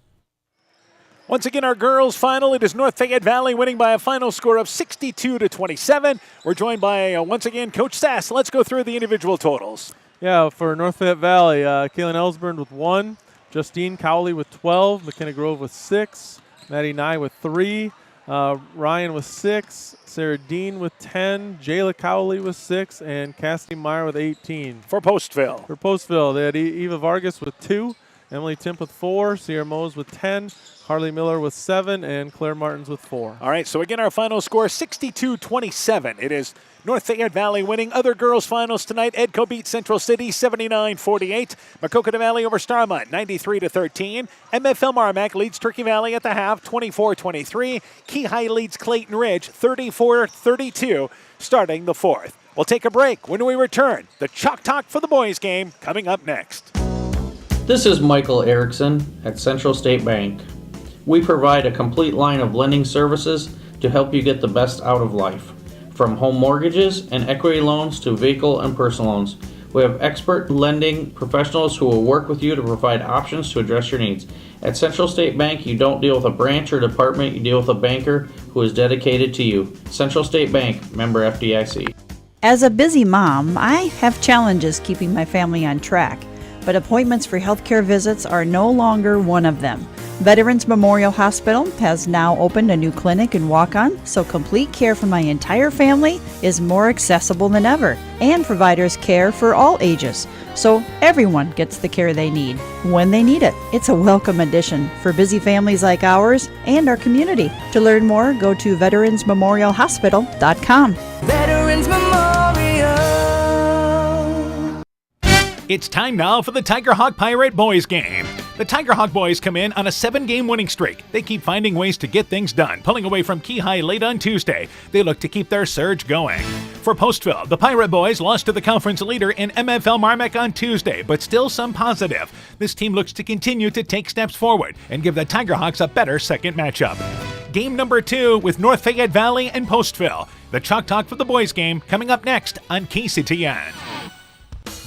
Once again, our girls' final. It is North Fayette Valley winning by a final score of 62-27. We're joined by, once again, Coach Sass. Let's go through the individual totals. Yeah, for North Fayette Valley, Kaylin Ellsburn with 1, Justine Cowley with 12, McKenna Grove with 6, Maddie Nye with 3, Ryan with 6, Sarah Dean with 10, Jayla Cowley with 6, and Cassidy Meyer with 18. For Postville. For Postville, they had Eva Vargas with 2, Emily Timp with 4, Sierra Mose with 10, Harley Miller with 7, and Claire Martins with 4. All right, so again, our final score, 62-27. It is North Fayette Valley winning. Other girls' finals tonight, Edco beat Central City 79-48. Maquoketa Valley over Starmont 93-13. MFL Marmac leads Turkey Valley at the half 24-23. Keyhigh leads Clayton Ridge 34-32, starting the fourth. We'll take a break. When we return, the Chalk Talk for the boys game coming up next. This is Michael Erickson at Central State Bank. We provide a complete line of lending services to help you get the best out of life. From home mortgages and equity loans to vehicle and personal loans. We have expert lending professionals who will work with you to provide options to address your needs. At Central State Bank, you don't deal with a branch or department, you deal with a banker who is dedicated to you. Central State Bank, member FDIC. As a busy mom, I have challenges keeping my family on track, but appointments for healthcare visits are no longer one of them. Veterans Memorial Hospital has now opened a new clinic in Waukon, so complete care for my entire family is more accessible than ever, and providers care for all ages, so everyone gets the care they need when they need it. It's a welcome addition for busy families like ours and our community. To learn more, go to veteransmemorialhospital.com. Veterans Memorial. It's time now for the Tiger Hawk Pirate Boys game. The Tiger Hawk boys come in on a 7-game winning streak. They keep finding ways to get things done, pulling away from Keyhigh late on Tuesday. They look to keep their surge going. For Postville, the Pirate boys lost to the conference leader in MFL Marmac on Tuesday, but still some positive. This team looks to continue to take steps forward and give the Tiger Hawks a better second matchup. Game number 2 with North Fayette Valley and Postville. The Chalk Talk for the boys game coming up next on KCTN.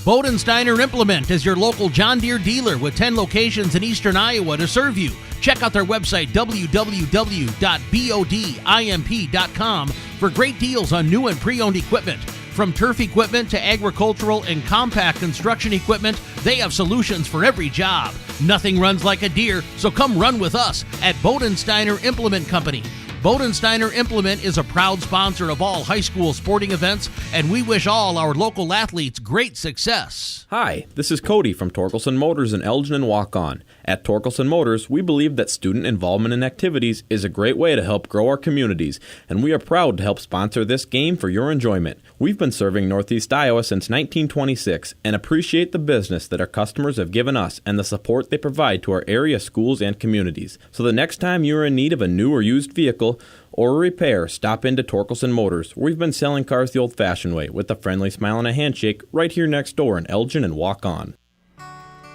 Bodensteiner Implement is your local John Deere dealer with 10 locations in eastern Iowa to serve you. Check out their website, www.bodimp.com, for great deals on new and pre-owned equipment. From turf equipment to agricultural and compact construction equipment, they have solutions for every job. Nothing runs like a deer, so come run with us at Bodensteiner Implement Company. Bodensteiner Implement is a proud sponsor of all high school sporting events, and we wish all our local athletes great success. Hi, this is Cody from Torkelson Motors in Elgin and Walk-On. At Torkelson Motors, we believe that student involvement in activities is a great way to help grow our communities, and we are proud to help sponsor this game for your enjoyment. We've been serving Northeast Iowa since 1926 and appreciate the business that our customers have given us and the support they provide to our area schools and communities. So the next time you're in need of a new or used vehicle or a repair, stop into Torkelson Motors. We've been selling cars the old-fashioned way with a friendly smile and a handshake right here next door in Elgin and Walk-On.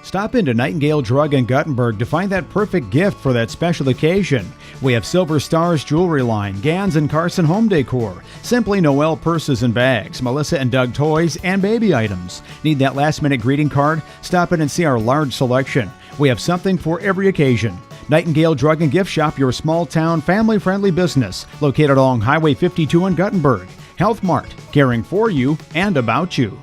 Stop into Nightingale Drug in Guttenberg to find that perfect gift for that special occasion. We have Silver Stars jewelry line, Gans and Carson home decor, Simply Noel purses and bags, Melissa and Doug toys, and baby items. Need that last-minute greeting card? Stop in and see our large selection. We have something for every occasion. Nightingale Drug and Gift Shop, your small-town, family-friendly business, located along Highway 52 in Guttenberg. Health Mart, caring for you and about you.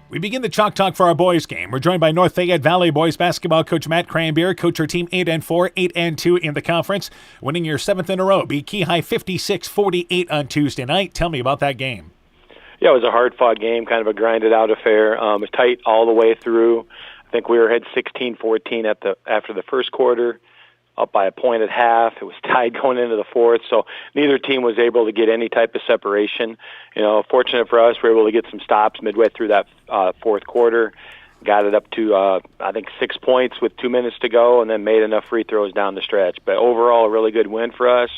We begin the Chalk Talk for our boys game. We're joined by North Fayette Valley boys basketball coach Matt Cranbeer. Coach, your team 8-4, 8-2 in the conference, winning your 7th in a row. Beat Key High 56-48 on Tuesday night. Tell me about that game. Yeah, it was a hard-fought game, kind of a grinded-out affair. It was tight all the way through. I think we were ahead 16-14 after the first quarter, up by a point at half. It was tied going into the fourth, so neither team was able to get any type of separation. You know, fortunate for us, we were able to get some stops midway through that fourth quarter, got it up to, I think, 6 points with 2 minutes to go, and then made enough free throws down the stretch. But overall, a really good win for us.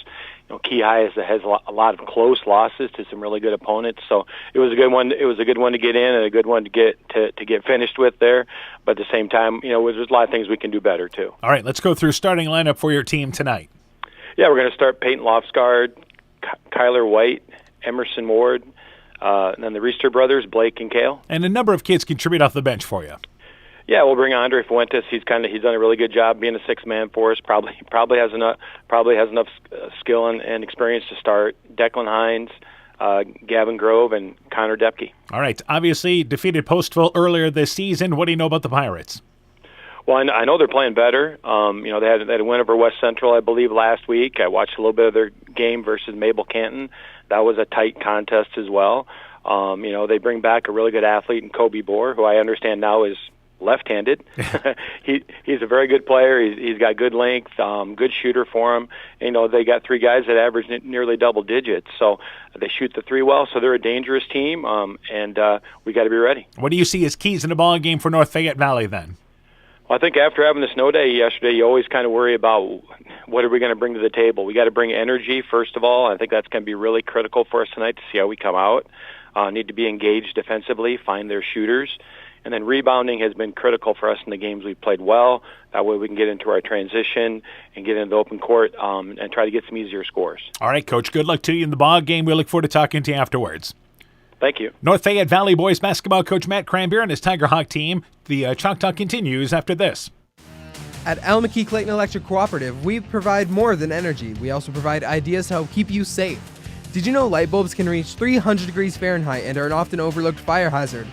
You know, Key High has a lot of close losses to some really good opponents, so it was a good one. It was a good one to get in and a good one to get finished with there. But at the same time, you know, there's a lot of things we can do better too. All right, let's go through starting lineup for your team tonight. Yeah, we're going to start Peyton Lofsgaard, Kyler White, Emerson Ward, and then the Reister brothers, Blake and Kale. And a number of kids contribute off the bench for you. Yeah, we'll bring Andre Fuentes. He's done a really good job being a sixth man for us. Probably has enough skill and experience to start. Declan Hines, Gavin Grove, and Connor Depke. All right. Obviously, defeated Postville earlier this season. What do you know about the Pirates? Well, I know they're playing better. You know, they had a win over West Central, I believe, last week. I watched a little bit of their game versus Mabel Canton. That was a tight contest as well. You know, they bring back a really good athlete in Kobe Bohr, who I understand now is left-handed. He's a very good player. He's got good length, good shooter for him. You know, they got 3 guys that average nearly double digits, so they shoot the 3 well. So they're a dangerous team, and we got to be ready. What do you see as keys in the ball game for North Fayette Valley then? Well, I think after having the snow day yesterday, you always kind of worry about what are we going to bring to the table. We got to bring energy first of all. I think that's going to be really critical for us tonight to see how we come out. Need to be engaged defensively, find their shooters. And then rebounding has been critical for us in the games we've played well. That way we can get into our transition and get into the open court and try to get some easier scores. All right, Coach, good luck to you in the ball game. We look forward to talking to you afterwards. Thank you. North Fayette Valley boys basketball coach Matt Cranbeer and his Tiger Hawk team. The Chalk Talk continues after this. At Almaquee Clayton Electric Cooperative, we provide more than energy. We also provide ideas to help keep you safe. Did you know light bulbs can reach 300 degrees Fahrenheit and are an often overlooked fire hazard?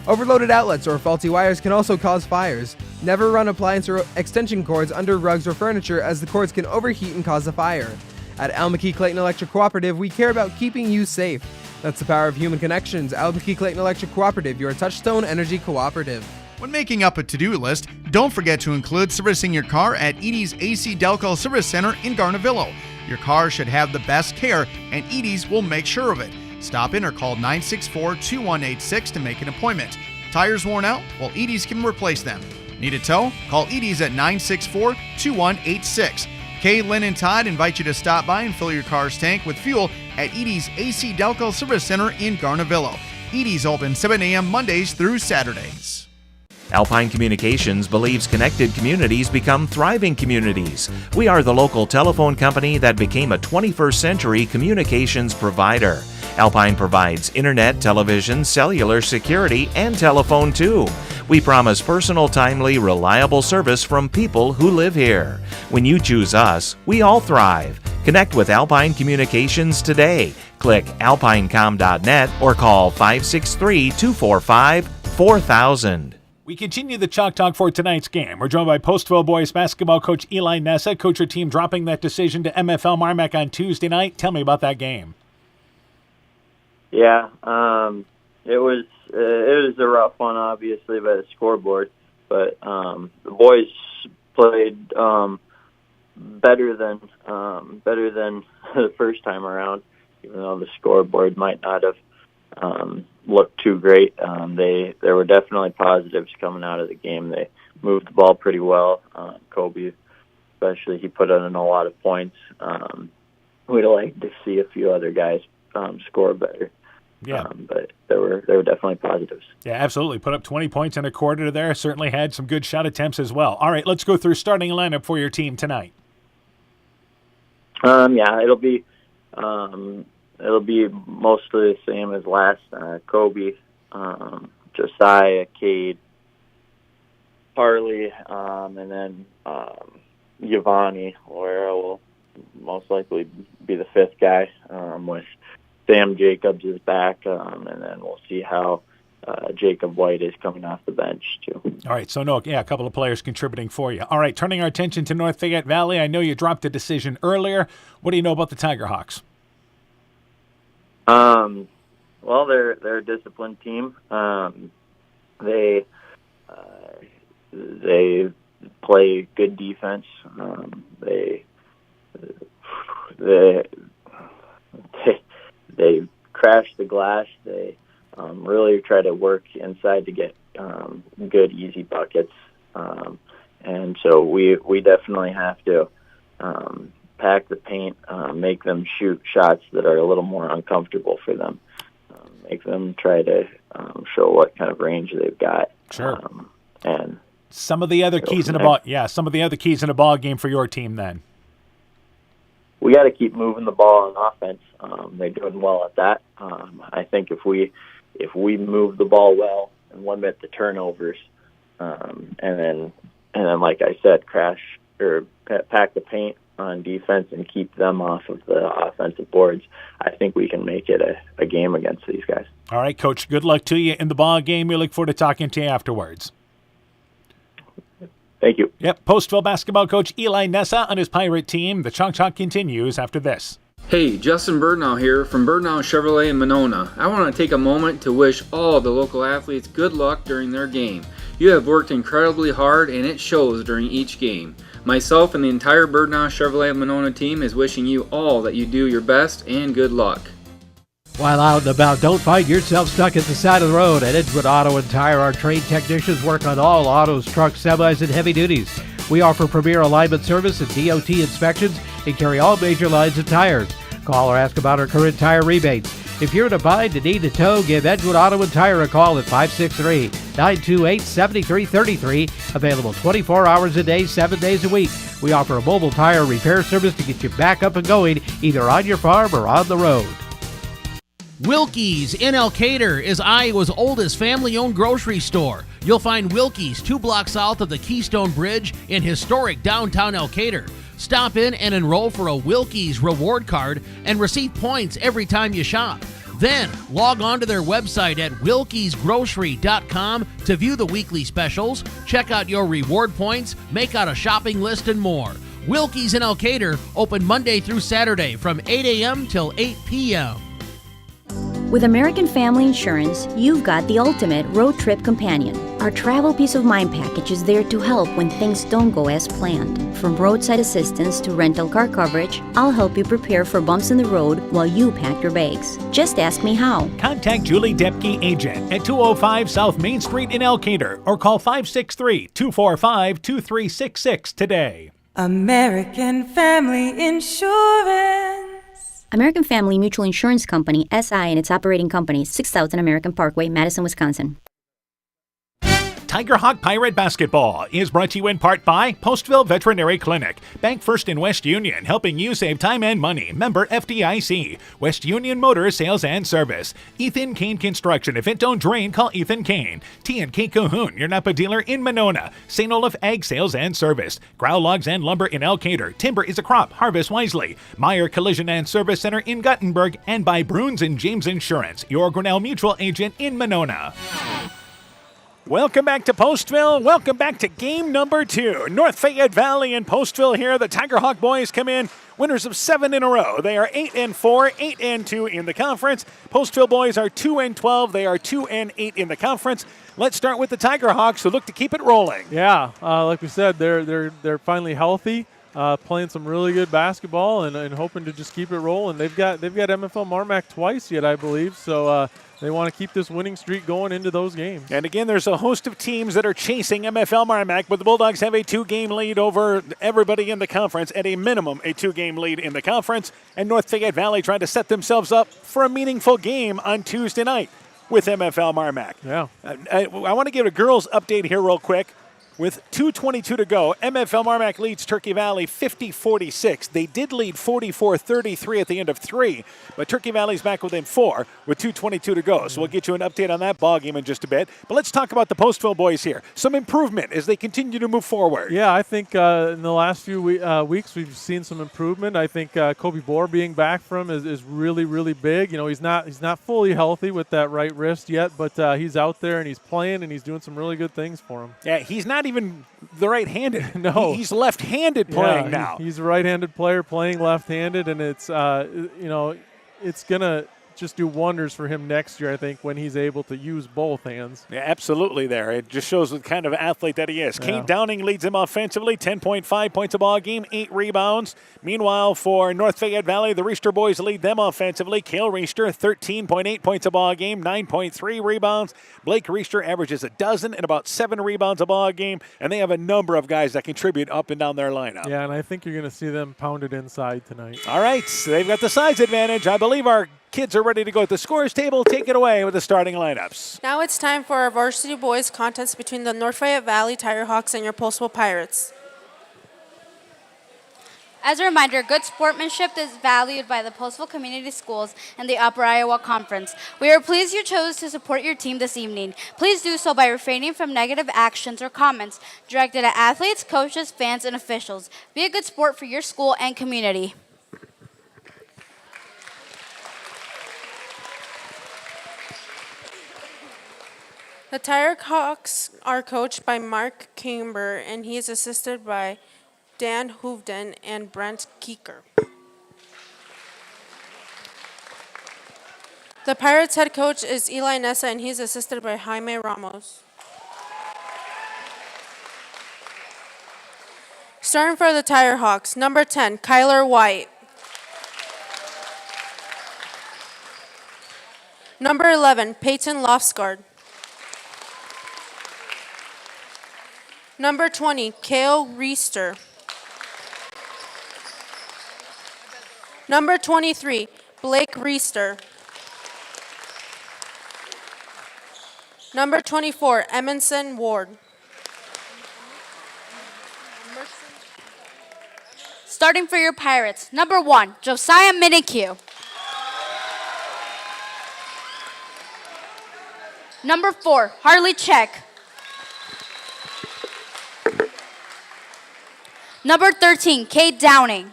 Overloaded outlets or faulty wires can also cause fires. Never run appliance or extension cords under rugs or furniture, as the cords can overheat and cause a fire. At Almaquee Clayton Electric Cooperative, we care about keeping you safe. That's the power of human connections. Almaquee Clayton Electric Cooperative, your Touchstone Energy Cooperative. When making up a to-do list, don't forget to include servicing your car at Edie's AC Delco Service Center in Garnavillo. Your car should have the best care, and Edie's will make sure of it. Stop in or call 964-2186 to make an appointment. Tires worn out? Well, Edie's can replace them. Need a tow? Call Edie's at 964-2186. Kay, Lynn, and Todd invite you to stop by and fill your car's tank with fuel at Edie's AC Delco Service Center in Garnavillo. Edie's open 7 a.m. Mondays through Saturdays. Alpine Communications believes connected communities become thriving communities. We are the local telephone company that became a 21st century communications provider. Alpine provides internet, television, cellular security, and telephone too. We promise personal, timely, reliable service from people who live here. When you choose us, we all thrive. Connect with Alpine Communications today. Click alpinecom.net or call 563-245-4000. We continue the Chalk Talk for tonight's game. We're joined by Postville boys basketball coach Eli Nessa. Coach, your team dropping that decision to MFL Marmac on Tuesday night. Tell me about that game. Yeah, it was a rough one, obviously, by the scoreboard. But the boys played better than the first time around, even though the scoreboard might not have looked too great. There were definitely positives coming out of the game. They moved the ball pretty well. Kobe, especially, he put in a lot of points. We'd like to see a few other guys score better. Yeah, but there were definitely positives. Yeah, absolutely. Put up 20 points in a quarter there. Certainly had some good shot attempts as well. All right, let's go through starting lineup for your team tonight. Yeah, it'll be mostly the same as last. Kobe, Josiah, Cade, Harley, and then Giovanni Loera will most likely be the fifth guy, with Sam Jacobs is back, and then we'll see how Jacob White is coming off the bench, too. All right, so a couple of players contributing for you. All right, turning our attention to North Fayette Valley. I know you dropped a decision earlier. What do you know about the Tiger Hawks? Well, they're a disciplined team. They play good defense. They crash the glass. They really try to work inside to get good, easy buckets. And so we definitely have to pack the paint, make them shoot shots that are a little more uncomfortable for them, make them try to show what kind of range they've got. Sure. And some of the other keys in the ball. Yeah, some of the other keys in the ball game for your team then. We got to keep moving the ball on offense. They're doing well at that. I think if we move the ball well and limit the turnovers, and then like I said, crash or pack the paint on defense and keep them off of the offensive boards, I think we can make it a game against these guys. All right, Coach. Good luck to you in the ball game. We look forward to talking to you afterwards. Thank you. Yep, Postville basketball coach Eli Nessa on his Pirate team. The Chalk Talk continues after this. Hey, Justin Birdnow here from Birdnow Chevrolet in Monona. I want to take a moment to wish all the local athletes good luck during their game. You have worked incredibly hard and it shows during each game. Myself and the entire Birdnow Chevrolet Monona team is wishing you all that you do your best and good luck. While out and about, don't find yourself stuck at the side of the road. At Edgewood Auto and Tire, our trained technicians work on all autos, trucks, semis, and heavy duties. We offer premier alignment service and DOT inspections and carry all major lines of tires. Call or ask about our current tire rebates. If you're in a bind and need a tow, give Edgewood Auto and Tire a call at 563-928-7333. Available 24 hours a day, 7 days a week. We offer a mobile tire repair service to get you back up and going, either on your farm or on the road. Wilkie's in Elkader is Iowa's oldest family-owned grocery store. You'll find Wilkie's 2 blocks south of the Keystone Bridge in historic downtown Elkader. Stop in and enroll for a Wilkie's reward card and receive points every time you shop. Then log on to their website at wilkiesgrocery.com to view the weekly specials, check out your reward points, make out a shopping list, and more. Wilkie's in Elkader, open Monday through Saturday from 8 a.m. till 8 p.m. With American Family Insurance, you've got the ultimate road trip companion. Our travel peace of mind package is there to help when things don't go as planned. From roadside assistance to rental car coverage, I'll help you prepare for bumps in the road while you pack your bags. Just ask me how. Contact Julie Depke, agent, at 205 South Main Street in Elkader or call 563-245-2366 today. American Family Insurance. American Family Mutual Insurance Company, SI, and its operating companies, 6000 American Parkway, Madison, Wisconsin. Tiger Hawk Pirate Basketball is brought to you in part by Postville Veterinary Clinic, Bank First in West Union, helping you save time and money. Member FDIC, West Union Motor Sales and Service, Ethan Kane Construction. If it don't drain, call Ethan Kane. T&K Cahoon, your Napa dealer in Monona. St. Olaf Ag Sales and Service, Grow Logs and Lumber in Elkader. Timber is a crop, harvest wisely. Meyer Collision and Service Center in Guttenberg, and by Bruins and James Insurance, your Grinnell Mutual agent in Monona. Welcome back to Postville. Welcome back to game number 2. North Fayette Valley and Postville here. The Tiger Hawk boys come in winners of 7 in a row. They are 8-4, 8-2 in the conference. Postville boys are 2-12. They are 2-8 in the conference. Let's start with the Tiger Hawks, who look to keep it rolling. Yeah, like we said, they're finally healthy. Playing some really good basketball and hoping to just keep it rolling. They've got MFL Marmac twice yet, I believe. So they want to keep this winning streak going into those games. And again, there's a host of teams that are chasing MFL Marmac, but the Bulldogs have a 2-game lead over everybody in the conference, at a minimum a 2-game lead in the conference. And North Fayette Valley trying to set themselves up for a meaningful game on Tuesday night with MFL Marmac. Yeah. I want to give a girls' update here real quick. With 2:22 to go, MFL Marmac leads Turkey Valley 50-46. They did lead 44-33 at the end of 3, but Turkey Valley's back within 4 with 2:22 to go. So we'll get you an update on that ball game in just a bit. But let's talk about the Postville boys here. Some improvement as they continue to move forward. Yeah, I think in the last few weeks we've seen some improvement. I think Kobe Bohr being back from is really, really big. You know, he's not fully healthy with that right wrist yet, but he's out there and he's playing and he's doing some really good things for him. Yeah, he's not even the right-handed. No. He's left-handed playing now. He's a right-handed player playing left-handed, and it's, it's going to just do wonders for him next year, I think, when he's able to use both hands. Yeah, absolutely there. It just shows the kind of athlete that he is. Yeah. Kate Downing leads him offensively, 10.5 points a ball game, 8 rebounds. Meanwhile, for North Fayette Valley, the Reister boys lead them offensively. Kale Reister, 13.8 points a ball game, 9.3 rebounds. Blake Reister averages a dozen and about 7 rebounds a ball game, and they have a number of guys that contribute up and down their lineup. Yeah, and I think you're going to see them pounded inside tonight. All right, so they've got the size advantage. I believe our kids are ready to go at the scores table. Take it away with the starting lineups. Now it's time for our varsity boys contest between the North Fayette Valley Tiger Hawks and your Postville Pirates. As a reminder, good sportsmanship is valued by the Postville Community Schools and the Upper Iowa Conference. We are pleased you chose to support your team this evening. Please do so by refraining from negative actions or comments directed at athletes, coaches, fans, and officials. Be a good sport for your school and community. The Tiger Hawks are coached by Mark Camber, and he is assisted by Dan Hoovden and Brent Keeker. The Pirates head coach is Eli Nessa, and he's assisted by Jaime Ramos. Starting for the Tiger Hawks, number 10, Kyler White. Number 11, Peyton Lofsgaard. Number 20, Kale Reister. Number 23, Blake Reister. Number 24, Emerson Ward. Starting for your Pirates, number 1, Josiah Minikue. Number 4, Harley Check. Number 13, Kate Downing.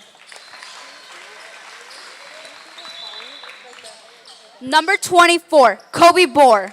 Number 24, Kobe Bohr.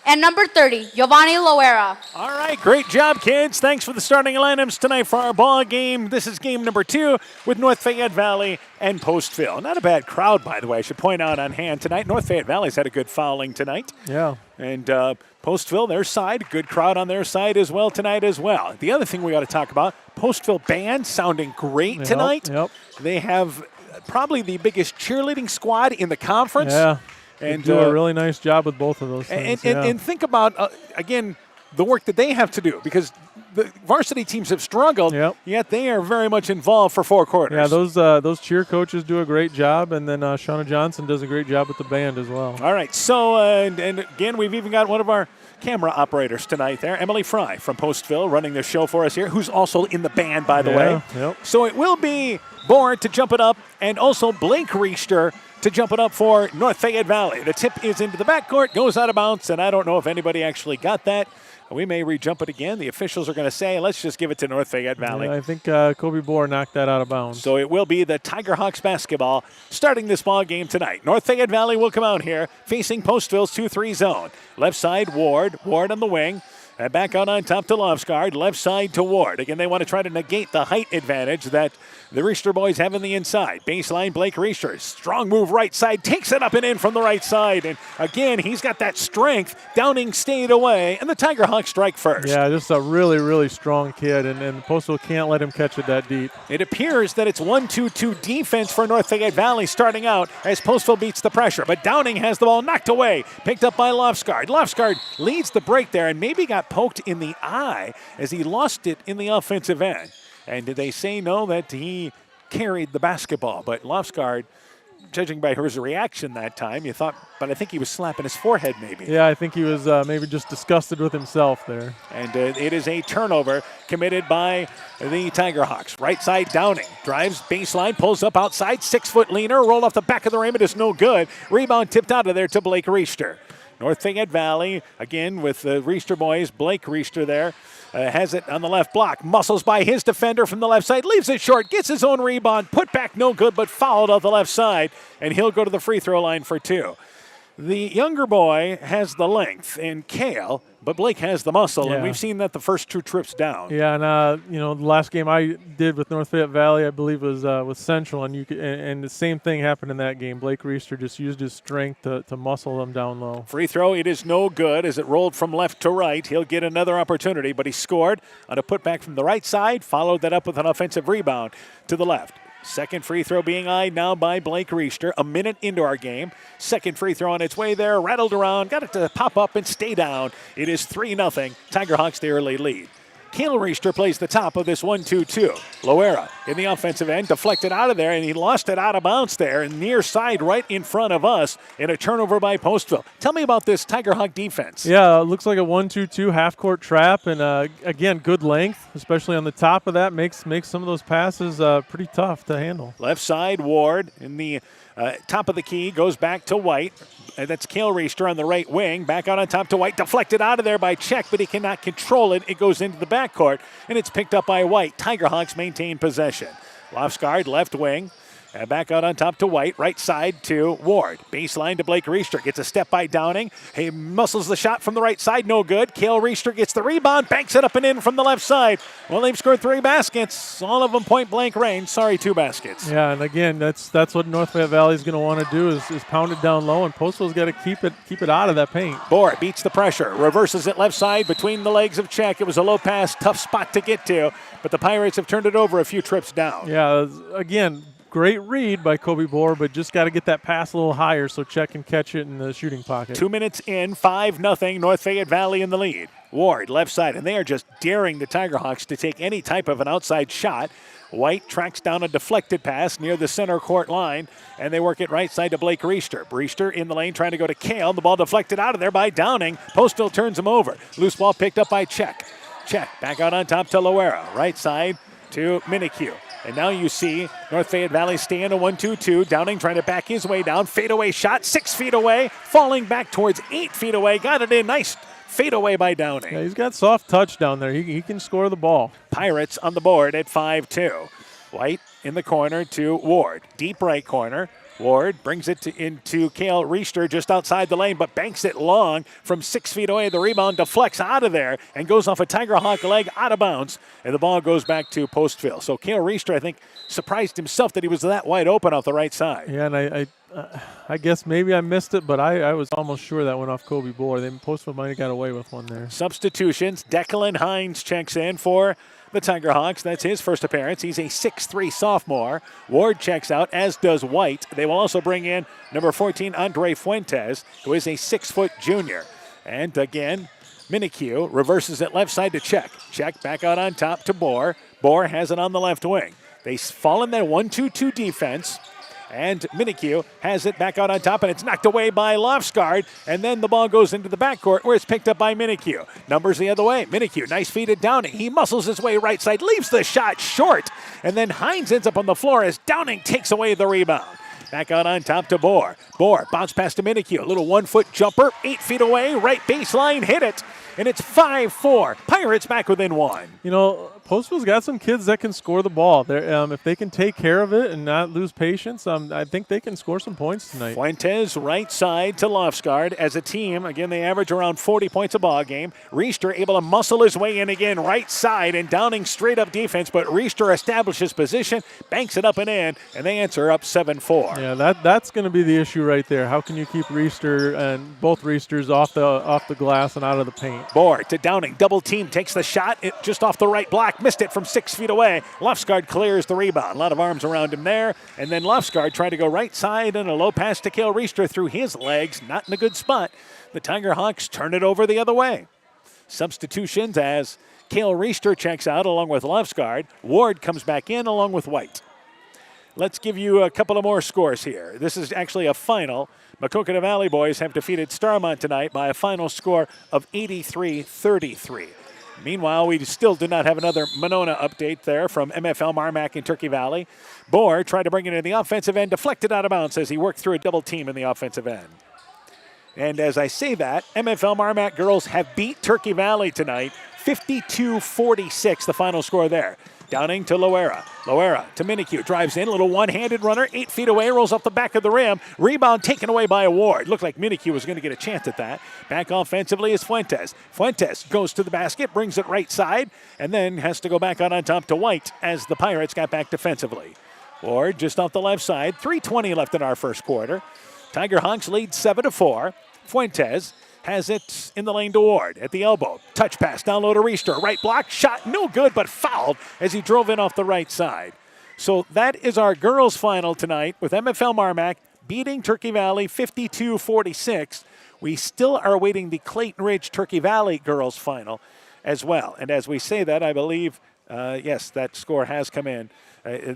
And number 30, Giovanni Loera. All right, great job, kids. Thanks for the starting lineups tonight for our ball game. This is game number 2 with North Fayette Valley and Postville. Not a bad crowd, by the way, I should point out on hand tonight. North Fayette Valley's had a good fouling tonight. Yeah. And Postville, their side, good crowd on their side as well tonight as well. The other thing we got to talk about, Postville band sounding great tonight. Yep. They have probably the biggest cheerleading squad in the conference. Yeah. And they do a really nice job with both of those things. And think about, again, the work that they have to do, because the varsity teams have struggled, yet they are very much involved for 4 quarters. Yeah, those cheer coaches do a great job, and then Shauna Johnson does a great job with the band as well. All right, so and again, we've even got one of our camera operators tonight there, Emily Fry from Postville, running the show for us here, who's also in the band, by the way. Yep. So it will be Bohr to jump it up, and also Blake Riester to jump it up for North Fayette Valley. The tip is into the backcourt, goes out of bounds, and I don't know if anybody actually got that. We may re-jump it again. The officials are going to say, let's just give it to North Fayette Valley. Yeah, I think Kobe Bohr knocked that out of bounds. So it will be the Tiger Hawks basketball starting this ball game tonight. North Fayette Valley will come out here facing Postville's 2-3 zone. Left side, Ward on the wing. And back out on top to Lofsgaard, left side to Ward. Again, they want to try to negate the height advantage that the Riester boys have in the inside. Baseline, Blake Riester. Strong move right side, takes it up and in from the right side. And again, he's got that strength. Downing stayed away, and the Tiger Hawks strike first. Yeah, just a really, really strong kid, and Postville can't let him catch it that deep. It appears that it's 1-2-2 defense for North Fayette Valley starting out as Postville beats the pressure. But Downing has the ball knocked away, picked up by Lofsgaard. Lofsgaard leads the break there and maybe got poked in the eye as he lost it in the offensive end. And did they say no, that he carried the basketball? But Lofsgaard, judging by his reaction that time, you thought, but I think he was slapping his forehead maybe. Yeah, I think he was maybe just disgusted with himself there. And it is a turnover committed by the Tiger Hawks. Right side, Downing drives baseline, pulls up outside, 6-foot leaner, rolled off the back of the rim. It is no good. Rebound tipped out of there to Blake Riester. North Fayette Valley, again with the Riester boys, Blake Riester there, has it on the left block. Muscles by his defender from the left side, leaves it short, gets his own rebound, put back no good, but fouled off the left side, and he'll go to the free throw line for 2. The younger boy has the length in Kale, but Blake has the muscle, and we've seen that the first 2 trips down. Yeah, and the last game I did with North Fayette Valley, I believe, was with Central, and the same thing happened in that game. Blake Riester just used his strength to muscle them down low. Free throw, it is no good as it rolled from left to right. He'll get another opportunity, but he scored on a putback from the right side, followed that up with an offensive rebound to the left. Second free throw being eyed now by Blake Riester. A minute into our game. Second free throw on its way there. Rattled around. Got it to pop up and stay down. It is 3-0. Tiger Hawks the early lead. Kale Riester plays the top of this 1-2-2. Loera in the offensive end, deflected out of there, and he lost it out of bounds there, and near side right in front of us in a turnover by Postville. Tell me about this Tiger Hawk defense. Yeah, it looks like a 1-2-2 half-court trap, and again, good length, especially on the top of that, makes some of those passes pretty tough to handle. Left side, Ward in the top of the key, goes back to White. That's Kale Riester on the right wing. Back out on top to White. Deflected out of there by Check, but he cannot control it. It goes into the backcourt, and it's picked up by White. Tiger Hawks maintain possession. Lofsgaard, left wing. Back out on top to White. Right side to Ward. Baseline to Blake Riester. Gets a step by Downing. He muscles the shot from the right side. No good. Kale Riester gets the rebound. Banks it up and in from the left side. Well, they've scored 3 baskets. All of them point-blank range. Sorry, 2 baskets. Yeah, and again, that's what North Fayette Valley is going to want to do is pound it down low, and Postville's got to keep it out of that paint. Bohr beats the pressure. Reverses it left side between the legs of Check. It was a low pass. Tough spot to get to, but the Pirates have turned it over a few trips down. Yeah, again, great read by Kobe Bohr, but just got to get that pass a little higher so Check can catch it in the shooting pocket. 2 minutes in, 5-0, North Fayette Valley in the lead. Ward, left side, and they are just daring the Tiger Hawks to take any type of an outside shot. White tracks down a deflected pass near the center court line, and they work it right side to Blake Riester. Riester in the lane trying to go to Kale. The ball deflected out of there by Downing. Postville turns him over. Loose ball picked up by Check. Check back out on top to Loera. Right side to Minicue. And now you see North Fayette Valley stay in a 1-2-2. Downing trying to back his way down. Fadeaway shot, 6 feet away. Falling back towards 8 feet away. Got it in. Nice fadeaway by Downing. Yeah, he's got soft touch down there. He can score the ball. Pirates on the board at 5-2. White in the corner to Ward. Deep right corner. Ward brings it into Kale Riester just outside the lane, but banks it long from 6 feet away. The rebound deflects out of there and goes off a Tiger Hawk leg out of bounds, and the ball goes back to Postville. So Kale Riester, I think, surprised himself that he was that wide open off the right side. Yeah, and I guess maybe I missed it, but I was almost sure that went off Kobe Bohr. Then Postville might have got away with one there. Substitutions. Declan Hines checks in for the Tiger Hawks. That's his first appearance. He's a 6'3 sophomore. Ward checks out, as does White. They will also bring in number 14, Andre Fuentes, who is a 6-foot junior. And again, Minikue reverses it left side to Check. Check back out on top to Bohr. Bohr has it on the left wing. They fall in their 1-2-2 defense. And Minikue has it back out on top, and it's knocked away by Lofsgaard. And then the ball goes into the backcourt where it's picked up by Minikue. Numbers the other way. Minikue, nice feed at Downing. He muscles his way right side, leaves the shot short. And then Hines ends up on the floor as Downing takes away the rebound. Back out on top to Bohr. Bohr, bounce pass to Minikue. A little 1-foot jumper, 8 feet away, right baseline, hit it. And it's 5-4. Pirates back within 1. You know, Postville's got some kids that can score the ball. If they can take care of it and not lose patience, I think they can score some points tonight. Fuentes right side to Lofsgaard. As a team, again, they average around 40 points a ball game. Riester able to muscle his way in again right side, and Downing straight up defense, but Riester establishes position, banks it up and in, and they answer up 7-4. Yeah, that's going to be the issue right there. How can you keep Riester and both Riesters off the glass and out of the paint? Bohr to Downing, double team, takes the shot, it just off the right block, missed it from 6 feet away. Lofsgaard clears the rebound. A lot of arms around him there, and then Lofsgaard tried to go right side and a low pass to Cale Riester through his legs, not in a good spot. The Tiger Hawks turn it over the other way. Substitutions as Cale Riester checks out along with Lofsgaard. Ward comes back in along with White. Let's give you a couple of more scores here. This is actually a final. Maquoketa Valley boys have defeated Starmont tonight by a final score of 83-33. Meanwhile, we still do not have another Monona update there from MFL Marmac in Turkey Valley. Bohr tried to bring it in the offensive end, deflected out of bounds as he worked through a double team in the offensive end. And as I say that, MFL Marmac girls have beat Turkey Valley tonight, 52-46, the final score there. Downing to Loera. Loera to Minikue. Drives in. A little one-handed runner. 8 feet away. Rolls off the back of the rim. Rebound taken away by Ward. Looked like Minikue was going to get a chance at that. Back offensively is Fuentes. Fuentes goes to the basket. Brings it right side. And then has to go back out on top to White as the Pirates got back defensively. Ward just off the left side. 3:20 left in our first quarter. Tiger Hawks lead 7-4. Fuentes has it in the lane to Ward at the elbow. Touch pass down low to Riester. Right block, shot no good, but fouled as he drove in off the right side. So that is our girls' final tonight with MFL Marmac beating Turkey Valley 52-46. We still are awaiting the Clayton Ridge Turkey Valley girls' final as well. And as we say that, I believe, yes, that score has come in.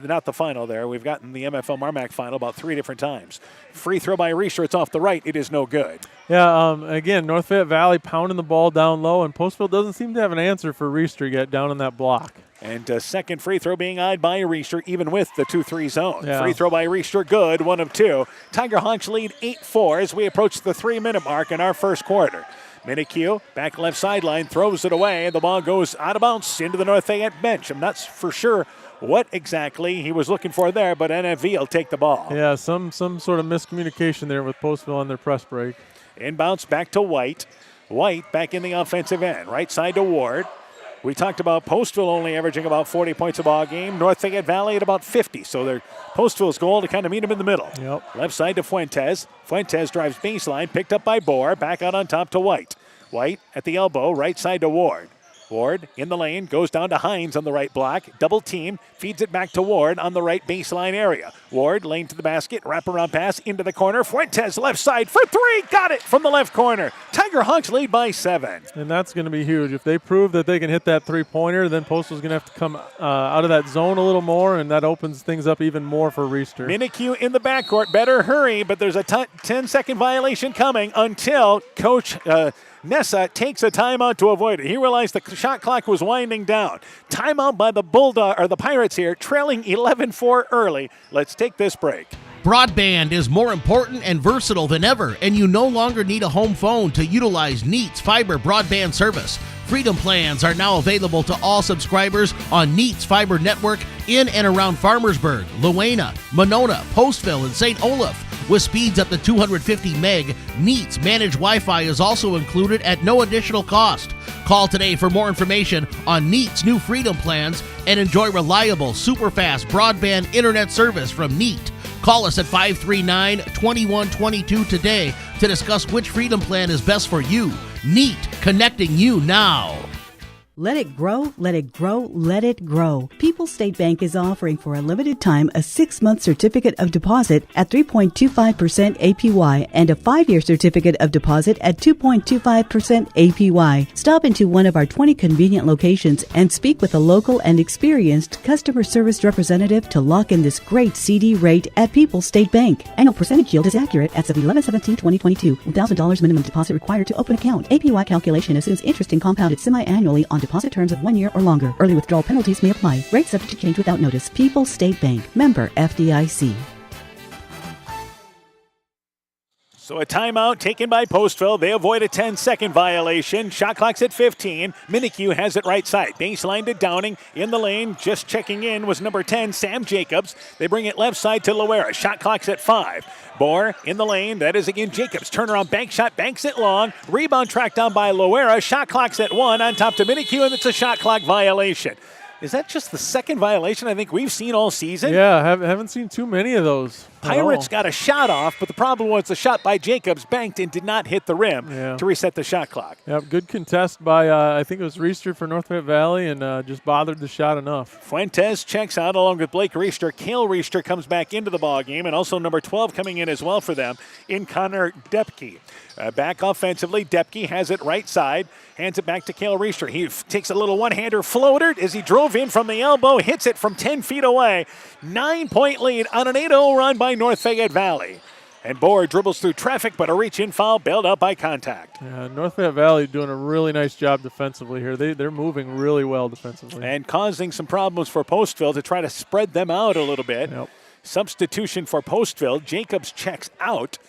Not the final there. We've gotten the MFL Marmac final about 3 different times. Free throw by Riester. It's off the right. It is no good. Yeah, again, North Fayette Valley pounding the ball down low, and Postville doesn't seem to have an answer for Riester yet down in that block. And a second free throw being eyed by Riester, even with the 2-3 zone. Yeah. Free throw by Riester, good, 1 of 2. Tiger Hawks lead 8-4 as we approach the 3-minute mark in our first quarter. Minikue, back left sideline, throws it away, and the ball goes out of bounds into the North Fayette bench. I'm not for sure what exactly he was looking for there, but NFV will take the ball. Yeah, some sort of miscommunication there with Postville on their press break. Inbounds back to White. White back in the offensive end. Right side to Ward. We talked about Postville only averaging about 40 points a ball game. North Fayette Valley at about 50. So they're Postville's goal to kind of meet them in the middle. Yep. Left side to Fuentes. Fuentes drives baseline, picked up by Bohr. Back out on top to White. White at the elbow, right side to Ward. Ward in the lane, goes down to Hines on the right block. Double team, feeds it back to Ward on the right baseline area. Ward, lane to the basket, wraparound pass into the corner. Fuentes left side for 3, got it from the left corner. Tiger Hawks lead by 7. And that's going to be huge. If they prove that they can hit that three-pointer, then Postville's going to have to come out of that zone a little more, and that opens things up even more for Riester. Minikue in the backcourt, better hurry, but there's a 10-second violation coming until Coach Nessa takes a timeout to avoid it. He realized the shot clock was winding down. Timeout by the the Pirates here, trailing 11-4 early. Let's take this break. Broadband is more important and versatile than ever, and you no longer need a home phone to utilize Neat's fiber broadband service. Freedom plans are now available to all subscribers on Neat's fiber network in and around Farmersburg, Luena, Monona, Postville, and St. Olaf. With speeds up to 250 meg, Neat's managed Wi-Fi is also included at no additional cost. Call today for more information on Neat's new Freedom plans and enjoy reliable, super-fast broadband internet service from Neat. Call us at 539-2122 today to discuss which Freedom plan is best for you. Neat, connecting you now. Let it grow, let it grow, let it grow. People's State Bank is offering for a limited time a 6-month certificate of deposit at 3.25% APY and a 5-year certificate of deposit at 2.25% APY. Stop into one of our 20 convenient locations and speak with a local and experienced customer service representative to lock in this great CD rate at People's State Bank. Annual percentage yield is accurate as of 11/17/2022. $1,000 minimum deposit required to open account. APY calculation assumes interest and compounded semi-annually on deposit terms of 1 year or longer. Early withdrawal penalties may apply. Rates subject to change without notice. People's State Bank. Member FDIC. So a timeout taken by Postville. They avoid a 10-second violation. Shot clock's at 15. Minikue has it right side. Baseline to Downing. In the lane, just checking in, was number 10, Sam Jacobs. They bring it left side to Loera. Shot clock's at 5. Bohr in the lane. That is again Jacobs. Turnaround bank shot. Banks it long. Rebound tracked down by Loera. Shot clock's at 1 on top to Minikue, and it's a shot clock violation. Is that just the second violation I think we've seen all season? Yeah, haven't seen too many of those. Pirates got a shot off, but the problem was the shot by Jacobs banked and did not hit the rim to reset the shot clock. Yep, good contest by, I think it was Reister for North Fayette Valley, and just bothered the shot enough. Fuentes checks out along with Blake Reister. Cale Reister comes back into the ball game, and also number 12 coming in as well for them in Connor Depke. Back offensively, Depke has it right side, hands it back to Cale Reister. He takes a little one-hander floater as he drove in from the elbow, hits it from 10 feet away. 9-point lead on an 8-0 run by North Fayette Valley. And Bohr dribbles through traffic, but a reach-in foul bailed out by contact. Yeah, North Fayette Valley doing a really nice job defensively here. They're moving really well defensively. And causing some problems for Postville to try to spread them out a little bit. Yep. Substitution for Postville. Jacobs checks out.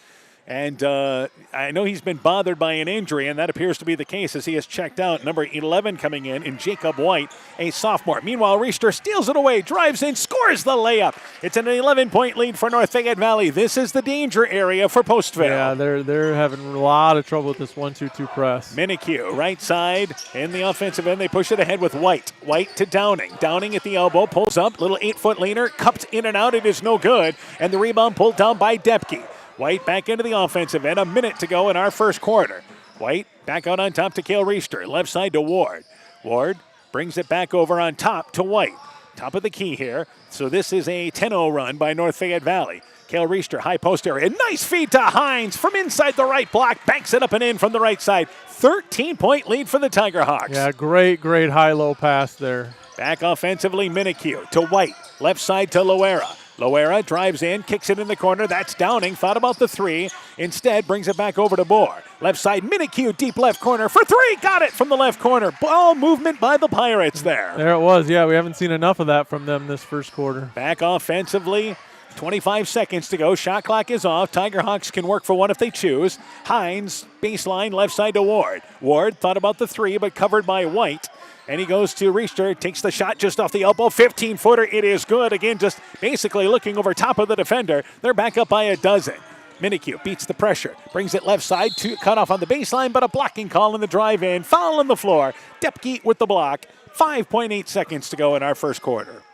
And I know he's been bothered by an injury, and that appears to be the case as he has checked out. Number 11 coming in Jacob White, a sophomore. Meanwhile, Reister steals it away, drives in, scores the layup. It's an 11-point lead for North Fayette Valley. This is the danger area for Postville. Yeah, they're having a lot of trouble with this 1-2-2 press. Minikue, right side, in the offensive end. They push it ahead with White. White to Downing. Downing at the elbow, pulls up, little 8-foot leaner, cupped in and out. It is no good. And the rebound pulled down by Depke. White back into the offensive end. A minute to go in our first quarter. White back out on top to Cale Reister. Left side to Ward. Ward brings it back over on top to White. Top of the key here. So this is a 10-0 run by North Fayette Valley. Cale Reister, high post area. Nice feed to Hines from inside the right block. Banks it up and in from the right side. 13-point lead for the Tiger Hawks. Yeah, great high-low pass there. Back offensively, Minikue to White. Left side to Loera. Loera drives in, kicks it in the corner. That's Downing. Thought about the three. Instead, brings it back over to Bohr. Left side, Minikue, deep left corner for three. Got it from the left corner. Ball movement by the Pirates there. There it was. Yeah, we haven't seen enough of that from them this first quarter. Back offensively. 25 seconds to go. Shot clock is off. Tiger Hawks can work for one if they choose. Hines, baseline, left side to Ward. Ward thought about the three, but covered by White. And he goes to Reister, takes the shot just off the elbow, 15-footer. It is good. Again, just basically looking over top of the defender. They're back up by a dozen. Minikue beats the pressure, brings it left side to cut off on the baseline, but a blocking call in the drive-in. Foul on the floor. Depke with the block. 5.8 seconds to go in our first quarter.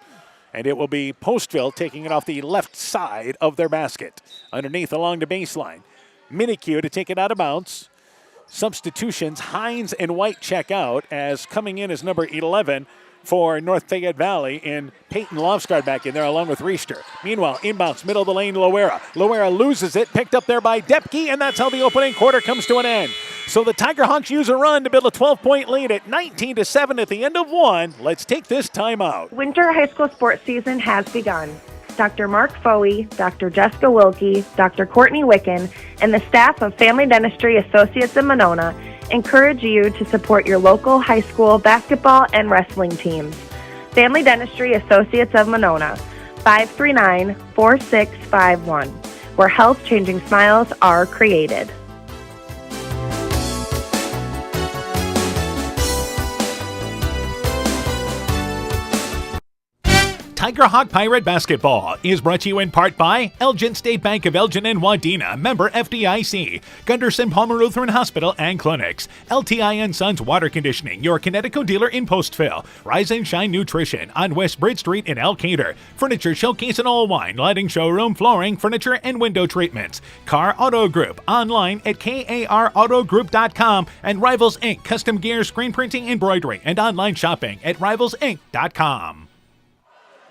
And it will be Postville taking it off the left side of their basket. Underneath along the baseline. Minikue to take it out of bounds. Substitutions, Hines and White check out as coming in as number 11 for North Fayette Valley in Peyton Lofsgaard back in there along with Reister. Meanwhile, inbounds, middle of the lane, Loera. Loera loses it, picked up there by Depke, and that's how the opening quarter comes to an end. So the Tiger Hawks use a run to build a 12-point lead at 19-7 at the end of one. Let's take this timeout. Winter high school sports season has begun. Dr. Mark Foey, Dr. Jessica Wilkie, Dr. Courtney Wicken, and the staff of Family Dentistry Associates in Monona encourage you to support your local high school basketball and wrestling teams. Family Dentistry Associates of Monona, 539-4651, where health-changing smiles are created. Tiger Hawk Pirate Basketball is brought to you in part by Elgin State Bank of Elgin and Wadena, member FDIC, Gunderson Palmer Lutheran Hospital and Clinics, LTI & Sons Water Conditioning, your Connecticut dealer in Postville, Rise and Shine Nutrition on West Bridge Street in Elkader, Furniture Showcase and All Wine, Lighting Showroom, Flooring, Furniture, and Window Treatments, Car Auto Group, online at karautogroup.com, and Rivals Inc., custom gear, screen printing, embroidery, and online shopping at rivalsinc.com.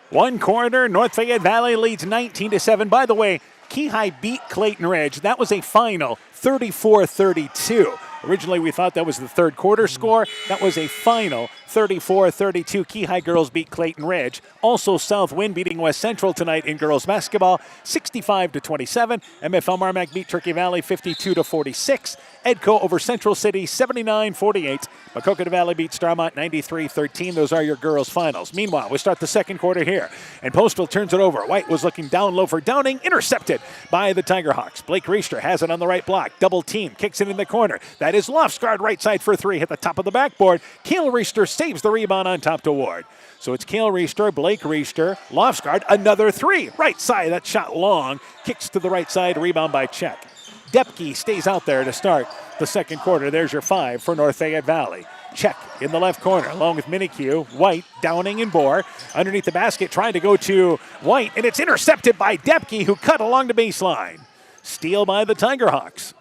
One quarter, North Fayette Valley leads 19-7. By the way, Keyhigh beat Clayton Ridge. That was a final 34-32. Originally, we thought that was the third quarter score. That was a final 34-32. Keyhigh girls beat Clayton Ridge. Also, Southwind beating West Central tonight in girls basketball, 65-27. MFL Marmac beat Turkey Valley, 52-46. Edco over Central City, 79-48. Maquoketa Valley beat Starmont, 93-13. Those are your girls' finals. Meanwhile, we start the second quarter here, and Postville turns it over. White was looking down low for Downing, intercepted by the Tiger Hawks. Blake Reister has it on the right block. Double team, kicks it in the corner. That is Lofsgaard right side for three, hit the top of the backboard. Kale Reister saves the rebound on top to Ward. So it's Kale Reister, Blake Reister, Lofsgaard, another three. Right side, that shot long, kicks to the right side, rebound by Czech. Depke stays out there to start the second quarter. There's your five for North Fayette Valley. Czech in the left corner, along with Minikue, White, Downing, and Bohr. Underneath the basket, trying to go to White, and it's intercepted by Depke, who cut along the baseline. Steal by the Tiger Hawks.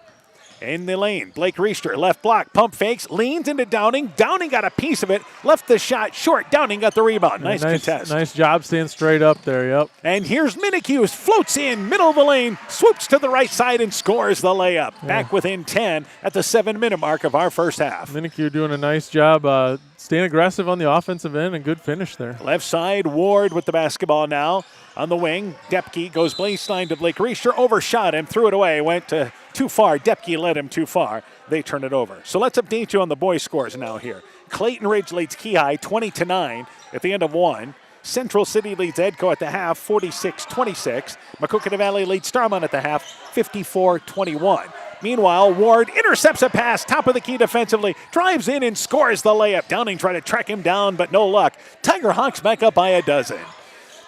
In the lane, Blake Reister, left block, pump fakes, leans into Downing. Downing got a piece of it, left the shot short. Downing got the rebound. Nice contest. Nice job staying straight up there, yep. And here's Minikue, floats in, middle of the lane, swoops to the right side and scores the layup. Yeah. Back within 10 at the 7-minute mark of our first half. Minikue doing a nice job staying aggressive on the offensive end, and good finish there. Left side, Ward with the basketball now. On the wing, Depke goes baseline to Blake Reister, overshot him, threw it away, went too far. Depke led him too far. They turn it over. So let's update you on the boys' scores now here. Clayton Ridge leads Keyhigh 20-9 at the end of one. Central City leads Edco at the half, 46-26. Maquoketa Valley leads Starmont at the half, 54-21. Meanwhile, Ward intercepts a pass, top of the key defensively, drives in and scores the layup. Downing tried to track him down, but no luck. Tiger Hawks back up by a dozen.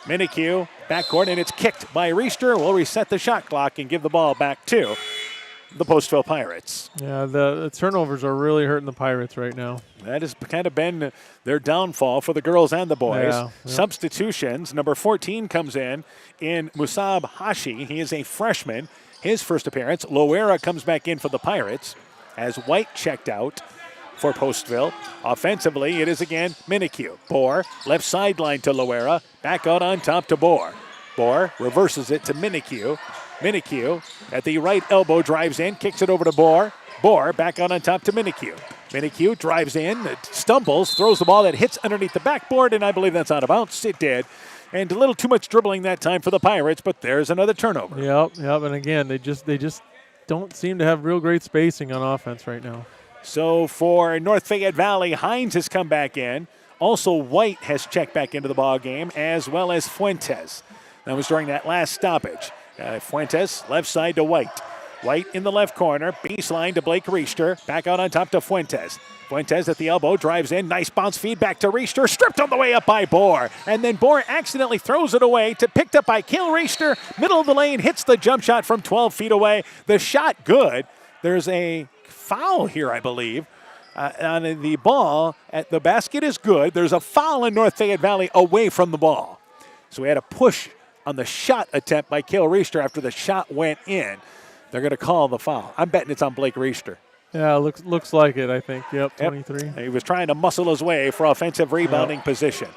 Minikue, backcourt, and it's kicked by Reister. We'll reset the shot clock and give the ball back to the Postville Pirates. Yeah, the turnovers are really hurting the Pirates right now. That has kind of been their downfall for the girls and the boys. Yeah, yep. Substitutions, number 14 comes in Musab Hashi. He is a freshman. His first appearance. Loera comes back in for the Pirates as White checked out for Postville. Offensively, it is again Minikue. Bohr, left sideline to Loera. Back out on top to Bohr. Bohr reverses it to Minikue. Minikue at the right elbow drives in, kicks it over to Bohr. Bohr back out on top to Minikue. Minikue drives in, stumbles, throws the ball that hits underneath the backboard, and I believe that's out of bounds. It did. And a little too much dribbling that time for the Pirates, but there's another turnover. Yep. And again, they just don't seem to have real great spacing on offense right now. So for North Fayette Valley, Hines has come back in. Also, White has checked back into the ball game, as well as Fuentes. That was during that last stoppage. Fuentes, left side to White. White in the left corner, baseline to Blake Reister. Back out on top to Fuentes. Fuentes at the elbow, drives in, nice bounce feed back to Reister, stripped on the way up by Bohr. And then Bohr accidentally throws it away picked up by Kale Reister. Middle of the lane, hits the jump shot from 12 feet away. The shot good. There's a foul here, I believe. On the ball, at the basket is good. There's a foul in North Fayette Valley away from the ball. So we had a push on the shot attempt by Kale Reister after the shot went in. They're going to call the foul. I'm betting it's on Blake Reister. Yeah, looks like it, I think. Yep, 23. Yep. He was trying to muscle his way for offensive rebounding position.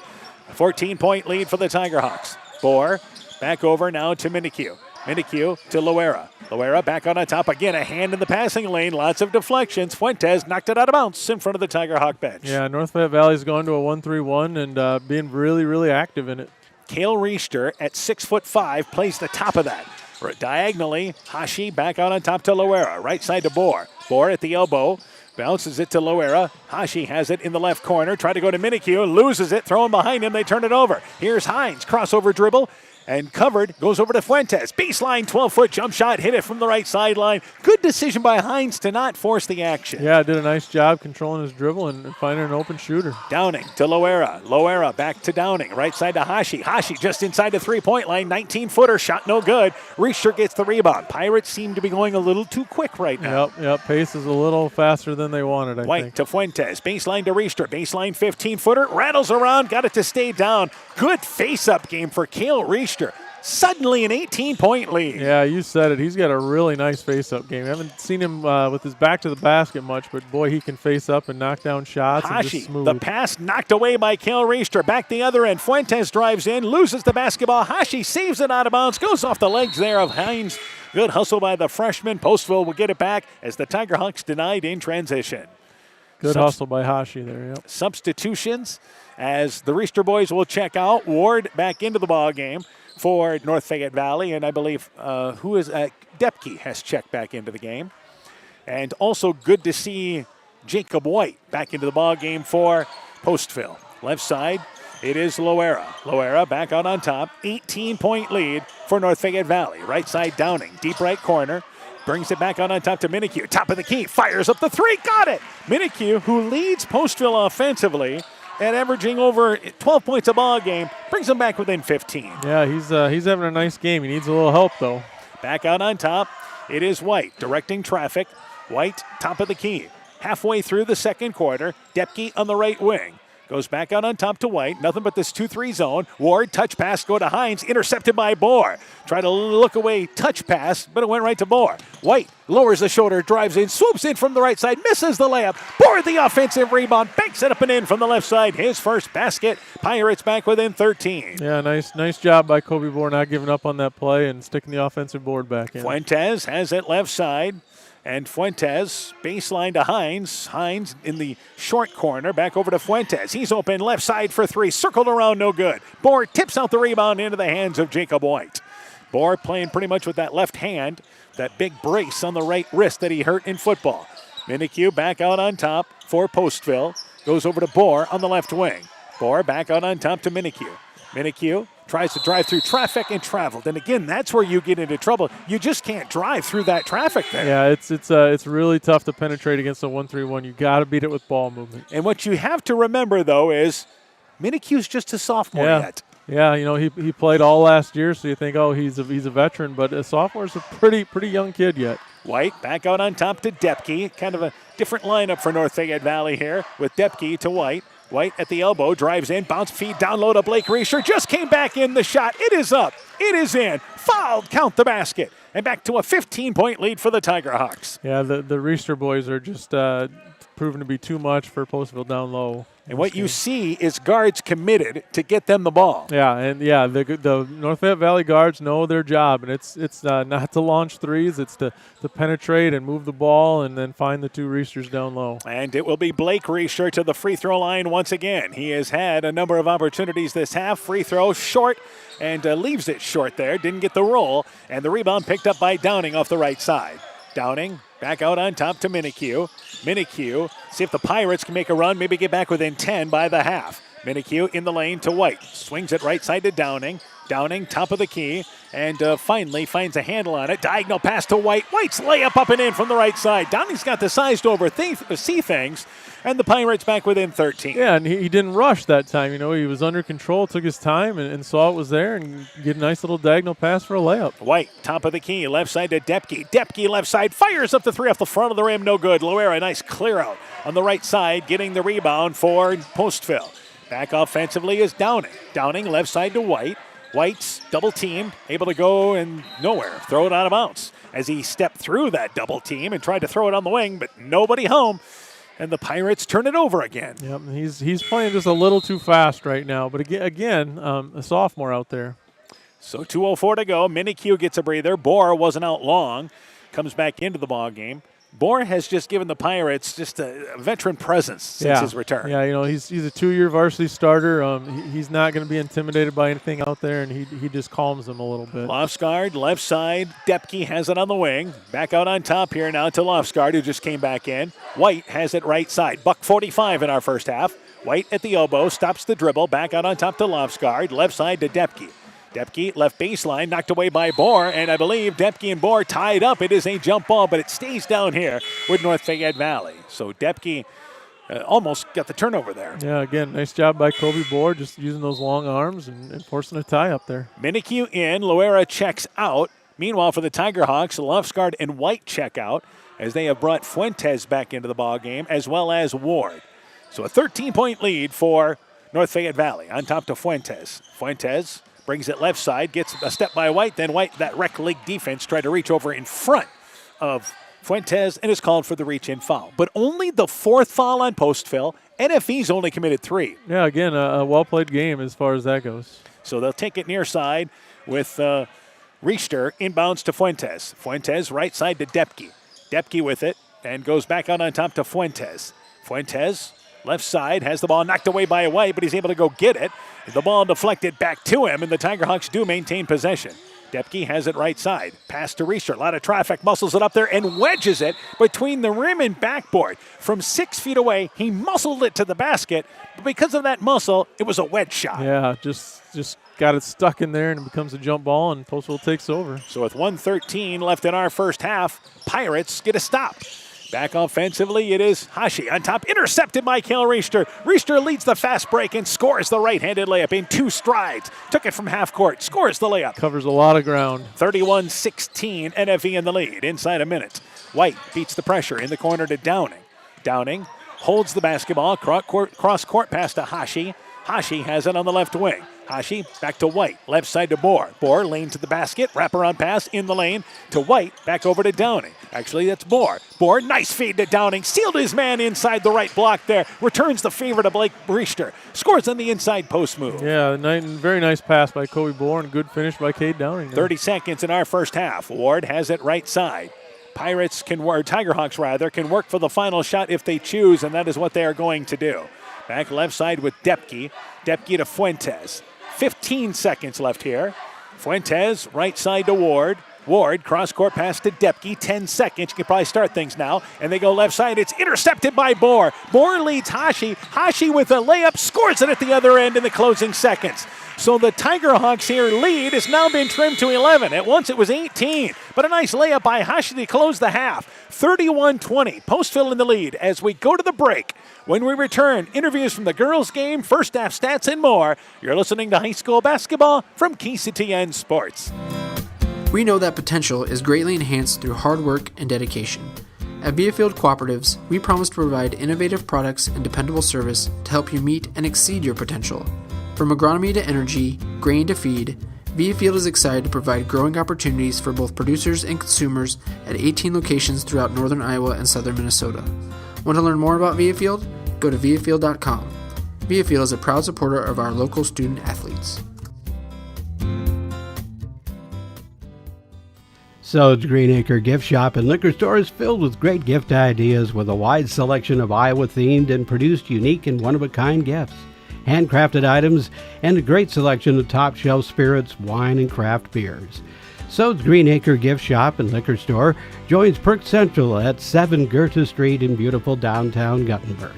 A 14-point lead for the Tiger Hawks. Bohr back over now to Minikue. Minikue to Loera. Loera back on top again. A hand in the passing lane. Lots of deflections. Fuentes knocked it out of bounds in front of the Tiger Hawk bench. Yeah, North Fayette Valley's gone to a 1-3-1 and being really, really active in it. Kale Reister at 6'5" plays the top of that. Diagonally, Hashi back out on top to Loera. Right side to Bohr. Bohr at the elbow. Bounces it to Loera. Hashi has it in the left corner. Try to go to Minikue. Loses it. Throw him behind him. They turn it over. Here's Hines. Crossover dribble. And covered, goes over to Fuentes. Baseline, 12-foot jump shot, hit it from the right sideline. Good decision by Hines to not force the action. Yeah, did a nice job controlling his dribble and finding an open shooter. Downing to Loera. Loera back to Downing. Right side to Hashi. Hashi just inside the three-point line. 19-footer, shot no good. Richter gets the rebound. Pirates seem to be going a little too quick right now. Yep. Pace is a little faster than they wanted, I White think. to Fuentes. Baseline to Richter. Baseline 15-footer. Rattles around. Got it to stay down. Good face-up game for Cale Richter. Suddenly an 18-point lead. Yeah, you said it. He's got a really nice face-up game. I haven't seen him with his back to the basket much, but boy, he can face up and knock down shots. Hashi, and just smooth. the pass knocked away by Cale Richter. Back the other end. Fuentes drives in, loses the basketball. Hashi saves it out of bounds, goes off the legs there of Hines. Good hustle by the freshman. Postville will get it back as the Tiger Hawks denied in transition. Good hustle by Hashi there, yep. Substitutions as the Richter boys will check out. Ward back into the ball game for North Fayette Valley, and I believe Depke has checked back into the game. And also good to see Jacob White back into the ball game for Postville. Left side, it is Loera. Loera back out on top. 18-point lead for North Fayette Valley. Right side, Downing. Deep right corner. Brings it back out on top to Minikue. Top of the key. Fires up the three. Got it! Minikue, who leads Postville offensively and averaging over 12 points a ball game, brings them back within 15. Yeah, he's having a nice game. He needs a little help, though. Back out on top, it is White directing traffic. White, top of the key. Halfway through the second quarter, Depke on the right wing. Goes back out on top to White. Nothing but this 2-3 zone. Ward, touch pass, go to Hines. Intercepted by Bohr. Try to look away, touch pass, but it went right to Bohr. White lowers the shoulder, drives in, swoops in from the right side, misses the layup. Bohr the offensive rebound, banks it up and in from the left side. His first basket. Pirates back within 13. Yeah, nice job by Kobe Bohr not giving up on that play and sticking the offensive board back in. Fuentes has it left side. And Fuentes, baseline to Hines. Hines in the short corner, back over to Fuentes. He's open left side for three, circled around, no good. Bohr tips out the rebound into the hands of Jacob White. Bohr playing pretty much with that left hand, that big brace on the right wrist that he hurt in football. Minikue back out on top for Postville. Goes over to Bohr on the left wing. Bohr back out on top to Minikue. Minikue tries to drive through traffic and traveled. And again, that's where you get into trouble. You just can't drive through that traffic there. Yeah, it's really tough to penetrate against a 1-3-1. You got to beat it with ball movement. And what you have to remember, though, is Minicue's just a sophomore yet. Yeah, he played all last year, so you think, oh, he's a veteran, but a sophomore's a pretty young kid yet. White back out on top to Depke. Kind of a different lineup for North Fayette Valley here with Depke to White. White at the elbow, drives in, bounce feed down low to Blake Richter. Just came back in the shot. It is up. It is in. Fouled. Count the basket. And back to a 15-point lead for the Tiger Hawks. Yeah, the Richter boys are just proven to be too much for Postville down low. And what you see is guards committed to get them the ball. Yeah, and the North Fayette Valley guards know their job, and it's not to launch threes, it's to penetrate and move the ball and then find the two Richters down low. And it will be Blake Richter to the free throw line once again. He has had a number of opportunities this half. Free throw short and leaves it short there. Didn't get the roll, and the rebound picked up by Downing off the right side. Downing back out on top to Minikue. Minikue, see if the Pirates can make a run, maybe get back within 10 by the half. Minikue in the lane to White. Swings it right side to Downing. Downing, top of the key, and finally finds a handle on it. Diagonal pass to White. White's layup up and in from the right side. Downing's got the size to see things, and the Pirates back within 13. Yeah, and he didn't rush that time. He was under control, took his time, and saw it was there, and get a nice little diagonal pass for a layup. White, top of the key, left side to Depke. Depke, left side, fires up the three off the front of the rim, no good. Loera, nice clear out on the right side, getting the rebound for Postville. Back offensively is Downing. Downing, left side to White. White's double teamed, able to go and nowhere. Throw it out of bounds as he stepped through that double team and tried to throw it on the wing, but nobody home. And the Pirates turn it over again. Yep, he's playing just a little too fast right now. But again, a sophomore out there. So 2:04 to go. Minikue gets a breather. Bohr wasn't out long. Comes back into the ball game. Bohr has just given the Pirates just a veteran presence since his return. Yeah, he's a 2-year varsity starter. He's not going to be intimidated by anything out there, and he just calms them a little bit. Lofsgaard, left side. Depke has it on the wing. Back out on top here now to Lofsgaard, who just came back in. White has it right side. $1:45 in our first half. White at the elbow, stops the dribble. Back out on top to Lofsgaard. Left side to Depke. Depke, left baseline, knocked away by Bohr, and I believe Depke and Bohr tied up. It is a jump ball, but it stays down here with North Fayette Valley. So Depke almost got the turnover there. Yeah, again, nice job by Kobe Bohr, just using those long arms and forcing a tie up there. Minicue in, Loera checks out. Meanwhile, for the Tiger Hawks, Lofsgaard and White check out as they have brought Fuentes back into the ball game, as well as Ward. So a 13-point lead for North Fayette Valley. On top to Fuentes. Fuentes brings it left side, gets a step by White, then White, that rec league defense, tried to reach over in front of Fuentes and is called for the reach-in foul. But only the fourth foul on Postville. NFE's only committed 3. Yeah, again, a well-played game as far as that goes. So they'll take it near side with Richter inbounds to Fuentes. Fuentes right side to Depke. Depke with it and goes back out on top to Fuentes. Fuentes left side has the ball knocked away by White, but he's able to go get it. The ball deflected back to him, and the Tiger Hawks do maintain possession. Depke has it right side. Pass to Richter. A lot of traffic. Muscles it up there and wedges it between the rim and backboard. From 6 feet away, he muscled it to the basket. But because of that muscle, it was a wedge shot. Yeah, just got it stuck in there, and it becomes a jump ball, and Postville takes over. So with 1:13 left in our first half, Pirates get a stop. Back offensively, it is Hashi on top, intercepted by Kel Richter. Richter leads the fast break and scores the right-handed layup in 2 strides. Took it from half court, scores the layup. Covers a lot of ground. 31-16, NFE in the lead inside a minute. White beats the pressure in the corner to Downing. Downing holds the basketball, cross-court pass to Hashi. Hashi has it on the left wing. Hashi back to White, left side to Bohr. Bohr lane to the basket, wraparound pass in the lane to White, back over to Downing. Actually, that's Bohr. Bohr, nice feed to Downing, sealed his man inside the right block there, returns the favor to Blake Richter, scores on the inside post move. Yeah, very nice pass by Kobe Bohr and good finish by Cade Downing. 30 seconds in our first half. Ward has it right side. Pirates Tiger Hawks can work for the final shot if they choose, and that is what they are going to do. Back left side with Depke. Depke to Fuentes. 15 seconds left here. Fuentes right side to Ward. Ward cross-court pass to Depke. 10 seconds. You can probably start things now. And they go left side. It's intercepted by Bohr. Bohr leads Hashi. Hashi with a layup scores it at the other end in the closing seconds. So the Tiger Hawks here lead has now been trimmed to 11. At once it was 18. But a nice layup by Hashi to close the half. 31-20. Postville in the lead as we go to the break. When we return, interviews from the girls' game, first half stats, and more. You're listening to high school basketball from KCTN Sports. We know that potential is greatly enhanced through hard work and dedication. At Viafield Cooperatives, we promise to provide innovative products and dependable service to help you meet and exceed your potential. From agronomy to energy, grain to feed, Viafield is excited to provide growing opportunities for both producers and consumers at 18 locations throughout northern Iowa and southern Minnesota. Want to learn more about Viafield? Go to viafield.com. Viafield is a proud supporter of our local student athletes. Sode's Greenacre Gift Shop and Liquor Store is filled with great gift ideas with a wide selection of Iowa-themed and produced unique and one-of-a-kind gifts, handcrafted items, and a great selection of top-shelf spirits, wine, and craft beers. Sode's Greenacre Gift Shop and Liquor Store joins Perk Central at 7 Goethe Street in beautiful downtown Guttenberg.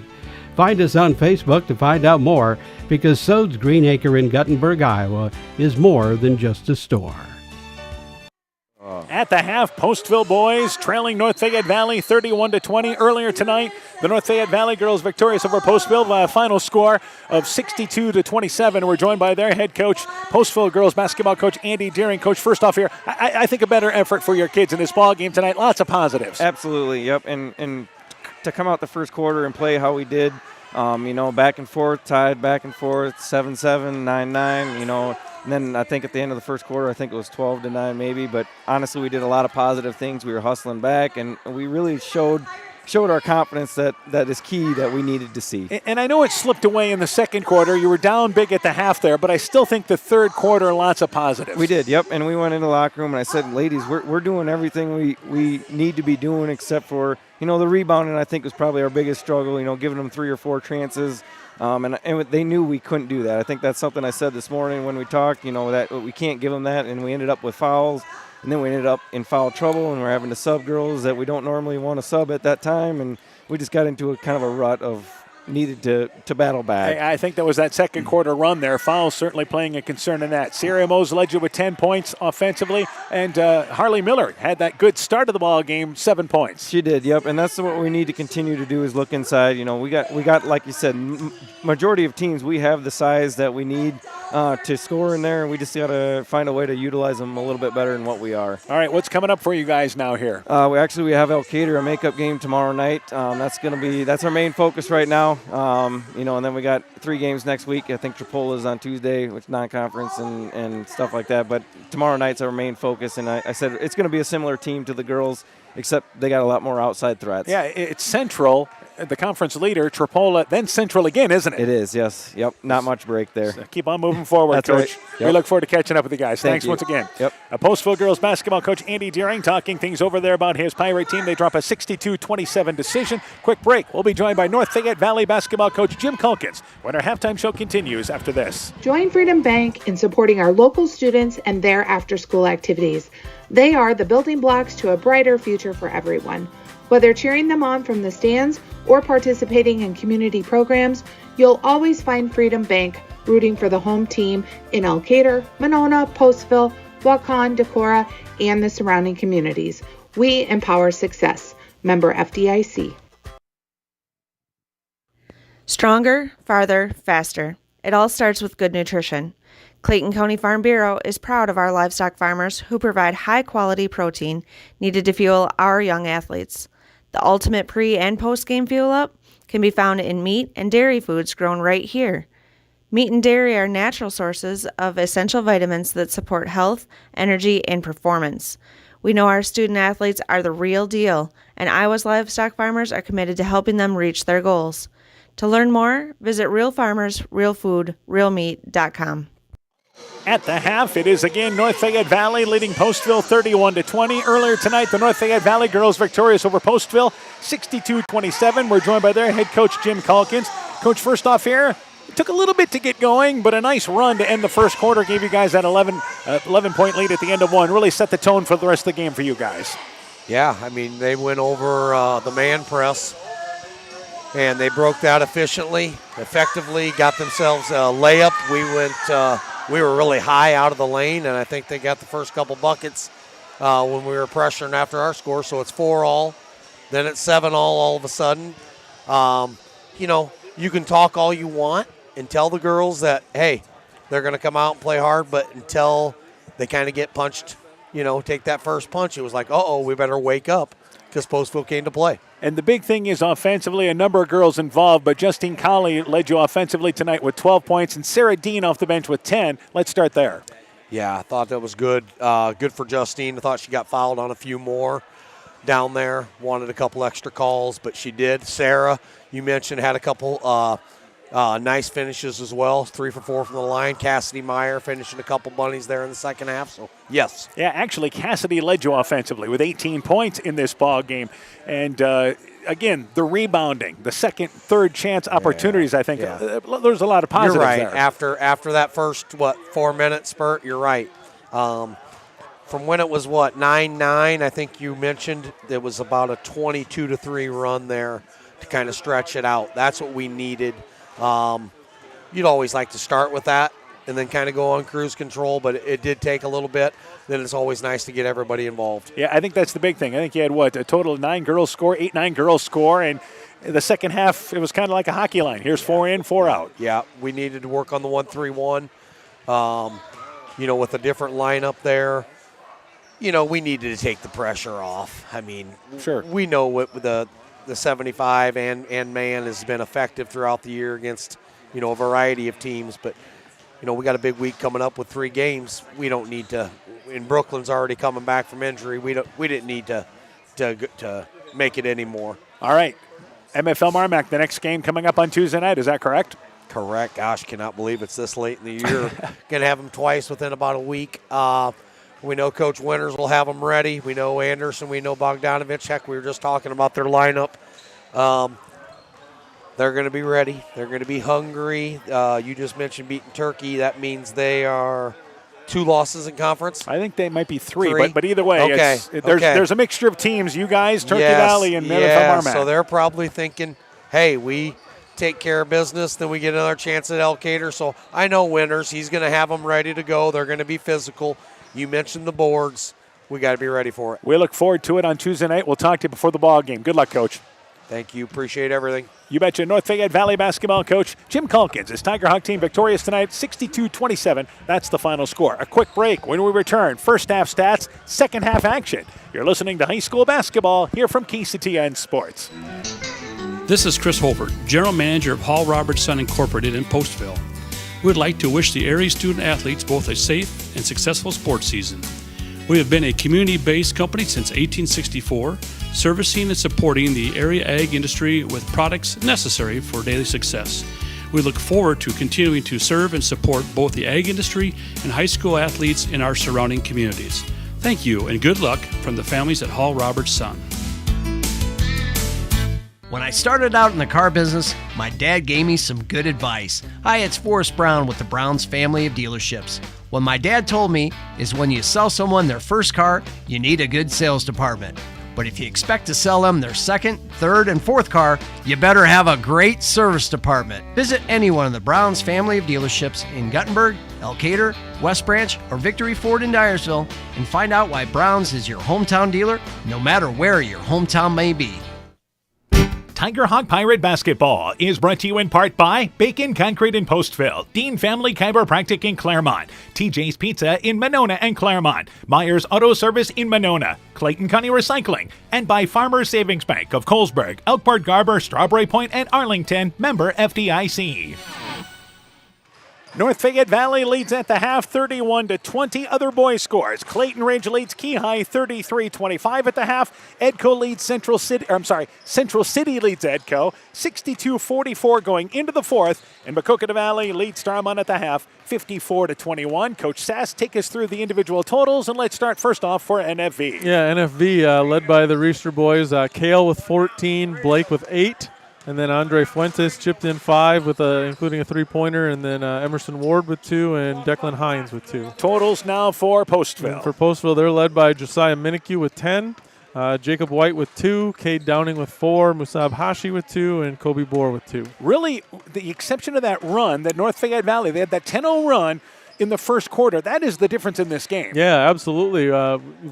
Find us on Facebook to find out more, because Sode's Greenacre in Guttenberg, Iowa is more than just a store. At the half, Postville boys trailing North Fayette Valley 31-20. Earlier tonight, the North Fayette Valley girls victorious over Postville by a final score of 62-27. We're joined by their head coach, Postville girls basketball coach Andy Deering. Coach, first off here, I think a better effort for your kids in this ball game tonight. Lots of positives. Absolutely, yep. And to come out the first quarter and play how we did, back and forth, tied back and forth, 7-7, 9-9, And then I think at the end of the first quarter, I think it was 12-9 maybe. But honestly, we did a lot of positive things. We were hustling back, and we really showed our confidence that is key that we needed to see. And I know it slipped away in the second quarter. You were down big at the half there, but I still think the third quarter, lots of positives. We did, yep. And we went in the locker room, and I said, ladies, we're doing everything we need to be doing except for, the rebounding, I think, was probably our biggest struggle, giving them 3 or 4 chances. And they knew we couldn't do that. I think that's something I said this morning when we talked, that we can't give them that, and we ended up with fouls. And then we ended up in foul trouble, and we're having to sub girls that we don't normally want to sub at that time. And we just got into a kind of a rut of needed to battle back. I think that was that second quarter run there. Fouls certainly playing a concern in that. Sierra Mose led you with 10 points offensively, and Harley Miller had that good start of the ball game, 7 points. She did, yep, and that's what we need to continue to do is look inside. We got like you said, majority of teams, we have the size that we need to score in there, and we just got to find a way to utilize them a little bit better than what we are. All right, what's coming up for you guys now here? We have Elkader, a makeup game tomorrow night. That's our main focus right now. And then we got 3 games next week. I think Tripoli is on Tuesday, which non-conference and stuff like that. But tomorrow night's our main focus, and I said it's going to be a similar team to the girls, except they got a lot more outside threats. Yeah, it's Central, the conference leader, Tripoli, then Central again, isn't it? It is, yes. Yep, not much break there. So keep on moving forward, That's Coach. right. Yep. We look forward to catching up with you guys. Thank Thanks you. once again. Yep. Postville girls basketball coach Andy Deering talking things over there about his Pirate team. They drop a 62-27 decision. Quick break. We'll be joined by North Fayette Valley basketball coach Jim Culkins when our halftime show continues after this. Join Freedom Bank in supporting our local students and their after-school activities. They are the building blocks to a brighter future for everyone. Whether cheering them on from the stands or participating in community programs, you'll always find Freedom Bank rooting for the home team in Elkader, Monona, Postville, Waukon, Decorah, and the surrounding communities. We empower success. Member FDIC. Stronger, farther, faster. It all starts with good nutrition. Clayton County Farm Bureau is proud of our livestock farmers who provide high-quality protein needed to fuel our young athletes. The ultimate pre- and post-game fuel-up can be found in meat and dairy foods grown right here. Meat and dairy are natural sources of essential vitamins that support health, energy, and performance. We know our student athletes are the real deal, and Iowa's livestock farmers are committed to helping them reach their goals. To learn more, visit realfarmersrealfoodrealmeat.com. At the half, it is again North Fayette Valley leading Postville 31-20. Earlier tonight, the North Fayette Valley girls victorious over Postville 62-27. We're joined by their head coach, Jim Culkins. Coach, first off here, it took a little bit to get going, but a nice run to end the first quarter. Gave you guys that 11-point lead at the end of one. Really set the tone for the rest of the game for you guys. Yeah, I mean, they went over the man press, and they broke that effectively, got themselves a layup. We were really high out of the lane, and I think they got the first couple buckets when we were pressuring after our score. So it's 4-all, then it's 7-all all of a sudden. You can talk all you want and tell the girls that, hey, they're going to come out and play hard, but until they kind of get punched, take that first punch, it was like, we better wake up because Postville came to play. And the big thing is offensively, a number of girls involved, but Justine Colley led you offensively tonight with 12 points, and Sarah Dean off the bench with 10. Let's start there. Yeah, I thought that was good. Good for Justine. I thought she got fouled on a few more down there. Wanted a couple extra calls, but she did. Sarah, you mentioned, had a couple nice finishes as well. 3 for 4 from the line. Cassidy Meyer finishing a couple bunnies there in the second half. So, yes. Yeah, actually, Cassidy led you offensively with 18 points in this ball game. And, again, the rebounding, the second, third chance opportunities, I think, there's a lot of positives You're right. there. After that first, 4-minute spurt, you're right. From when it was, 9-9, I think you mentioned, there was about a 22-3 run there to kind of stretch it out. That's what we needed. You'd always like to start with that and then kind of go on cruise control, but it did take a little bit. Then it's always nice to get everybody involved. Yeah, I think that's the big thing. I think you had, a total of 9 girls score, 8-9 girls score, and the second half, it was kind of like a hockey line. Here's 4 in, 4 out. Yeah, we needed to work on the 1-3-1, with a different lineup there. We needed to take the pressure off. I mean, sure. We know what the 75 and man has been effective throughout the year against, a variety of teams. But, we got a big week coming up with 3 games. We don't need to – and Brooklyn's already coming back from injury. We didn't need to make it anymore. All right. MFL Marmac, the next game coming up on Tuesday night. Is that correct? Correct. Gosh, cannot believe it's this late in the year. Going to have them twice within about a week. We know Coach Winters will have them ready. We know Anderson. We know Bogdanovich. Heck, we were just talking about their lineup. They're going to be ready. They're going to be hungry. You just mentioned beating Turkey. That means they are 2 losses in conference. I think they might be 3. But either way, okay. There's a mixture of teams. You guys, Turkey Valley, and MFL Marmac. So they're probably thinking, hey, we take care of business, then we get another chance at Elkader. So I know winners. He's going to have them ready to go. They're going to be physical. You mentioned the Borgs. We got to be ready for it. We look forward to it on Tuesday night. We'll talk to you before the ball game. Good luck, Coach. Thank you. Appreciate everything. You betcha. North Fayette Valley basketball coach Jim Calkins. His Tiger Hawk team victorious tonight, 62-27. That's the final score. A quick break. When we return, first half stats, second half action. You're listening to high school basketball here from KCTN Sports. This is Chris Holbert, General Manager of Hall Roberts Son Incorporated in Postville. We would like to wish the area student-athletes both a safe and successful sports season. We have been a community-based company since 1864, servicing and supporting the area ag industry with products necessary for daily success. We look forward to continuing to serve and support both the ag industry and high school athletes in our surrounding communities. Thank you and good luck from the families at Hall Roberts Son. When I started out in the car business, my dad gave me some good advice. Hi, it's Forrest Brown with the Browns family of dealerships. What my dad told me is when you sell someone their first car, you need a good sales department. But if you expect to sell them their second, third, and fourth car, you better have a great service department. Visit any one of the Browns family of dealerships in Guttenberg, Elkader, West Branch, or Victory Ford in Dyersville and find out why Browns is your hometown dealer, no matter where your hometown may be. Tiger Hawk Pirate Basketball is brought to you in part by Bacon Concrete in Postville, Dean Family Chiropractic in Claremont, TJ's Pizza in Monona and Claremont, Myers Auto Service in Monona, Clayton County Recycling, and by Farmers Savings Bank of Colesburg, Elkport, Garber, Strawberry Point, and Arlington, member FDIC. North Fayette Valley leads at the half 31-20. Other boys scores. Clayton Ridge leads Keyhigh 33-25 at the half. Edco leads Central City leads Edco 62-44 going into the fourth. And Maquoketa Valley leads Starmont at the half 54-21. Coach Sass, take us through the individual totals, and let's start first off for NFV. Yeah, NFV led by the Reister boys. Kale with 14, Blake with 8. And then Andre Fuentes chipped in 5 with including a three-pointer, and then Emerson Ward with 2 and Declan Hines with 2. Totals now for Postville. And for Postville, they're led by Josiah Minikue with 10, Jacob White with 2, Cade Downing with 4, Musab Hashi with 2, and Kobe Bohr with 2. Really, the exception of that run, that North Fayette Valley, they had that 10-0 run in the first quarter. That is the difference in this game. Yeah, absolutely.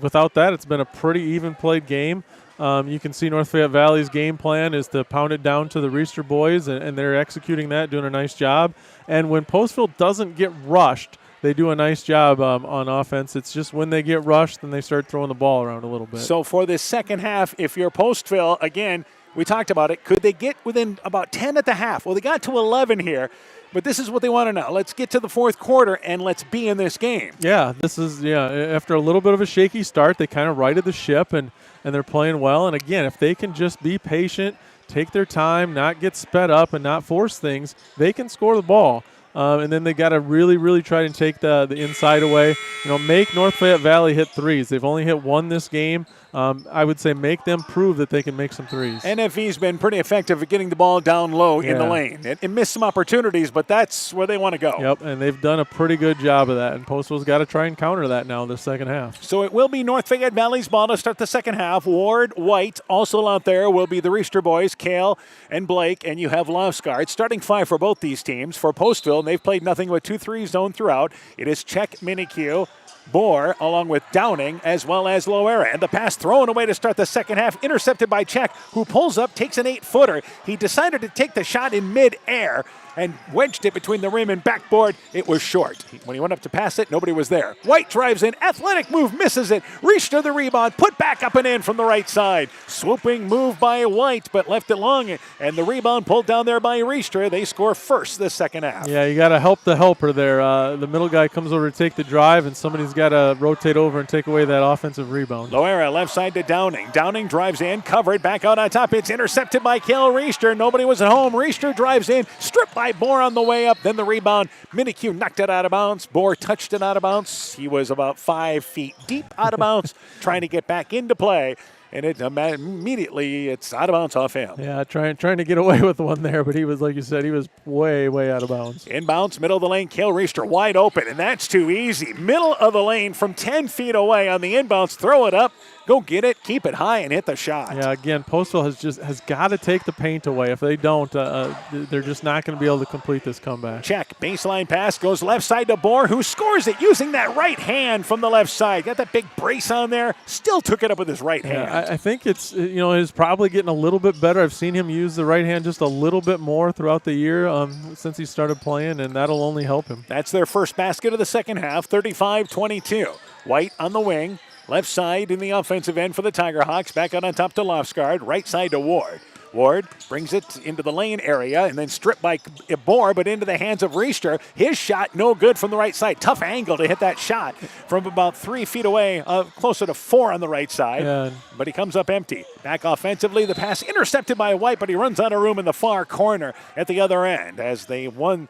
Without that, it's been a pretty even-played game. You can see North Fayette Valley's game plan is to pound it down to the Reister boys, and they're executing that, doing a nice job. And when Postville doesn't get rushed, they do a nice job on offense. It's just when they get rushed, then they start throwing the ball around a little bit. So for this second half, if you're Postville, again, we talked about it, could they get within about 10 at the half? Well, they got to 11 here. But this is what they want to know. Let's get to the fourth quarter and let's be in this game. Yeah, after a little bit of a shaky start, they kind of righted the ship and they're playing well. And again, if they can just be patient, take their time, not get sped up and not force things, they can score the ball. And then they got to really, really try to take the inside away. Make North Fayette Valley hit threes. They've only hit one this game. I would say make them prove that they can make some threes. NFV's been pretty effective at getting the ball down low in the lane. It missed some opportunities, but that's where they want to go. Yep, and they've done a pretty good job of that. And Postville's got to try and counter that now in the second half. So it will be North Fayette Valley's ball to start the second half. Ward, White, also out there will be the Reister boys, Kale and Blake, and you have Lovesgard. Starting 5 for both these teams. For Postville, they've played nothing but 2-3 zone throughout. It is Czech, Minikue, Bohr, along with Downing, as well as Loera. And the pass thrown away to start the second half, intercepted by Czech, who pulls up, takes an 8-footer. He decided to take the shot in mid-air and wedged it between the rim and backboard. It was short. When he went up to pass it, nobody was there. White drives in, athletic move, misses it. Reister the rebound, put back up and in from the right side. Swooping move by White, but left it long, and the rebound pulled down there by Reister. They score first this second half. Yeah, you got to help the helper there. The middle guy comes over to take the drive, and somebody's got to rotate over and take away that offensive rebound. Loera left side to Downing. Downing drives in, covered, back out on top. It's intercepted by Kale Reister. Nobody was at home. Reister drives in, stripped by Bohr on the way up. Then the rebound. Minikue knocked it out of bounds. Bohr touched it out of bounds. He was about 5 feet deep out of bounds, trying to get back into play. And it immediately it's out of bounds off him. Yeah, trying to get away with one there, but he was, like you said, he was way out of bounds. Inbounds, middle of the lane, Kale Reister wide open, and that's too easy. Middle of the lane from 10 feet away on the inbounds, throw it up, go get it, keep it high, and hit the shot. Yeah, again, Postville has got to take the paint away. If they don't, they're just not going to be able to complete this comeback. Check, baseline pass, goes left side to Bohr, who scores it using that right hand from the left side. Got that big brace on there, still took it up with his right hand. I think it's probably getting a little bit better. I've seen him use the right hand just a little bit more throughout the year since he started playing, and that'll only help him. That's their first basket of the second half, 35-22. White on the wing, left side in the offensive end for the Tigerhawks. Back out on top to Lofsgaard, right side to Ward. Ward brings it into the lane area and then stripped by Bohr, but into the hands of Reister. His shot no good from the right side. Tough angle to hit that shot from about 3 feet away, closer to 4 on the right side. Yeah. But he comes up empty. Back offensively, the pass intercepted by White, but he runs out of room in the far corner at the other end as they went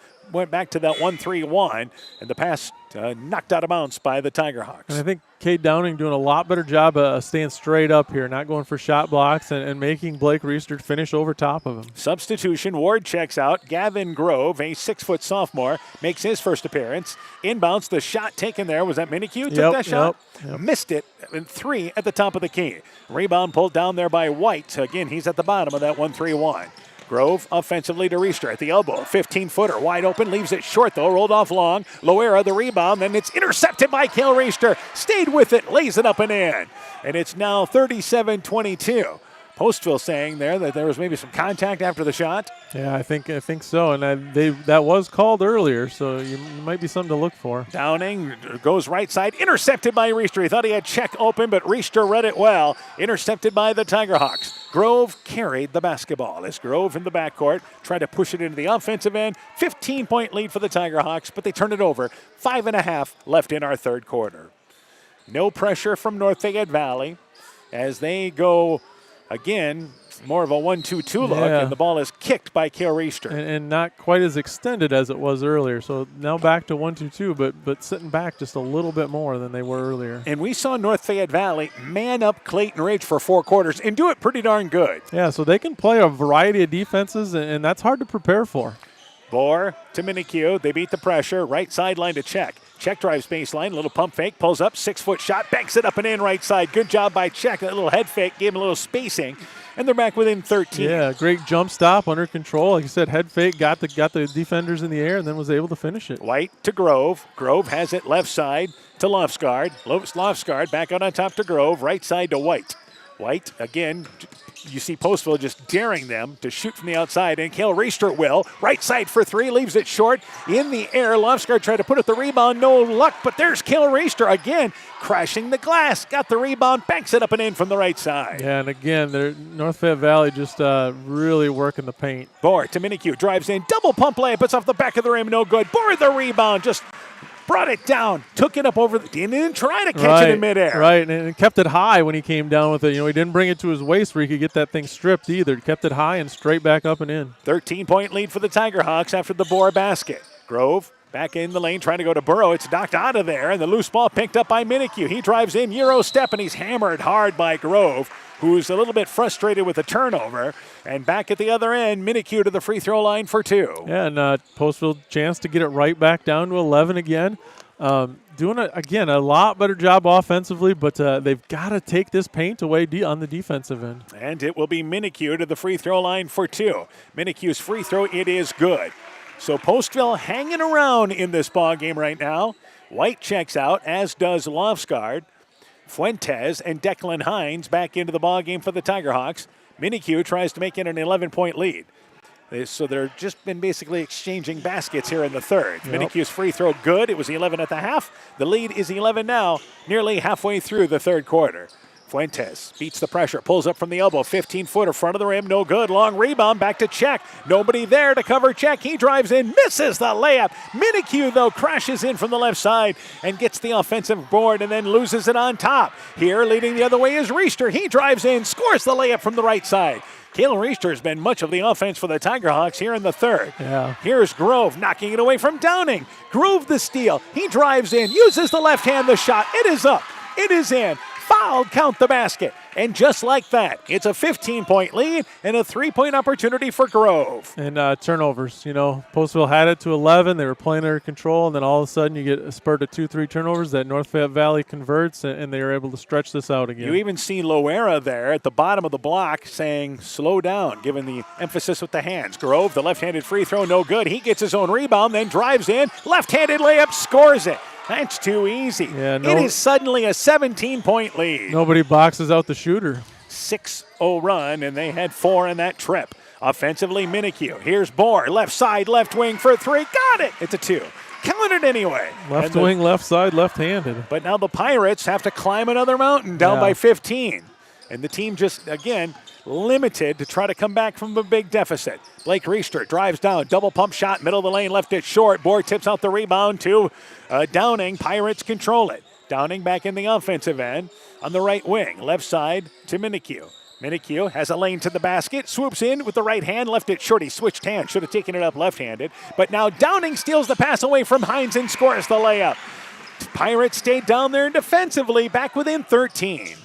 back to that 1-3-1, and the pass knocked out of bounds by the Tigerhawks. And I think Cade Downing doing a lot better job of staying straight up here, not going for shot blocks and making Blake Reister finish over top of him. Substitution, Ward checks out. Gavin Grove, a 6-foot sophomore, makes his first appearance. Inbounds, the shot taken there. Was that Minikue took that shot? Yep. Missed it. And 3 at the top of the key. Rebound pulled down there by White. Again, he's at the bottom of that 1-3-1. Grove offensively to Reister at the elbow. 15-footer wide open, leaves it short though, rolled off long. Loera the rebound, then it's intercepted by Kale Reister. Stayed with it, lays it up and in. And it's now 37-22. Postville saying there that there was maybe some contact after the shot. Yeah, I think so, and that was called earlier, so you might be something to look for. Downing goes right side, intercepted by Reister. He thought he had check open, but Reister read it well. Intercepted by the Tigerhawks. Grove carried the basketball as Grove in the backcourt tried to push it into the offensive end. 15-point lead for the Tigerhawks, but they turn it over. 5.5 left in our third quarter. No pressure from North Fayette Valley as they go again, more of a 1-2-2 look, and the ball is kicked by Kale Reister. And not quite as extended as it was earlier. So now back to 1-2-2, but sitting back just a little bit more than they were earlier. And we saw North Fayette Valley man up Clayton Ridge for 4 quarters and do it pretty darn good. Yeah, so they can play a variety of defenses, and that's hard to prepare for. Bohr to Minikue. They beat the pressure. Right sideline to Check. Check drives baseline. Little pump fake. Pulls up. 6-foot shot. Banks it up and in right side. Good job by Check. That little head fake gave him a little spacing. And they're back within 13. Yeah, great jump stop under control. Like you said, head fake, got the defenders in the air, and then was able to finish it. White to Grove. Grove has it left side to Lofsgaard. Lofsgaard back out on top to Grove. Right side to White. White, again, you see Postville just daring them to shoot from the outside, and Kale Reister will. Right side for 3, leaves it short. In the air, Lofsgaard tried to put it the rebound, no luck, but there's Kale Reister again, crashing the glass. Got the rebound, banks it up and in from the right side. Yeah, and again, North Fayette Valley just really working the paint. Bohr to Minikue, drives in, double pump layup, it's off the back of the rim, no good. Bohr the rebound, just brought it down, took it up over the, didn't try to catch it in midair. Right, and kept it high when he came down with it. He didn't bring it to his waist where he could get that thing stripped either. Kept it high and straight back up and in. 13-point lead for the Tigerhawks after the Bohr basket. Grove back in the lane trying to go to Burrow. It's knocked out of there, and the loose ball picked up by Minikue. He drives in, Euro step, and he's hammered hard by Grove, who's a little bit frustrated with the turnover. And back at the other end, Minikue to the free throw line for 2. Yeah, and Postville chance to get it right back down to 11 again. Doing, a lot better job offensively, but they've got to take this paint away on the defensive end. And it will be Minikue to the free throw line for 2. Minicue's free throw, it is good. So Postville hanging around in this ball game right now. White checks out, as does Lofsgaard. Fuentes and Declan Hines back into the ball game for the Tigerhawks. Minikue tries to make it an 11-point lead. So they're just been basically exchanging baskets here in the third. Yep. Minicue's free throw good. It was 11 at the half. The lead is 11 now, nearly halfway through the third quarter. Fuentes beats the pressure, pulls up from the elbow, 15-footer, front of the rim, no good. Long rebound, back to Check. Nobody there to cover Check. He drives in, misses the layup. Minikue, though, crashes in from the left side and gets the offensive board and then loses it on top. Here, leading the other way is Reister. He drives in, scores the layup from the right side. Kale Reister has been much of the offense for the Tigerhawks here in the third. Yeah. Here's Grove knocking it away from Downing. Grove the steal. He drives in, uses the left hand, the shot. It is up. It is in. fouled, count the basket. And just like that, it's a 15-point lead and a 3-point opportunity for Grove. And turnovers, Postville had it to 11. They were playing under control, and then all of a sudden you get a spurt of 2-3 turnovers that North Fayette Valley converts, and they are able to stretch this out again. You even see Loera there at the bottom of the block saying, slow down, given the emphasis with the hands. Grove, the left-handed free throw, no good. He gets his own rebound, then drives in, left-handed layup, scores it. That's too easy. Yeah, it is suddenly a 17-point lead. Nobody boxes out the shooter. 6-0 run, and they had 4 in that trip. Offensively, Minikue. Here's Bohr, left side, left wing for 3. Got it. It's a 2. Counted anyway. Left wing, left side, left-handed. But now the Pirates have to climb another mountain down by 15. And the team just, again, limited to try to come back from a big deficit. Blake Reister drives down, double pump shot, middle of the lane, left it short. Bohr tips out the rebound to Downing. Pirates control it. Downing back in the offensive end on the right wing. Left side to Minikue. Minikue has a lane to the basket, swoops in with the right hand, left it short. He switched hands, should have taken it up left-handed. But now Downing steals the pass away from Hines and scores the layup. Pirates stayed down there defensively, back within 13.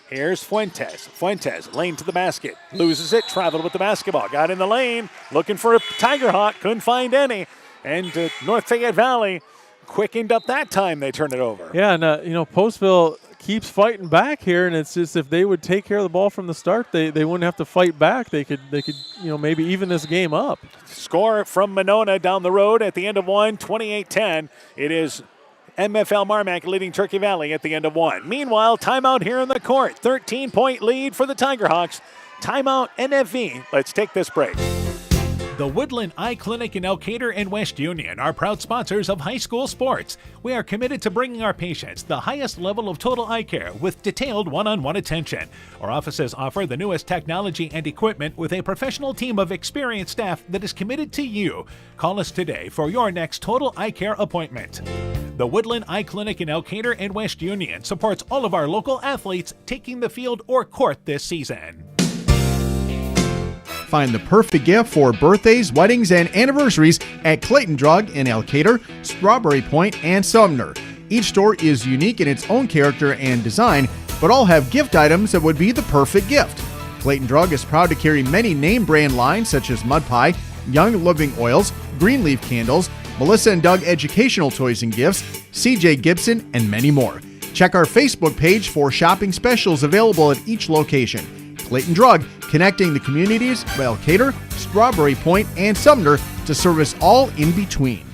Here's Fuentes. Fuentes, lane to the basket. Loses it, traveled with the basketball. Got in the lane, looking for a Tiger Hawk. Couldn't find any. And North Fayette Valley quickened up that time they turned it over. Yeah, and, Postville keeps fighting back here, and it's just if they would take care of the ball from the start, they wouldn't have to fight back. They could maybe even this game up. Score from Monona down the road at the end of one, 28-10. It is MFL Marmac leading Turkey Valley at the end of one. Meanwhile, timeout here in the court. 13-point lead for the Tiger Hawks. Timeout NFV. Let's take this break. The Woodland Eye Clinic in Elkader and West Union are proud sponsors of high school sports. We are committed to bringing our patients the highest level of total eye care with detailed one-on-one attention. Our offices offer the newest technology and equipment with a professional team of experienced staff that is committed to you. Call us today for your next total eye care appointment. The Woodland Eye Clinic in Elkader and West Union supports all of our local athletes taking the field or court this season. Find the perfect gift for birthdays, weddings, and anniversaries at Clayton Drug in Elkader, Strawberry Point, and Sumner. Each store is unique in its own character and design, but all have gift items that would be the perfect gift. Clayton Drug is proud to carry many name brand lines such as Mud Pie, Young Living Oils, Greenleaf Candles, Melissa and Doug Educational Toys and Gifts, CJ Gibson, and many more. Check our Facebook page for shopping specials available at each location. Clayton Drug, connecting the communities of Elkader, Strawberry Point, and Sumner to service all in between.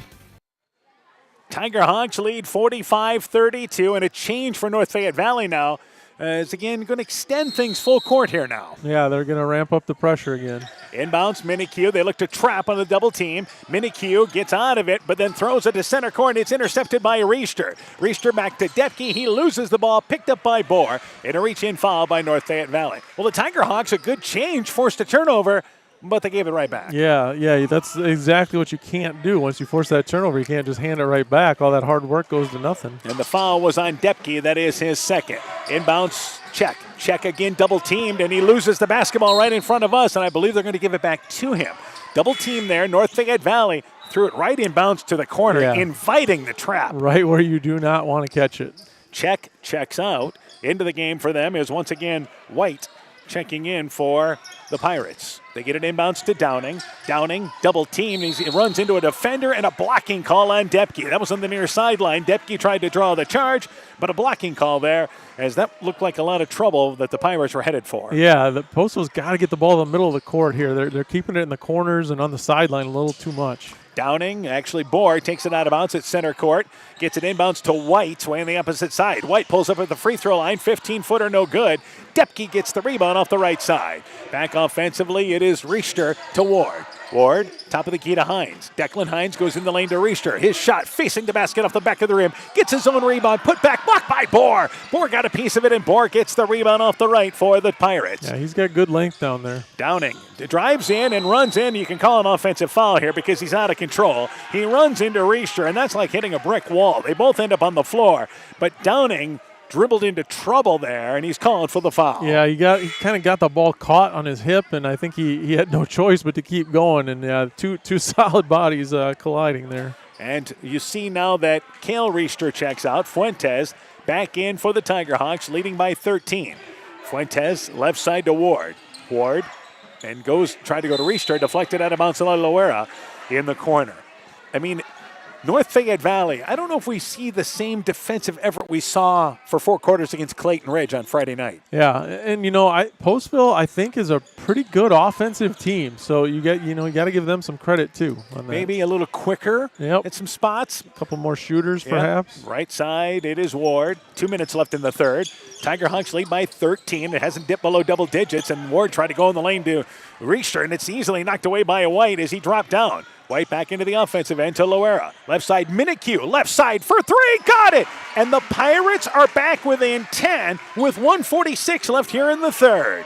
Tiger Hawks lead 45-32, and a change for North Fayette Valley now. Is again going to extend things full court here now. Yeah, they're going to ramp up the pressure again. Inbounds, Minikue. They look to trap on the double team. Minikue gets out of it, but then throws it to center court, and it's intercepted by Reister. Reister back to Depke. He loses the ball, picked up by Bohr, and a reach-in foul by North Fayette Valley. Well, the Tiger Hawks, a good change, forced a turnover, but they gave it right back. Yeah, that's exactly what you can't do. Once you force that turnover, you can't just hand it right back. All that hard work goes to nothing. And the foul was on Depke. That is his second. Inbounds, check. Check again, double teamed, and he loses the basketball right in front of us, and I believe they're going to give it back to him. Double team there. North Fayette Valley threw it right inbounds to the corner, inviting the trap. Right where you do not want to catch it. Checks out. Into the game for them is once again White checking in for the Pirates. They get it inbounds to Downing. Downing, double team. He runs into a defender and a blocking call on Depke. That was on the near sideline. Depke tried to draw the charge, but a blocking call there, as that looked like a lot of trouble that the Pirates were headed for. Yeah, the Postville's got to get the ball in the middle of the court here. They're keeping it in the corners and on the sideline a little too much. Downing, actually Bohr, takes it out of bounds at center court. Gets it inbounds to White, way on the opposite side. White pulls up at the free throw line, 15-footer, no good. Depke gets the rebound off the right side. Back offensively, it is Reister to Ward. Ward, top of the key to Hines. Declan Hines goes in the lane to Reister. His shot facing the basket off the back of the rim. Gets his own rebound, put back, blocked by Bohr. Bohr got a piece of it, and Bohr gets the rebound off the right for the Pirates. Yeah, he's got good length down there. Downing drives in and runs in. You can call an offensive foul here because he's out of control. He runs into Reister, and that's like hitting a brick wall. They both end up on the floor, but Downing dribbled into trouble there, and he's calling for the foul. Yeah, he kind of got the ball caught on his hip, and I think he had no choice but to keep going. And two solid bodies colliding there. And you see now that Cale Reister checks out. Fuentes back in for the Tiger Hawks, leading by 13. Fuentes left side to Ward. Ward and trying to go to Riester, deflected out of bounds to Loera in the corner. I mean, North Fayette Valley, I don't know if we see the same defensive effort we saw for 4 quarters against Clayton Ridge on Friday night. Yeah, and Postville I think is a pretty good offensive team, so you got to give them some credit too on that. Maybe a little quicker at some spots. A couple more shooters perhaps. Right side, it is Ward. 2 minutes left in the third. Tiger Hawks lead by 13. It hasn't dipped below double digits, and Ward tried to go in the lane to Riester, and it's easily knocked away by a White as he dropped down. White back into the offensive end to Loera. Left side, Minikue. Left side for 3. Got it! And the Pirates are back within 10 with 1:46 left here in the third.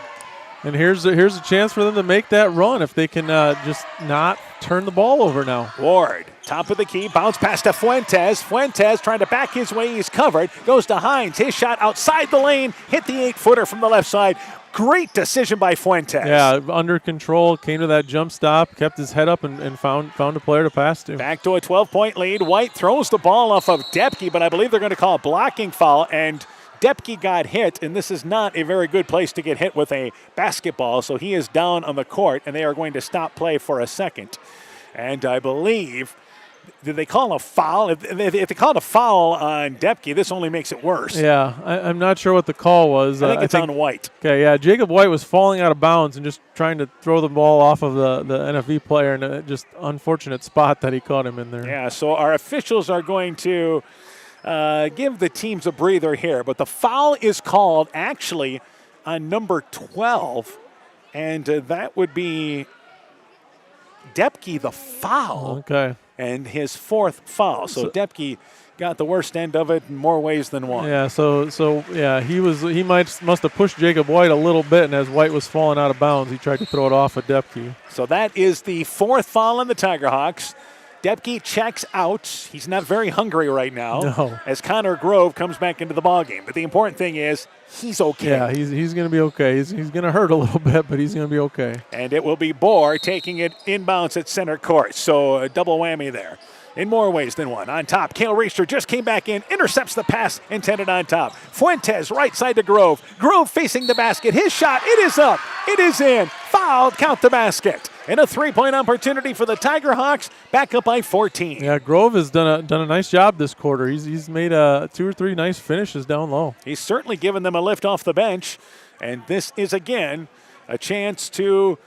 And here's a chance for them to make that run if they can just not turn the ball over now. Ward, top of the key, bounce pass to Fuentes. Fuentes trying to back his way. He's covered. Goes to Hines. His shot outside the lane. Hit the 8-footer from the left side. Great decision by Fuentes. Yeah, under control, came to that jump stop, kept his head up, and found a player to pass to. Back to a 12-point lead. White throws the ball off of Depke, but I believe they're going to call a blocking foul, and Depke got hit, and this is not a very good place to get hit with a basketball, so he is down on the court, and they are going to stop play for a second. And I believe, did they call a foul? If they called a foul on Depke, this only makes it worse. Yeah, I'm not sure what the call was. I think it's on White. Okay, yeah, Jacob White was falling out of bounds and just trying to throw the ball off of the NFV player, and a just unfortunate spot that he caught him in there. Yeah, so our officials are going to give the teams a breather here, but the foul is called actually on number 12, and that would be Depke the foul. Okay. And his 4th foul. So Depke got the worst end of it in more ways than one. Yeah, so he must have pushed Jacob White a little bit, and as White was falling out of bounds, he tried to throw it off of Depke. So that is the 4th foul on the Tiger Hawks. Depke checks out. He's not very hungry right now. No. As Connor Grove comes back into the ballgame. But the important thing is he's okay. Yeah, he's going to be okay. He's going to hurt a little bit, but he's going to be okay. And it will be Bohr taking it inbounds at center court. So a double whammy there. In more ways than one. On top, Cale Riester just came back in, intercepts the pass intended on top. Fuentes right side to Grove. Grove facing the basket. His shot, it is up. It is in. Fouled, count the basket. And a 3-point opportunity for the Tiger Hawks, back up by 14. Yeah, Grove has done a nice job this quarter. He's made 2 or 3 nice finishes down low. He's certainly given them a lift off the bench. And this is, again, a chance to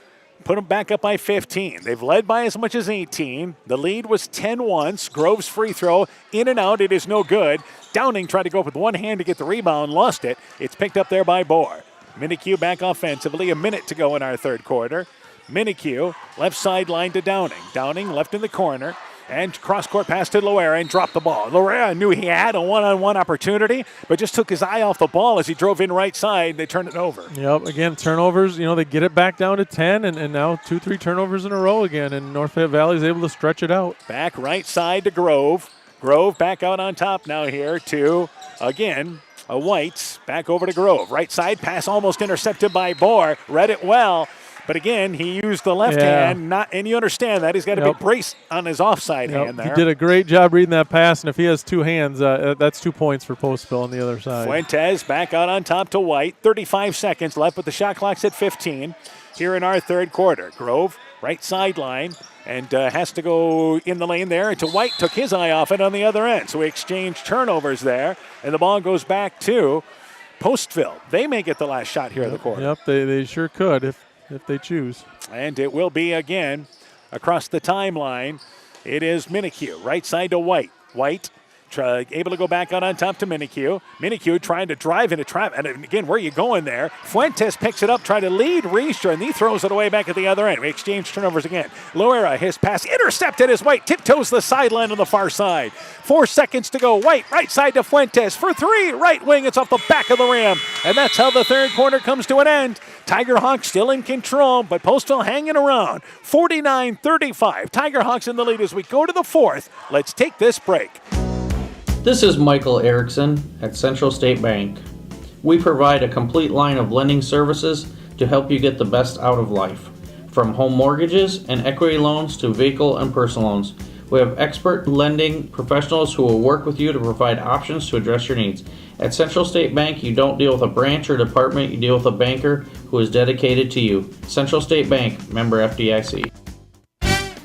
put them back up by 15. They've led by as much as 18. The lead was 10 once. Grove's free throw, in and out. It is no good. Downing tried to go up with one hand to get the rebound, lost it. It's picked up there by Bohr. Minikue back offensively. A minute to go in our third quarter. Minikue, left sideline to Downing. Downing left in the corner. And cross-court pass to Loera and dropped the ball. Loera knew he had a one-on-one opportunity, but just took his eye off the ball as he drove in right side. They turned it over. Yep, again, turnovers, they get it back down to 10, and now 2-3 turnovers in a row again, and North Fayette Valley is able to stretch it out. Back right side to Grove. Grove back out on top now here to, again, a White. Back over to Grove. Right side, pass almost intercepted by Bohr. Read it well. But again, he used the left hand, and you understand that. He's got a big brace on his offside hand there. He did a great job reading that pass, and if he has 2 hands, that's 2 points for Postville on the other side. Fuentes back out on top to White. 35 seconds left, but the shot clock's at 15 here in our third quarter. Grove, right sideline, and has to go in the lane there to White. Took his eye off it on the other end. So we exchange turnovers there, and the ball goes back to Postville. They may get the last shot here in the quarter. Yep, they sure could if they choose. And it will be again across the timeline. It is Minikue, right side to White. White able to go back out on top to Minikue. Minikue trying to drive into trap. And again, where are you going there? Fuentes picks it up, trying to lead Riester, and he throws it away back at the other end. We exchange turnovers again. Loera, his pass intercepted as White tiptoes the sideline on the far side. 4 seconds to go. White, right side to Fuentes for 3. Right wing, it's off the back of the rim. And that's how the third quarter comes to an end. Tiger Hawks still in control, but Postville hanging around. 49-35. Tiger Hawks in the lead as we go to the fourth. Let's take this break. This is Michael Erickson at Central State Bank. We provide a complete line of lending services to help you get the best out of life. From home mortgages and equity loans to vehicle and personal loans, We have expert lending professionals who will work with you to provide options to address your needs. At Central State Bank, you don't deal with a branch or department, you deal with a banker who is dedicated to you. Central State Bank, member FDIC.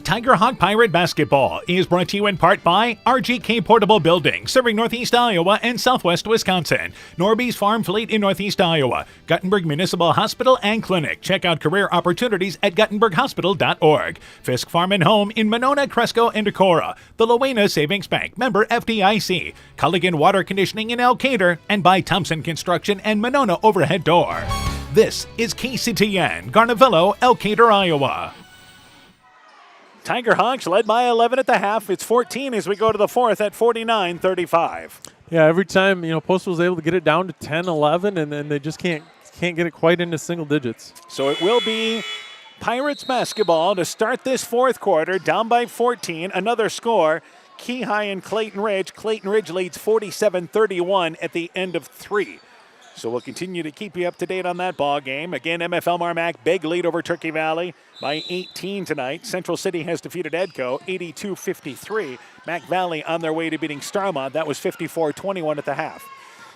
Tiger Hawk Pirate Basketball is brought to you in part by RGK Portable Building, serving Northeast Iowa and Southwest Wisconsin. Norby's Farm Fleet in Northeast Iowa. Guttenberg Municipal Hospital and Clinic. Check out career opportunities at guttenberghospital.org. Fisk Farm and Home in Monona, Cresco, and Decorah. The Lowena Savings Bank, member FDIC. Culligan Water Conditioning in Elkader, and by Thompson Construction and Monona Overhead Door. This is KCTN, Garnavillo, Elkader, Iowa. Tiger Hawks led by 11 at the half. It's 14 as we go to the fourth at 49-35. Yeah, every time, Postville's able to get it down to 10, 11, and then they just can't get it quite into single digits. So it will be Pirates basketball to start this fourth quarter, down by 14. Another score, Key High and Clayton Ridge. Clayton Ridge leads 47-31 at the end of 3. So we'll continue to keep you up to date on that ball game. Again, MFL Marmac, big lead over Turkey Valley by 18 tonight. Central City has defeated Edco 82-53. Mac Valley on their way to beating Starmont. That was 54-21 at the half.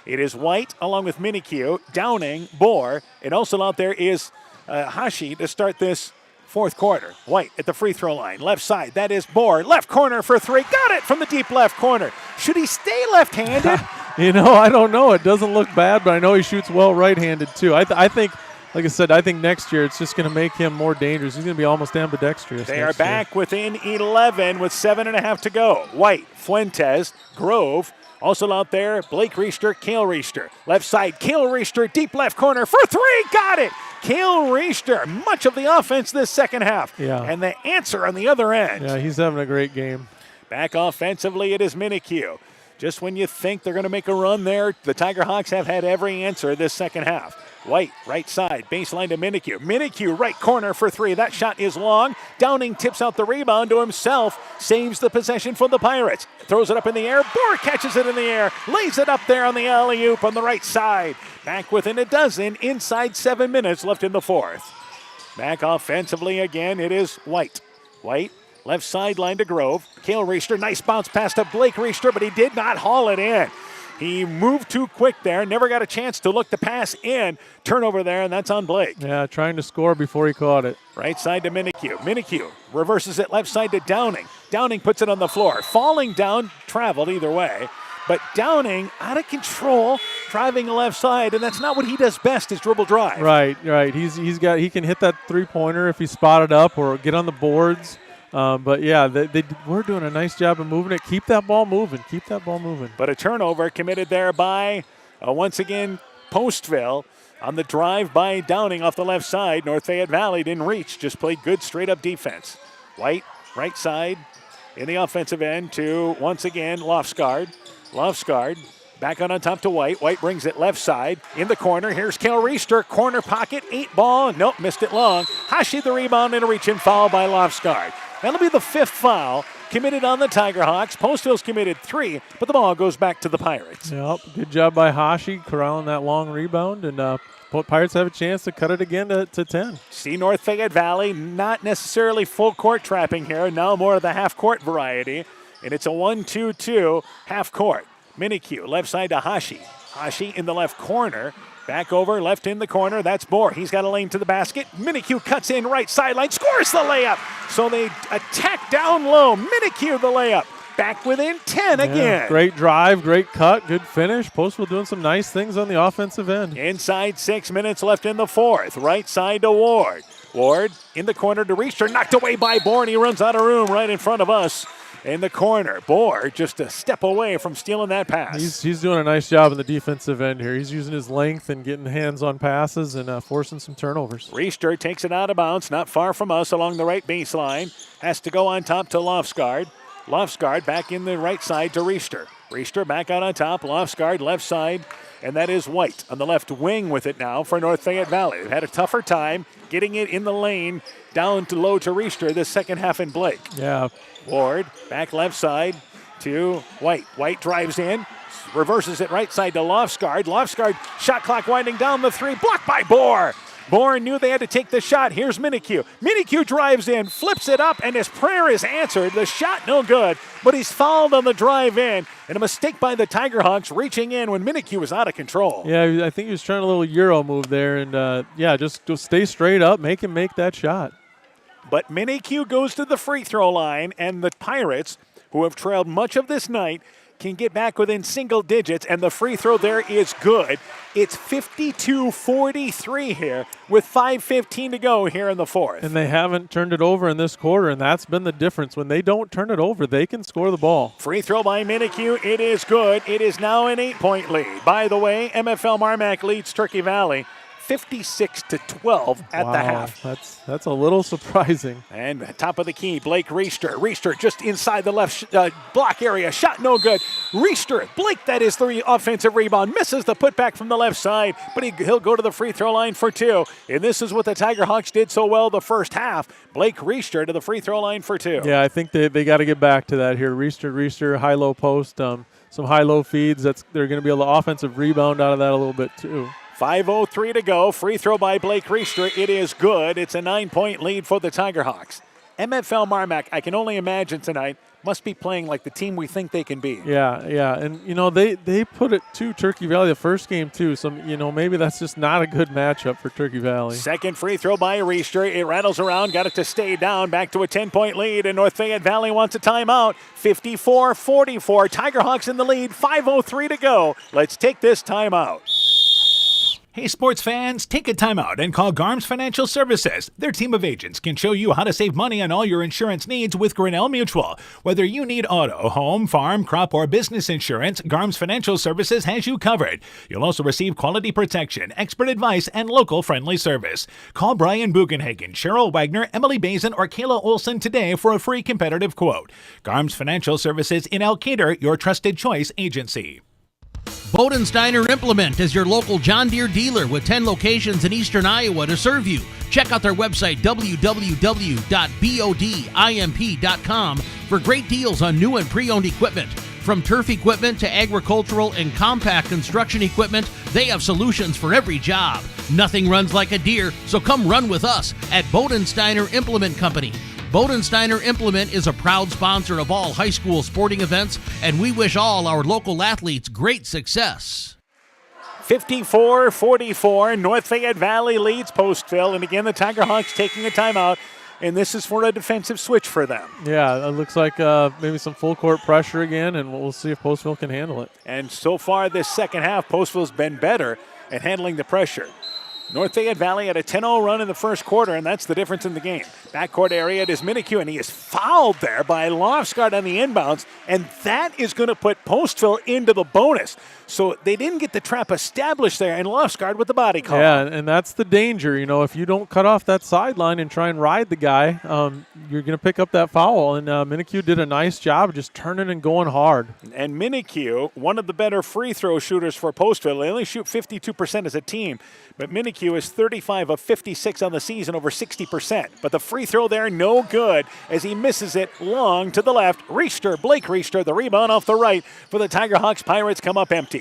It is White along with Minikyu, Downing, Bohr, and also out there is Hashi to start this fourth quarter. White at the free throw line, left side. That is Bohr, left corner for 3. Got it from the deep left corner. Should he stay left-handed? I don't know. It doesn't look bad, but I know he shoots well right-handed too. I think, like I said, I think next year it's just going to make him more dangerous. He's going to be almost ambidextrous. They are back within 11 with 7.5 to go. White, Fuentes, Grove. Also out there, Blake Reister, Cale Reister. Left side, Cale Reister, deep left corner for 3. Got it! Cale Reister, much of the offense this second half. Yeah. And the answer on the other end. Yeah, he's having a great game. Back offensively, it is Minikyu. Just when you think they're going to make a run there, the Tiger Hawks have had every answer this second half. White, right side, baseline to Minikyu. Minikyu, right corner for 3. That shot is long. Downing tips out the rebound to himself, saves the possession for the Pirates. Throws it up in the air. Bohr catches it in the air, lays it up there on the alley-oop on the right side. Back within a dozen, inside 7 minutes left in the fourth. Back offensively again, it is White. White. Left sideline to Grove. Cale Reister, nice bounce pass to Blake Reister, but he did not haul it in. He moved too quick there, never got a chance to look the pass in. Turnover there, and that's on Blake. Yeah, trying to score before he caught it. Right side to Minikyu. Minikyu reverses it left side to Downing. Downing puts it on the floor. Falling down, traveled either way. But Downing, out of control, driving the left side, and that's not what he does best, is dribble drive. Right. He can hit that three-pointer if he spotted up or get on the boards. But yeah, we're doing a nice job of moving it. Keep that ball moving. But a turnover committed there by, once again, Postville on the drive by Downing off the left side. North Fayette Valley didn't reach, just played good straight-up defense. White, right side in the offensive end to, once again, Lofsgaard. Lofsgaard back on top to White. White brings it left side in the corner. Here's Cale Reister, corner pocket, 8 ball. Nope, missed it long. Hashi the rebound and a reach-in foul by Lofsgaard. That'll be the 5th foul committed on the Tiger Hawks. Postville's committed 3, but the ball goes back to the Pirates. Yep, good job by Hashi corralling that long rebound, and Pirates have a chance to cut it again to 10. See North Fayette Valley, not necessarily full court trapping here, now more of the half court variety, and it's a 1-2-2 half court. Minikyu, left side to Hashi. Hashi in the left corner. Back over, left in the corner. That's Bohr. He's got a lane to the basket. Minikyu cuts in right sideline, scores the layup. So they attack down low. Minikyu the layup. Back within 10 again. Great drive, great cut, good finish. Postville doing some nice things on the offensive end. Inside 6 minutes left in the fourth. Right side to Ward. Ward in the corner to Reister. Knocked away by Bohr, and he runs out of room right in front of us. In the corner, Bohr just a step away from stealing that pass. He's doing a nice job in the defensive end here. He's using his length and getting hands on passes and forcing some turnovers. Reister takes it out of bounds, not far from us along the right baseline. Has to go on top to Lofsgaard. Lofsgaard back in the right side to Reister. Reister back out on top. Lofsgaard left side, and that is White on the left wing with it now for North Fayette Valley. They've had a tougher time getting it in the lane down to low to Reister this second half in Blake. Yeah. Ward back left side to White. White drives in, reverses it right side to Lofsgaard. Lofsgaard shot clock winding down the 3, blocked by Bohr. Bourne knew they had to take the shot. Here's Minikue. Minikue drives in, flips it up, and his prayer is answered. The shot no good, but he's fouled on the drive in. And a mistake by the Tigerhawks reaching in when Minikue was out of control. Yeah, I think he was trying a little Euro move there. And, just stay straight up, make him make that shot. But Minikue goes to the free throw line, and the Pirates, who have trailed much of this night, can get back within single digits, and the free throw there is good. It's 52-43 here with 5:15 to go here in the fourth. And they haven't turned it over in this quarter, and that's been the difference. When they don't turn it over, they can score the ball. Free throw by Minikue. It is good. It is now an 8-point lead. By the way, MFL Marmac leads Turkey Valley 56-12 at the half. That's a little surprising. And top of the key, Blake Reister. Reister just inside the left block area. Shot no good. Reister, Blake, that is the offensive rebound. Misses the putback from the left side, but he'll go to the free throw line for two. And this is what the Tigerhawks did so well the first half. Blake Reister to the free throw line for two. Yeah, I think they got to get back to that here. Reister, high-low post, some high-low feeds. They're going to be able to offensive rebound out of that a little bit too. 5:03 to go. Free throw by Blake Reister. It is good. It's a 9-point lead for the Tigerhawks. MFL Marmac, I can only imagine tonight, must be playing like the team we think they can be. Yeah. And, they put it to Turkey Valley the first game, too. So, maybe that's just not a good matchup for Turkey Valley. Second free throw by Reister. It rattles around, got it to stay down, back to a 10-point lead, and North Fayette Valley wants a timeout. 54-44. Tigerhawks in the lead. 5:03 to go. Let's take this timeout. Hey, sports fans, take a time out and call Garms Financial Services. Their team of agents can show you how to save money on all your insurance needs with Grinnell Mutual. Whether you need auto, home, farm, crop, or business insurance, Garms Financial Services has you covered. You'll also receive quality protection, expert advice, and local friendly service. Call Brian Bugenhagen, Cheryl Wagner, Emily Bazin, or Kayla Olson today for a free competitive quote. Garms Financial Services in Elkader, your trusted choice agency. Bodensteiner Implement is your local John Deere dealer with 10 locations in eastern Iowa to serve you. Check out their website, www.bodimp.com, for great deals on new and pre-owned equipment. From turf equipment to agricultural and compact construction equipment, they have solutions for every job. Nothing runs like a Deere, so come run with us at Bodensteiner Implement Company. Bodensteiner Implement is a proud sponsor of all high school sporting events, and we wish all our local athletes great success. 54-44, North Fayette Valley leads Postville, and again the Tigerhawks taking a timeout, and this is for a defensive switch for them. Yeah, it looks like maybe some full court pressure again, and we'll see if Postville can handle it. And so far this second half, Postville's been better at handling the pressure. North Fayette Valley had a 10-0 run in the first quarter, and that's the difference in the game. Backcourt area, it is Minikue, and he is fouled there by Lofsgaard on the inbounds, and that is going to put Postville into the bonus. So they didn't get the trap established there, and Lofsgaard with the body call. Yeah, and that's the danger. If you don't cut off that sideline and try and ride the guy, you're going to pick up that foul. And Minikue did a nice job just turning and going hard. And Minikue, one of the better free throw shooters for Postville. They only shoot 52% as a team, but Minikue is 35 of 56 on the season, over 60%. But the free throw there, no good, as he misses it long to the left. Blake Reister, the rebound off the right for the Tigerhawks. Pirates come up empty.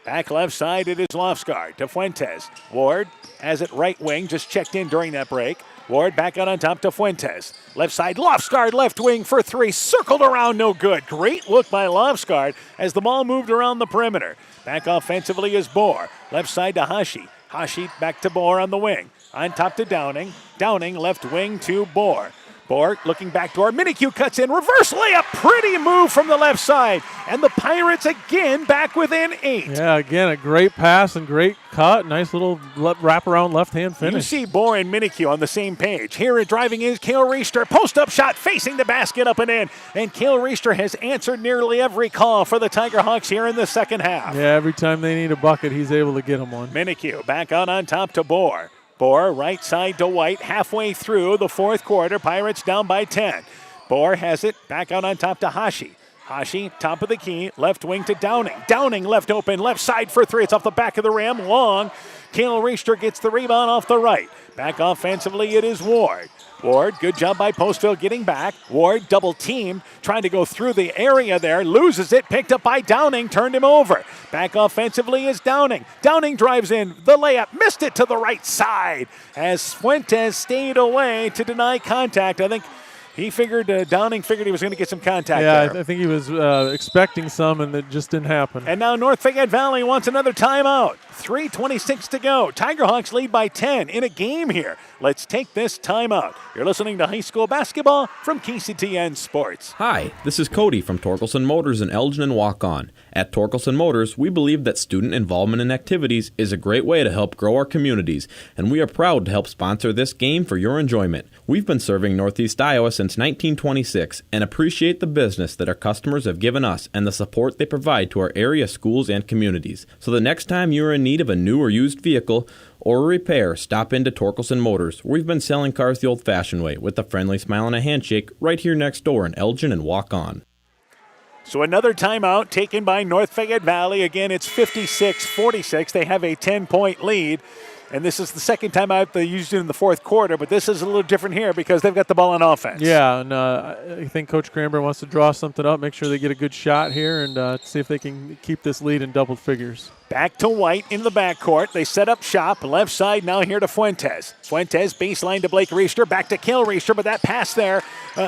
Back left side, it is Lofsgaard to Fuentes. Ward has it right wing, just checked in during that break. Ward back out on top to Fuentes. Left side, Lofsgaard left wing for three. Circled around, no good. Great look by Lofsgaard as the ball moved around the perimeter. Back offensively is Bohr. Left side to Hashi. Hashi back to Bohr on the wing. On top to Downing. Downing left wing to Bohr. Bohr looking backdoor. Minikue cuts in. Reverse layup. Pretty move from the left side. And the Pirates again back within 8. Yeah, again, a great pass and great cut. Nice little wraparound left-hand finish. You see Bohr and Minikue on the same page. Here driving is Cale Reister. Post-up shot facing the basket up and in. And Cale Reister has answered nearly every call for the Tigerhawks here in the second half. Yeah, every time they need a bucket, he's able to get them one. Minikue back out on top to Bohr. Bohr right side to White halfway through the fourth quarter. Pirates down by 10. Bohr has it back out on top to Hashi. Hashi, top of the key, left wing to Downing. Downing left open, left side for three. It's off the back of the rim, long. Cale Reister gets the rebound off the right. Back offensively, it is Ward. Ward, good job by Postville getting back. Ward double teamed, trying to go through the area there, loses it, picked up by Downing, turned him over. Back offensively is Downing. Downing drives in, the layup, missed it to the right side as Fuentes stayed away to deny contact. I think he figured, Downing figured he was going to get some contact there. Yeah, I think he was expecting some, and it just didn't happen. And now North Fayette Valley wants another timeout. 3:26 to go. Tigerhawks lead by 10 in a game here. Let's take this timeout. You're listening to high school basketball from KCTN Sports. Hi, this is Cody from Torkelson Motors in Elgin and Walk-On. At Torkelson Motors, we believe that student involvement in activities is a great way to help grow our communities, and we are proud to help sponsor this game for your enjoyment. We've been serving Northeast Iowa since 1926 and appreciate the business that our customers have given us and the support they provide to our area schools and communities. So the next time you are in need of a new or used vehicle or a repair, stop into Torkelson Motors. We've been selling cars the old-fashioned way with a friendly smile and a handshake right here next door in Elgin and Walk-On. So another timeout taken by North Fayette Valley. Again, it's 56-46. They have a 10-point lead. And this is the second timeout they used it in the fourth quarter, but this is a little different here because they've got the ball on offense. Yeah, and I think Coach Cranberry wants to draw something up, make sure they get a good shot here, and see if they can keep this lead in double figures. Back to White in the backcourt. They set up shop. Left side now here to Fuentes. Fuentes baseline to Blake Reister. Back to Kill Reister, but that pass there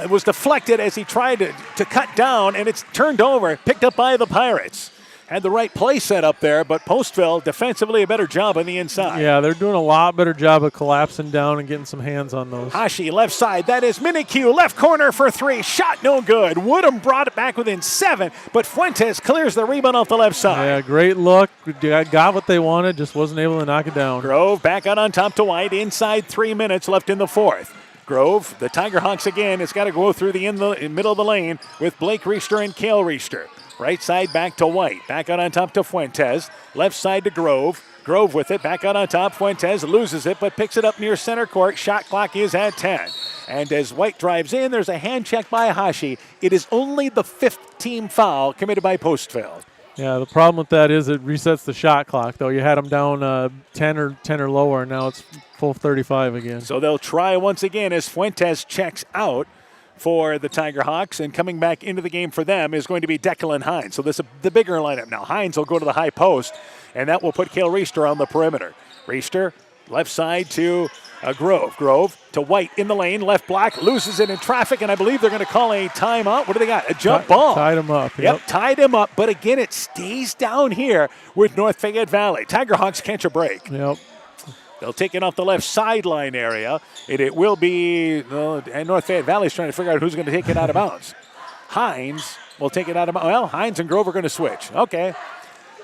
was deflected as he tried to cut down, and it's turned over, picked up by the Pirates. Had the right play set up there, but Postville defensively a better job on the inside. Yeah, they're doing a lot better job of collapsing down and getting some hands on those. Hashi left side. That is Minikyu. Left corner for three. Shot no good. Woodham brought it back within 7, but Fuentes clears the rebound off the left side. Yeah, great look. Got what they wanted, just wasn't able to knock it down. Grove back out on top to White. Inside 3 minutes left in the fourth. Grove, the Tigerhawks again, it's got to go through the middle of the lane with Blake Reister and Kale Reister. Right side back to White. Back out on top to Fuentes. Left side to Grove. Grove with it. Back out on top. Fuentes loses it but picks it up near center court. Shot clock is at 10. And as White drives in, there's a hand check by Hashi. It is only the 5th team foul committed by Postville. Yeah, the problem with that is it resets the shot clock, though. You had them down 10 or lower, and now it's full 35 again. So they'll try once again as Fuentes checks out for the Tigerhawks, and coming back into the game for them is going to be Declan Hines. So this is the bigger lineup now. Hines will go to the high post, and that will put Kale Reister on the perimeter. Reister, left side to Grove. Grove to White in the lane, left block, loses it in traffic, and I believe they're going to call a timeout. What do they got? A jump ball. Tied him up. Yep, tied him up, but again, it stays down here with North Fayette Valley. Tigerhawks catch a break. Yep. They'll take it off the left sideline area. It will be, and North Fayette Valley's trying to figure out who's going to take it out of bounds. Hines will take it out of bounds. Well, Hines and Grove are going to switch. Okay.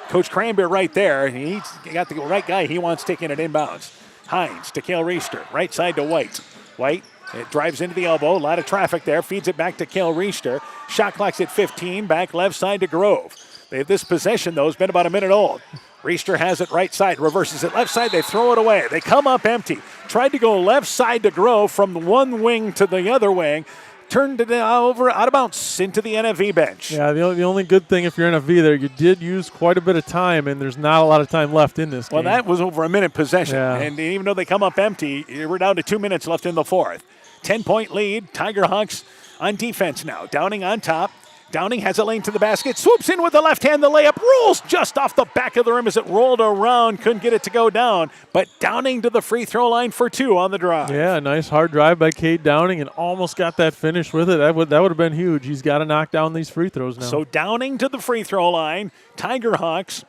Coach Cranberry right there. He's got the right guy. He wants taking it inbounds. Hines to Kale Reister. Right side to White. White, it drives into the elbow. A lot of traffic there. Feeds it back to Kale Reister. Shot clock's at 15. Back left side to Grove. This possession, though, has been about a minute old. Reister has it right side, reverses it left side. They throw it away. They come up empty. Tried to go left side to Grove from one wing to the other wing. Turned it over out of bounds into the NFV bench. Yeah, the only good thing if you're NFV there, you did use quite a bit of time, and there's not a lot of time left in this game. Well, that was over a minute possession. Yeah. And even though they come up empty, we're down to 2 minutes left in the fourth. 10-point lead. Tigerhawks on defense now. Downing on top. Downing has a lane to the basket, swoops in with the left hand, the layup rolls just off the back of the rim as it rolled around, couldn't get it to go down, but Downing to the free throw line for 2 on the drive. Yeah, nice hard drive by Cade Downing and almost got that finish with it. That would have been huge. He's got to knock down these free throws now. So Downing to the free throw line. Tigerhawks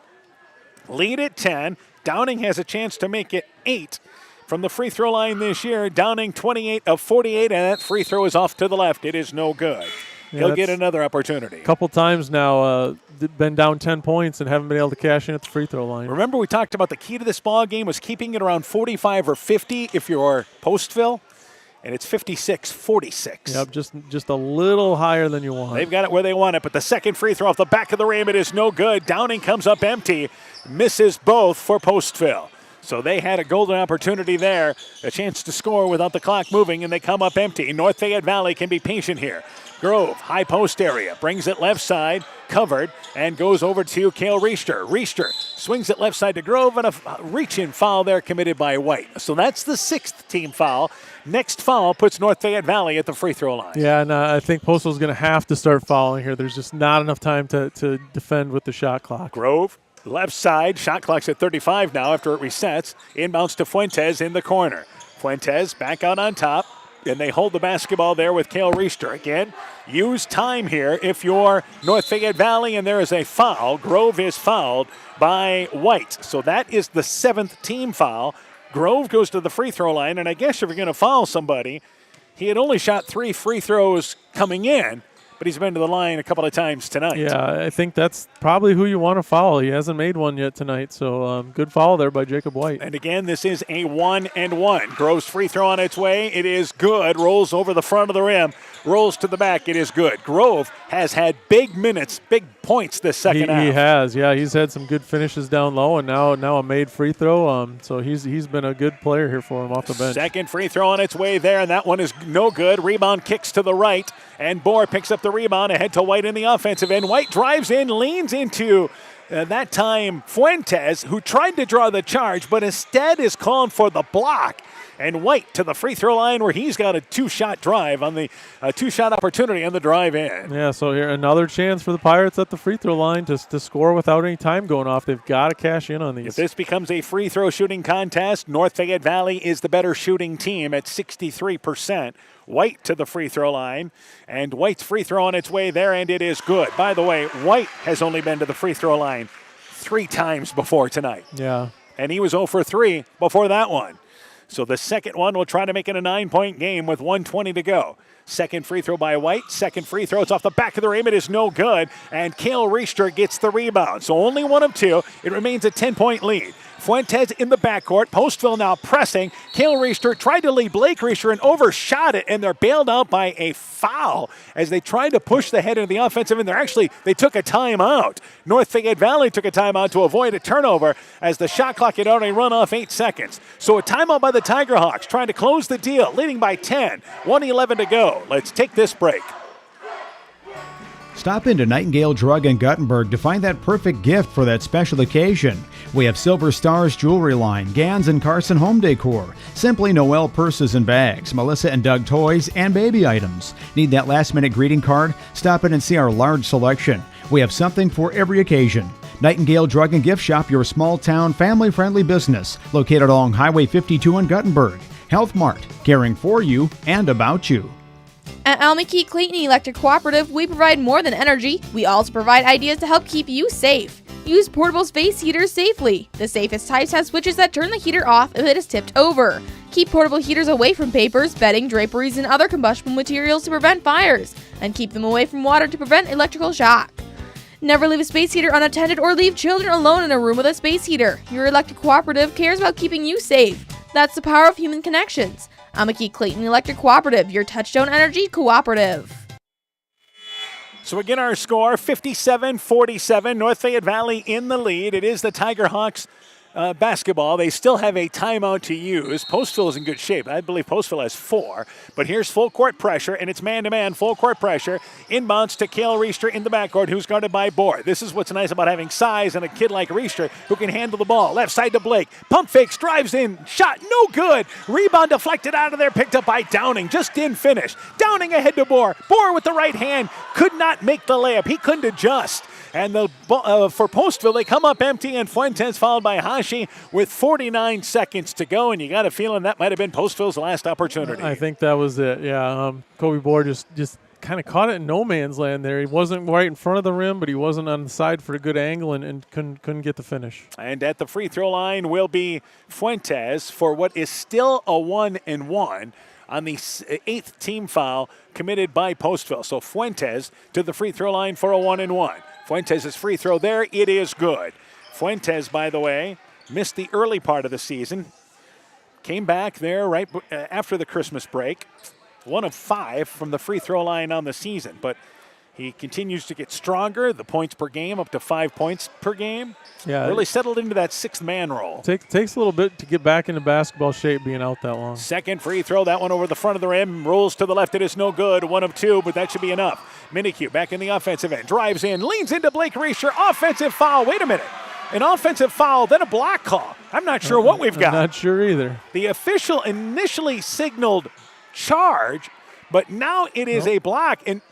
lead at 10. Downing has a chance to make it 8 from the free throw line this year. Downing 28 of 48, and that free throw is off to the left. It is no good. He'll get another opportunity. A couple times now, been down 10 points and haven't been able to cash in at the free throw line. Remember we talked about the key to this ball game was keeping it around 45 or 50 if you're Postville, and it's 56-46. Yep, just a little higher than you want. They've got it where they want it, but the second free throw off the back of the rim, it is no good. Downing comes up empty, misses both for Postville. So they had a golden opportunity there, a chance to score without the clock moving, and they come up empty. North Fayette Valley can be patient here. Grove, high post area, brings it left side, covered, and goes over to Cale Reister. Reister swings it left side to Grove, and a reach-in foul there committed by White. So that's the 6th team foul. Next foul puts North Fayette Valley at the free throw line. Yeah, and I think Postville's going to have to start fouling here. There's just not enough time to defend with the shot clock. Grove, left side, shot clock's at 35 now after it resets. Inbounds to Fuentes in the corner. Fuentes back out on top. And they hold the basketball there with Cale Reister. Again, use time here if you're North Fayette Valley, and there is a foul. Grove is fouled by White. So that is the 7th team foul. Grove goes to the free throw line, and I guess if you're going to foul somebody, he had only shot 3 free throws coming in, but he's been to the line a couple of times tonight. Yeah, I think that's probably who you want to foul. He hasn't made one yet tonight, so good foul there by Jacob White. And again, this is a 1-and-1. Grove's free throw on its way. It is good. Rolls over the front of the rim. Rolls to the back. It is good. Grove has had big minutes, big points this second half. He has, yeah. He's had some good finishes down low, and now a made free throw. So he's been a good player here for him off the bench. Second free throw on its way there, and that one is no good. Rebound kicks to the right, and Bohr picks up the rebound ahead to White in the offensive end. White drives in, leans into that time Fuentes, who tried to draw the charge, but instead is called for the block. And White to the free throw line where he's got a 2-shot drive on the 2-shot opportunity on the drive in. Yeah, so here another chance for the Pirates at the free throw line to score without any time going off. They've got to cash in on these. If this becomes a free throw shooting contest, North Fayette Valley is the better shooting team at 63%. White to the free throw line, and White's free throw on its way there, and it is good. By the way, White has only been to the free throw line 3 times before tonight. Yeah. And he was 0 for 3 before that one. So the second one will try to make it a 9-point game with 1:20 to go. Second free throw by White. Second free throw. It's off the back of the rim. It is no good. And Cale Reister gets the rebound. So only 1 of 2. It remains a 10-point lead. Fuentes in the backcourt. Postville now pressing. Cale Reister tried to lead Blake Reister and overshot it, and they're bailed out by a foul as they tried to push the head into the offensive end. They took a timeout. North Fayette Valley took a timeout to avoid a turnover as the shot clock had already run off 8 seconds. So a timeout by the Tiger Hawks trying to close the deal, leading by 10. 1:11 to go. Let's take this break. Stop into Nightingale Drug in Guttenberg to find that perfect gift for that special occasion. We have Silver Stars jewelry line, Gans and Carson home decor, Simply Noel purses and bags, Melissa and Doug toys, and baby items. Need that last-minute greeting card? Stop in and see our large selection. We have something for every occasion. Nightingale Drug and Gift Shop, your small-town, family-friendly business, located along Highway 52 in Guttenberg. Health Mart, caring for you and about you. At Almakeek Clayton Electric Cooperative, we provide more than energy. We also provide ideas to help keep you safe. Use portable space heaters safely. The safest types have switches that turn the heater off if it is tipped over. Keep portable heaters away from papers, bedding, draperies, and other combustible materials to prevent fires. And keep them away from water to prevent electrical shock. Never leave a space heater unattended or leave children alone in a room with a space heater. Your electric cooperative cares about keeping you safe. That's the power of human connections. Almakeek Clayton Electric Cooperative, your Touchstone Energy cooperative. So again, our score, 57-47. North Fayette Valley in the lead. It is the Tiger Hawks basketball. They still have a timeout to use. Postville is in good shape. I believe Postville has 4. But here's full court pressure, and it's man-to-man, full court pressure. Inbounds to Cale Reister in the backcourt, who's guarded by Bohr. This is what's nice about having size and a kid like Reister who can handle the ball. Left side to Blake. Pump fakes, drives in, shot, no good. Rebound deflected out of there, picked up by Downing. Just didn't finish. Downing ahead to Bohr. Bohr with the right hand could not make the layup. He couldn't adjust. And for Postville, they come up empty, and Fuentes followed by Hashi with 49 seconds to go. And you got a feeling that might have been Postville's last opportunity. I think that was it, yeah. Kobe Bohr just kind of caught it in no man's land there. He wasn't right in front of the rim, but he wasn't on the side for a good angle and couldn't get the finish. And at the free throw line will be Fuentes for what is still a 1-and-1 on the 8th team foul committed by Postville. So Fuentes to the free throw line for a 1-and-1. Fuentes' free throw there, it is good. Fuentes, by the way, missed the early part of the season. Came back there right after the Christmas break. 1 of 5 from the free throw line on the season. But He continues to get stronger. The points per game up to 5 points per game. Yeah, really settled into that sixth man role. Takes a little bit to get back into basketball shape being out that long. Second free throw, that one over the front of the rim, rolls to the left. It is no good. 1 of 2, but that should be enough. Minicue back in the offensive end, drives in, leans into Blake Reischer. Offensive foul. Wait a minute. An offensive foul, then a block call. I'm not sure what we've got. I'm not sure either. The official initially signaled charge, but now it is a block. And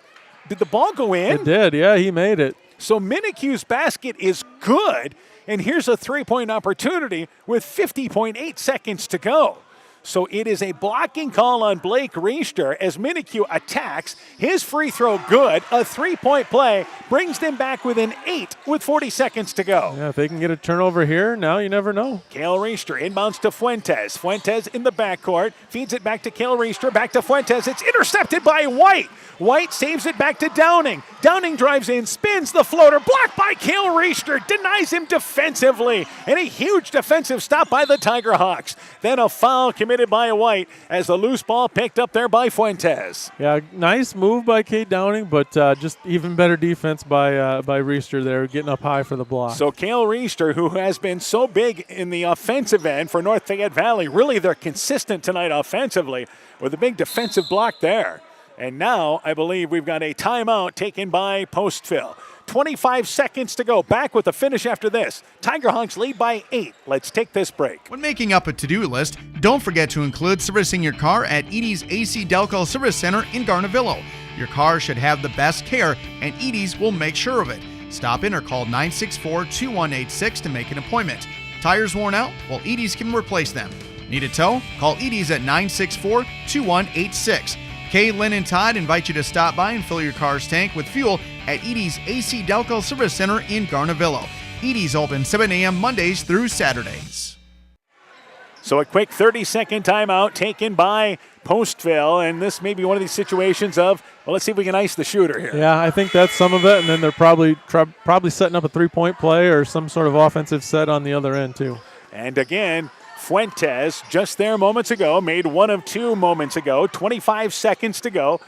did the ball go in? It did, yeah, he made it. So Minicue's basket is good, and here's a three-point opportunity with 50.8 seconds to go. So it is a blocking call on Blake Reischer as Minicue attacks. His free throw good. A three-point play brings them back within 8 with 40 seconds to go. Yeah, if they can get a turnover here, now you never know. Cale Reischer inbounds to Fuentes. Fuentes in the backcourt. Feeds it back to Cale Reischer. Back to Fuentes. It's intercepted by White. White saves it back to Downing. Downing drives in, spins the floater. Blocked by Cale Reischer. Denies him defensively. And a huge defensive stop by the Tiger Hawks. Then a foul committed by White as the loose ball picked up there by Fuentes. Yeah, nice move by Kate Downing, but just even better defense by Reischer there, getting up high for the block. So Cale Reischer, who has been so big in the offensive end for North Fayette Valley, really they're consistent tonight offensively with a big defensive block there. And now I believe we've got a timeout taken by Postville. 25 seconds to go. Back with the finish after this. Tiger Hawks lead by 8. Let's take this break. When making up a to-do list, don't forget to include servicing your car at Edie's AC Delco Service Center in Garnavillo. Your car should have the best care, and Edie's will make sure of it. Stop in or call 964-2186 to make an appointment. Tires worn out? Well, Edie's can replace them. Need a tow? Call Edie's at 964-2186. Kay, Lynn, and Todd invite you to stop by and fill your car's tank with fuel at Edie's AC Delco Service Center in Garnavillo. Edie's open 7 a.m. Mondays through Saturdays. So a quick 30-second timeout taken by Postville, and this may be one of these situations of, well, let's see if we can ice the shooter here. Yeah, I think that's some of it, and then they're probably setting up a three-point play or some sort of offensive set on the other end too. And again, Fuentes, just there moments ago, made 1 of 2 moments ago. 25 seconds to go.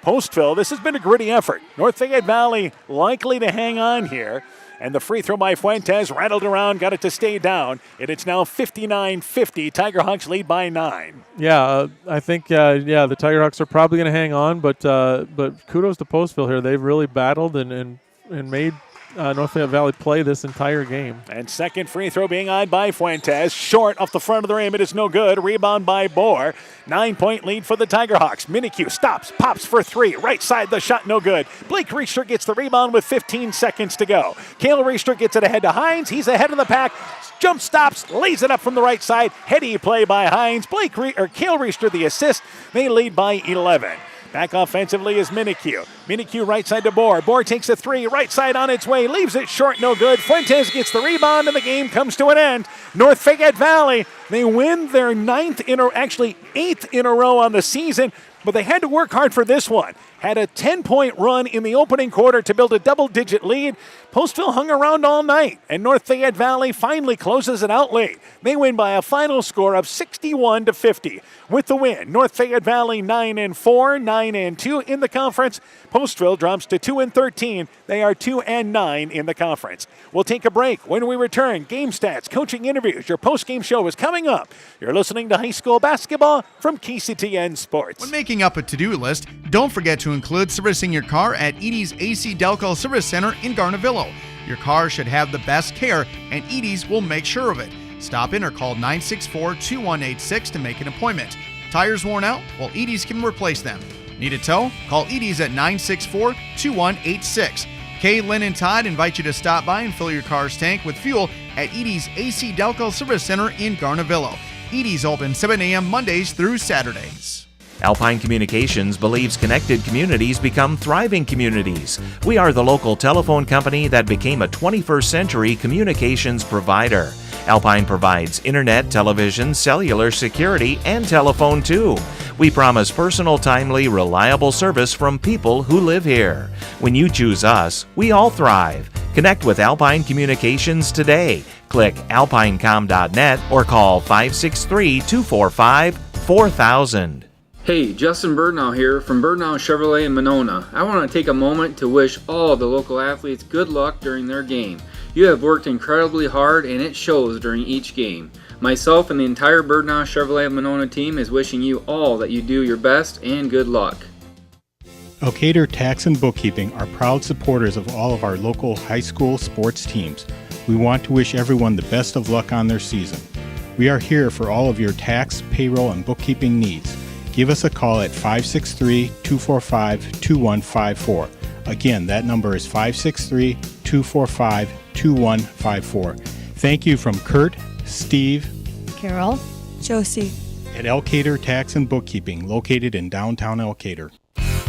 Postville, this has been a gritty effort. North Fayette Valley likely to hang on here. And the free throw by Fuentes rattled around, got it to stay down. And it's now 59-50. Tiger Hawks lead by 9. Yeah, I think, the Tiger Hawks are probably going to hang on, but kudos to Postville here. They've really battled and made North Fayette Valley play this entire game. And second free throw being eyed by Fuentes. Short off the front of the rim. It is no good. Rebound by Bohr. 9-point lead for the Tiger Hawks. Minicue stops, pops for 3. Right side, the shot no good. Blake Reischer gets the rebound with 15 seconds to go. Cale Reischer gets it ahead to Hines. He's ahead of the pack. Jump stops, lays it up from the right side. Heady play by Hines. Cale Reischer the assist. They lead by 11. Back offensively is Minicue. Minicue right side to Bohr. Bohr takes a 3, right side on its way, leaves it short, no good. Fuentes gets the rebound, and the game comes to an end. North Fayette Valley, they win their 8th in a row on the season, but they had to work hard for this one. Had a 10-point run in the opening quarter to build a double-digit lead. Postville hung around all night, and North Fayette Valley finally closes it out late. They win by a final score of 61-50. With the win, North Fayette Valley 9-4, 9-2 in the conference. Postville drops to 2-13. They are 2-9 in the conference. We'll take a break. When we return, game stats, coaching interviews. Your post-game show is coming up. You're listening to high school basketball from KCTN Sports. When making up a to-do list, don't forget to include servicing your car at Edie's AC Delco Service Center in Garnavillo. Your car should have the best care, and Edie's will make sure of it. Stop in or call 964-2186 to make an appointment. Tires worn out? Well, Edie's can replace them. Need a tow? Call Edie's at 964-2186. Kay, Lynn, and Todd invite you to stop by and fill your car's tank with fuel at Edie's AC Delco Service Center in Garnavillo. Edie's open 7 a.m. Mondays through Saturdays. Alpine Communications believes connected communities become thriving communities. We are the local telephone company that became a 21st century communications provider. Alpine provides internet, television, cellular security, and telephone too. We promise personal, timely, reliable service from people who live here. When you choose us, we all thrive. Connect with Alpine Communications today. Click alpinecom.net or call 563-245-4000. Hey, Justin Birdnow here from Birdnow Chevrolet in Monona. I want to take a moment to wish all the local athletes good luck during their game. You have worked incredibly hard and it shows during each game. Myself and the entire Birdnow Chevrolet Monona team is wishing you all that you do your best and good luck. Elkader Tax and Bookkeeping are proud supporters of all of our local high school sports teams. We want to wish everyone the best of luck on their season. We are here for all of your tax, payroll, and bookkeeping needs. Give us a call at 563-245-2154. Again, that number is 563-245-2154. Thank you from Kurt, Steve, Carol, Josie, at Elkader Tax and Bookkeeping, located in downtown Elkader.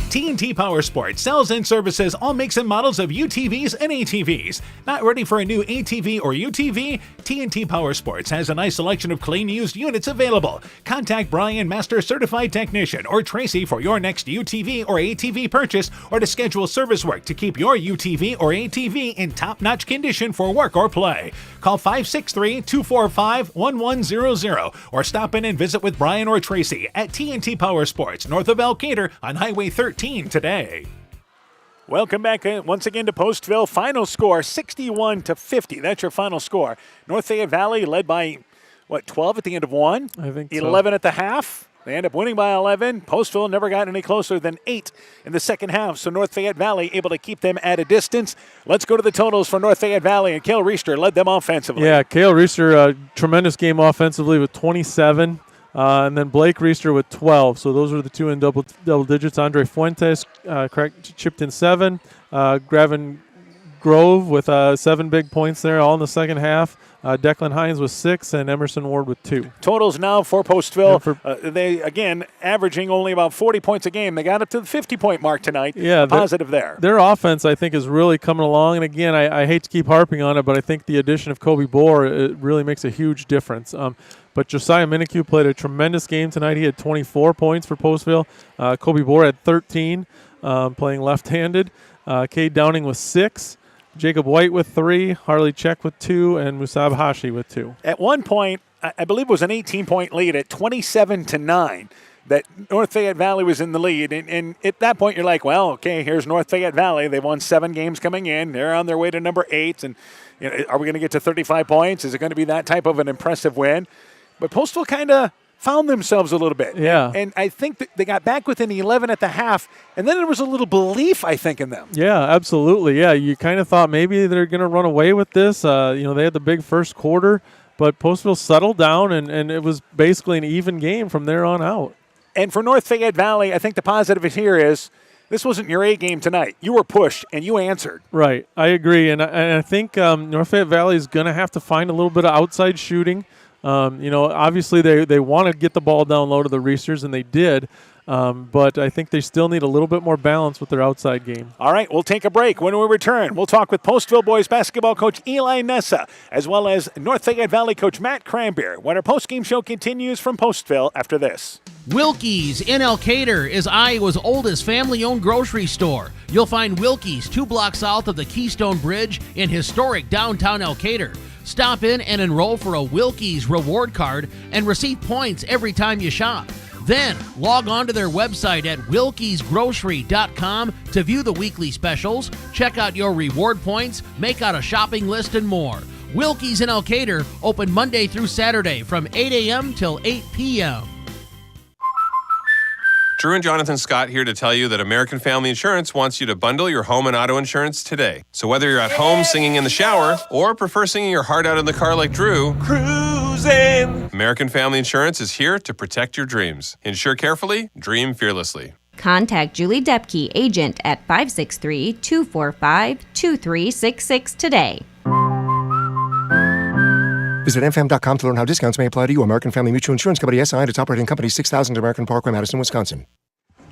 TNT Power Sports sells and services all makes and models of UTVs and ATVs. Not ready for a new ATV or UTV? TNT Power Sports has a nice selection of clean used units available. Contact Brian, Master Certified Technician, or Tracy for your next UTV or ATV purchase, or to schedule service work to keep your UTV or ATV in top-notch condition for work or play. Call 563-245-1100 or stop in and visit with Brian or Tracy at TNT Power Sports, north of Elkader on Highway 13 today. Welcome back once again to Postville. Final score 61-50. That's your final score. North Fayette Valley led by 12 at the end of one? I think 11 at the half. They end up winning by 11. Postville never got any closer than 8 in the second half, so North Fayette Valley able to keep them at a distance. Let's go to the totals for North Fayette Valley, and Cale Reister led them offensively. Yeah, Cale Reister, tremendous game offensively with 27. And then Blake Reister with 12. So those are the two in double digits. Andre Fuentes chipped in 7. Gravin Grove with 7 big points there, all in the second half. Declan Hines with 6 and Emerson Ward with 2. Totals now for Postville. They, again, averaging only about 40 points a game. They got up to the 50-point mark tonight. Yeah, positive there. Their offense, I think, is really coming along. And, again, I hate to keep harping on it, but I think the addition of Kobe Bohr, it really makes a huge difference. But Josiah Minicu played a tremendous game tonight. He had 24 points for Postville. Kobe Bohr had 13, playing left-handed. Cade Downing with 6. Jacob White with 3, Harley Check with 2, and Musab Hashi with 2. At one point, I believe it was an 18-point lead at 27-9 that North Fayette Valley was in the lead. And at that point, you're like, well, okay, here's North Fayette Valley. They've won 7 games coming in. They're on their way to number 8. And are we going to get to 35 points? Is it going to be that type of an impressive win? But Postville kind of found themselves a little bit. Yeah. And I think that they got back within 11 at the half, and then there was a little belief, I think, in them. Yeah, absolutely. Yeah, you kind of thought maybe they're going to run away with this. They had the big first quarter, but Postville settled down, and it was basically an even game from there on out. And for North Fayette Valley, I think the positive here is this wasn't your A game tonight. You were pushed, and you answered. Right. I agree. And I think North Fayette Valley is going to have to find a little bit of outside shooting. Obviously they want to get the ball down low to the Reisters, and they did. But I think they still need a little bit more balance with their outside game. All right, we'll take a break. When we return, we'll talk with Postville boys basketball coach Eli Nessa, as well as North Fayette Valley coach Matt Cranbeer, when our postgame show continues from Postville after this. Wilkie's in Elkader is Iowa's oldest family-owned grocery store. You'll find Wilkie's 2 blocks south of the Keystone Bridge in historic downtown Elkader. Stop in and enroll for a Wilkie's reward card and receive points every time you shop. Then log on to their website at wilkiesgrocery.com to view the weekly specials, check out your reward points, make out a shopping list, and more. Wilkie's in Elkader, open Monday through Saturday from 8 a.m. till 8 p.m. Drew and Jonathan Scott here to tell you that American Family Insurance wants you to bundle your home and auto insurance today. So whether you're at home singing in the shower or prefer singing your heart out in the car like Drew, cruising, American Family Insurance is here to protect your dreams. Insure carefully, dream fearlessly. Contact Julie Depke, agent at 563-245-2366 today. Visit mfm.com to learn how discounts may apply to you. American Family Mutual Insurance Company, SI, and its operating company, 6000 American Parkway, Madison, Wisconsin.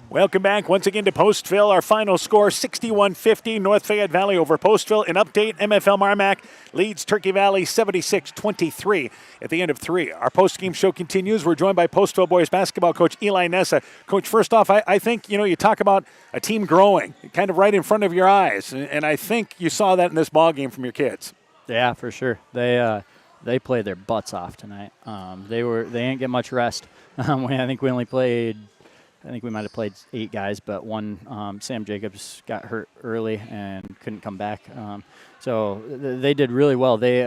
Welcome back once again to Postville. Our final score, 61-50, North Fayette Valley over Postville. An update, MFL Marmac leads Turkey Valley 76-23 at the end of 3. Our postgame show continues. We're joined by Postville boys basketball coach Eli Nessa. Coach, first off, I think, you talk about a team growing kind of right in front of your eyes, and I think you saw that in this ball game from your kids. Yeah, for sure. They played their butts off tonight. They didn't get much rest. I think we only played think we might have played 8 guys, but one, Sam Jacobs, got hurt early and couldn't come back. So they did really well. They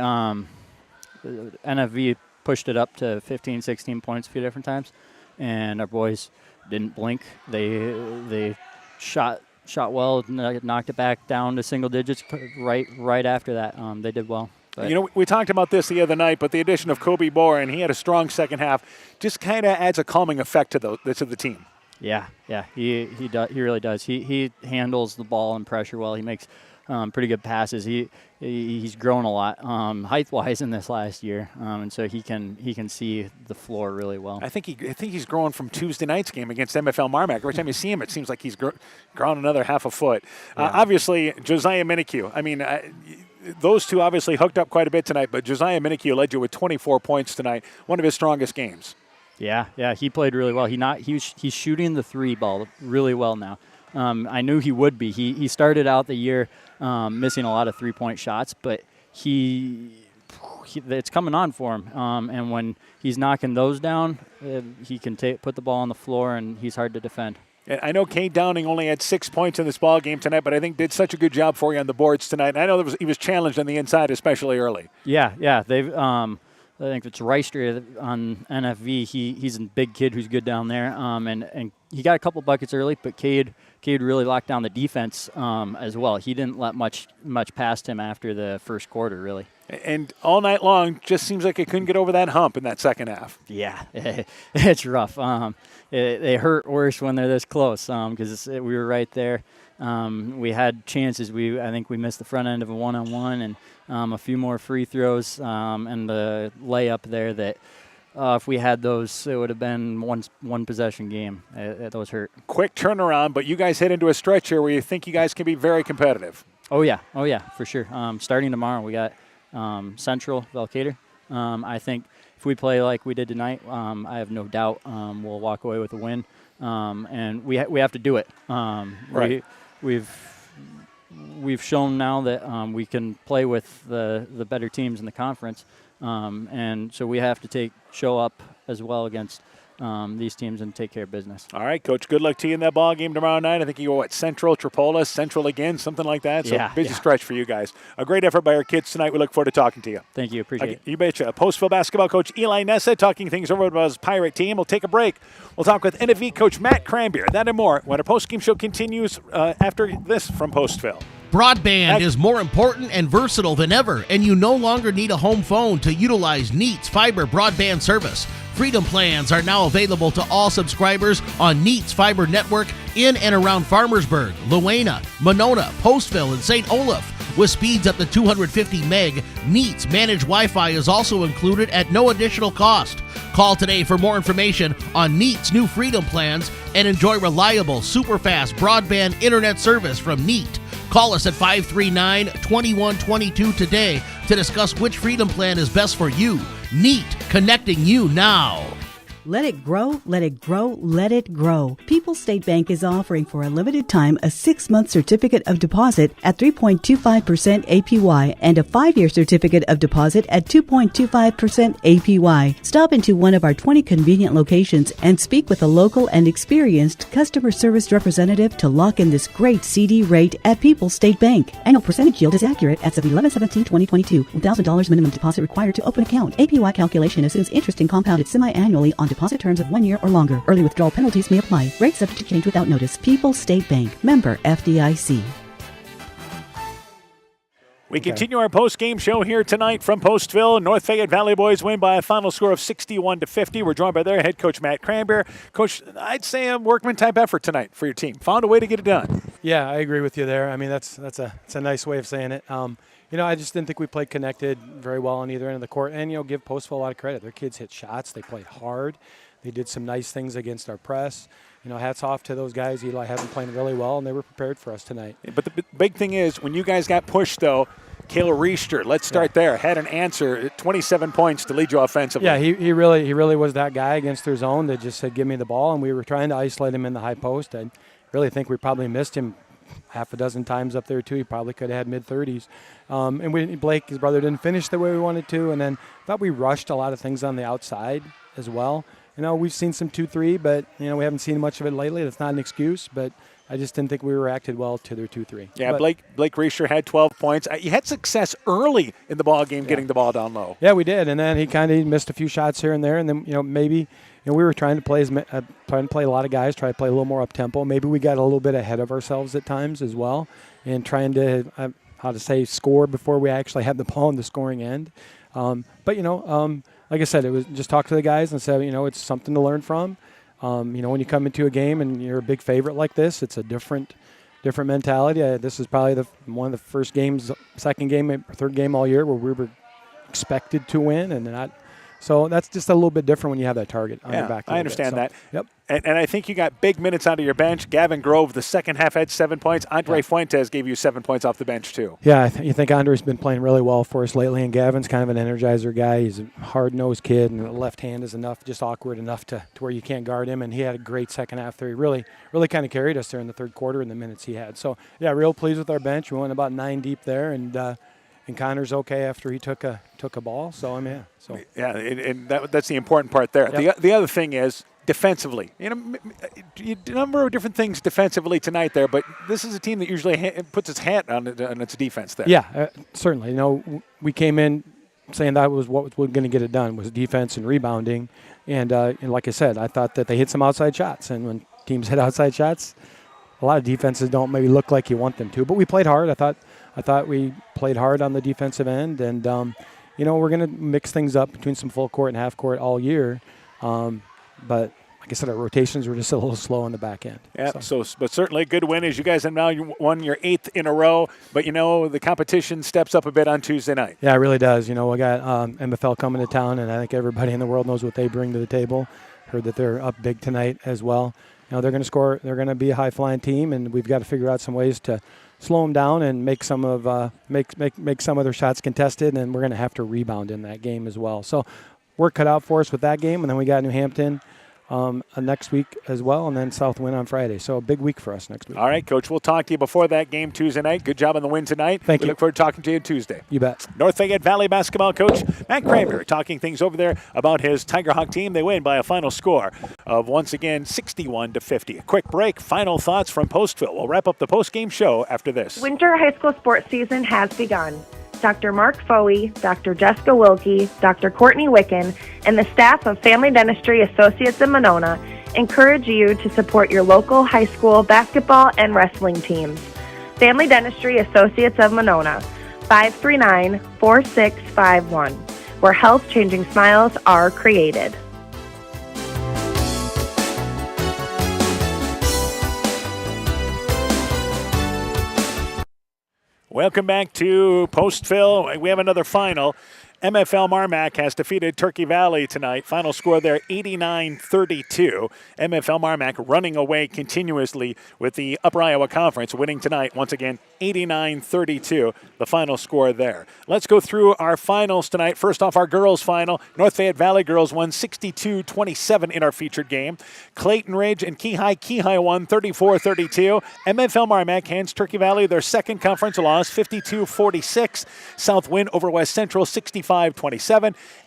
NFV pushed it up to 15, 16 points a few different times, and our boys didn't blink. They shot well, knocked it back down to single digits right after that. They did well. But we talked about this the other night, but the addition of Kobe Boren, he had a strong second half, just kind of adds a calming effect to the team. Yeah, he really does. He handles the ball and pressure well. He makes pretty good passes. He's grown a lot height-wise in this last year, and so he can see the floor really well. I think he's growing from Tuesday night's game against MFL Marmac. Every time you see him, it seems like he's grown another half a foot. Yeah. Obviously, Josiah Minikue. I mean, those two obviously hooked up quite a bit tonight, but Josiah Minikue led you with 24 points tonight, one of his strongest games. Yeah, he played really well. He's shooting the 3 ball really well now. I knew he would be. He started out the year missing a lot of 3-point shots, but it's coming on for him. And when he's knocking those down, he can put the ball on the floor, and he's hard to defend. And I know Cade Downing only had 6 points in this ball game tonight, but I think did such a good job for you on the boards tonight. And I know he was challenged on the inside, especially early. Yeah. They've. I think it's Reister on NFV. He's a big kid who's good down there. And he got a couple buckets early, but Cade really locked down the defense as well. He didn't let much past him after the first quarter, really. And all night long, just seems like it couldn't get over that hump in that second half. Yeah, it's rough. They hurt worse when they're this close because we were right there. We had chances. I think we missed the front end of a one-on-one and a few more free throws and the layup there that if we had those, it would have been one possession game. Those hurt. Quick turnaround, but you guys head into a stretch here where you think you guys can be very competitive. Oh yeah, for sure. Starting tomorrow, we got Central Valcator. I think if we play like we did tonight, I have no doubt we'll walk away with a win. And we have to do it. Right. We've shown now that we can play with the better teams in the conference, and so we have to show up as well against these teams and take care of business. All right, Coach. Good luck to you in that ball game tomorrow night. I think you go Central, Tripolis, Central again, something like that. So busy stretch for you guys. A great effort by our kids tonight. We look forward to talking to you. Thank you. Appreciate it. You betcha. Postville basketball coach Eli Nessa talking things over about his Pirate team. We'll take a break. We'll talk with NFV coach Matt Cranbeer. That and more when our postgame show continues after this from Postville. Broadband is more important and versatile than ever, and you no longer need a home phone to utilize Neat's fiber broadband service. Freedom plans are now available to all subscribers on Neat's fiber network in and around Farmersburg, Luena, Monona, Postville, and St. Olaf. With speeds up to 250 meg, Neat's managed Wi-Fi is also included at no additional cost. Call today for more information on Neat's new Freedom plans and enjoy reliable, super-fast broadband internet service from Neat. Call us at 539-2122 today to discuss which Freedom plan is best for you. Neat, connecting you now. Let it grow, let it grow, let it grow. People's State Bank is offering for a limited time a 6-month certificate of deposit at 3.25% APY and a 5-year certificate of deposit at 2.25% APY. Stop into one of our 20 convenient locations and speak with a local and experienced customer service representative to lock in this great CD rate at People's State Bank. Annual percentage yield is accurate as of 11/17/2022. $1,000 minimum deposit required to open account. APY calculation assumes interest and compounded semi-annually on deposit terms of 1 year or longer. Early withdrawal penalties may apply. Rates subject to change without notice. People's State Bank. Member FDIC. We continue our post-game show here tonight from Postville. North Fayette Valley boys win by a final score of 61-50. We're joined by their head coach, Matt Cranbeer. Coach, I'd say a workman-type effort tonight for your team. Found a way to get it done. Yeah, I agree with you there. I mean, that's a nice way of saying it. I just didn't think we played connected very well on either end of the court. And, give Postville a lot of credit. Their kids hit shots. They played hard. They did some nice things against our press. Hats off to those guys. Eli had them playing really well, and they were prepared for us tonight. But the big thing is, when you guys got pushed, though, Kayla Reister, let's start there, had an answer, 27 points to lead you offensively. Yeah, he really was that guy against their zone that just said, give me the ball, and we were trying to isolate him in the high post. I really think we probably missed him half a dozen times up there, too. He probably could have had mid-30s. And Blake, his brother, didn't finish the way we wanted to, and then thought we rushed a lot of things on the outside as well. we've seen some 2-3, but, we haven't seen much of it lately. That's not an excuse, but I just didn't think we reacted well to their 2-3. Yeah, Blake Reischer had 12 points. You had success early in the ball game getting the ball down low. Yeah, we did, and then he kind of missed a few shots here and there, and then maybe we were trying to play a lot of guys, try to play a little more up tempo. Maybe we got a little bit ahead of ourselves at times as well, and trying to score before we actually had the ball in the scoring end. But like I said, it was just talk to the guys and say it's something to learn from. When you come into a game and you're a big favorite like this, it's a different mentality. This is probably one of the first games, second game, third game all year where we were expected to win, and not. So that's just a little bit different when you have that target on your back. I understand that. Yep. And I think you got big minutes out of your bench. Gavin Grove, the second half, had 7 points. Andre Fuentes gave you 7 points off the bench, too. Yeah, you think Andre's been playing really well for us lately, and Gavin's kind of an energizer guy. He's a hard-nosed kid, and the left hand is just awkward enough to where you can't guard him, and he had a great second half there. He really kind of carried us there in the third quarter in the minutes he had. So, yeah, real pleased with our bench. We went about 9 deep there, and Connor's okay after he took a ball. So, and that's the important part there. Yep. The other thing is, defensively, a number of different things defensively tonight there, but this is a team that usually puts its hat on its defense there. Yeah, certainly. We came in saying that was what was going to get it done, was defense and rebounding. And like I said, I thought that they hit some outside shots. And when teams hit outside shots, a lot of defenses don't maybe look like you want them to. But we played hard. I thought we played hard on the defensive end. And, we're going to mix things up between some full court and half court all year. But like I said, our rotations were just a little slow on the back end. Yeah, but certainly a good win as you guys have now won your 8th in a row. But, the competition steps up a bit on Tuesday night. Yeah, it really does. We got MFL coming to town, and I think everybody in the world knows what they bring to the table. Heard that they're up big tonight as well. They're going to score. They're going to be a high-flying team, and we've got to figure out some ways to slow them down and make some of their shots contested, and we're going to have to rebound in that game as well. So work cut out for us with that game, and then we got New Hampton next week as well, and then Southwind on Friday. So a big week for us next week. All right, Coach, we'll talk to you before that game Tuesday night. Good job on the win tonight. Thank you. We look forward to talking to you Tuesday. You bet. North Fayette Valley basketball coach Matt Cranberry talking things over there about his Tiger Hawk team. They win by a final score of, once again, 61-50. A quick break. Final thoughts from Postville. We'll wrap up the post-game show after this. Winter high school sports season has begun. Dr. Mark Foey, Dr. Jessica Wilkie, Dr. Courtney Wicken, and the staff of Family Dentistry Associates in Monona encourage you to support your local high school basketball and wrestling teams. Family Dentistry Associates of Monona, 539-4651, where health-changing smiles are created. Welcome back to Postville. We have another final. MFL Marmac has defeated Turkey Valley tonight. Final score there, 89-32. MFL Marmac running away continuously with the Upper Iowa Conference, winning tonight, once again, 89-32, the final score there. Let's go through our finals tonight. First off, our girls' final. North Fayette Valley girls won 62-27 in our featured game. Clayton Ridge and Keyhigh won 34-32. MFL Marmac hands Turkey Valley their second conference loss, 52-46. Southwind over West Central, 65-27.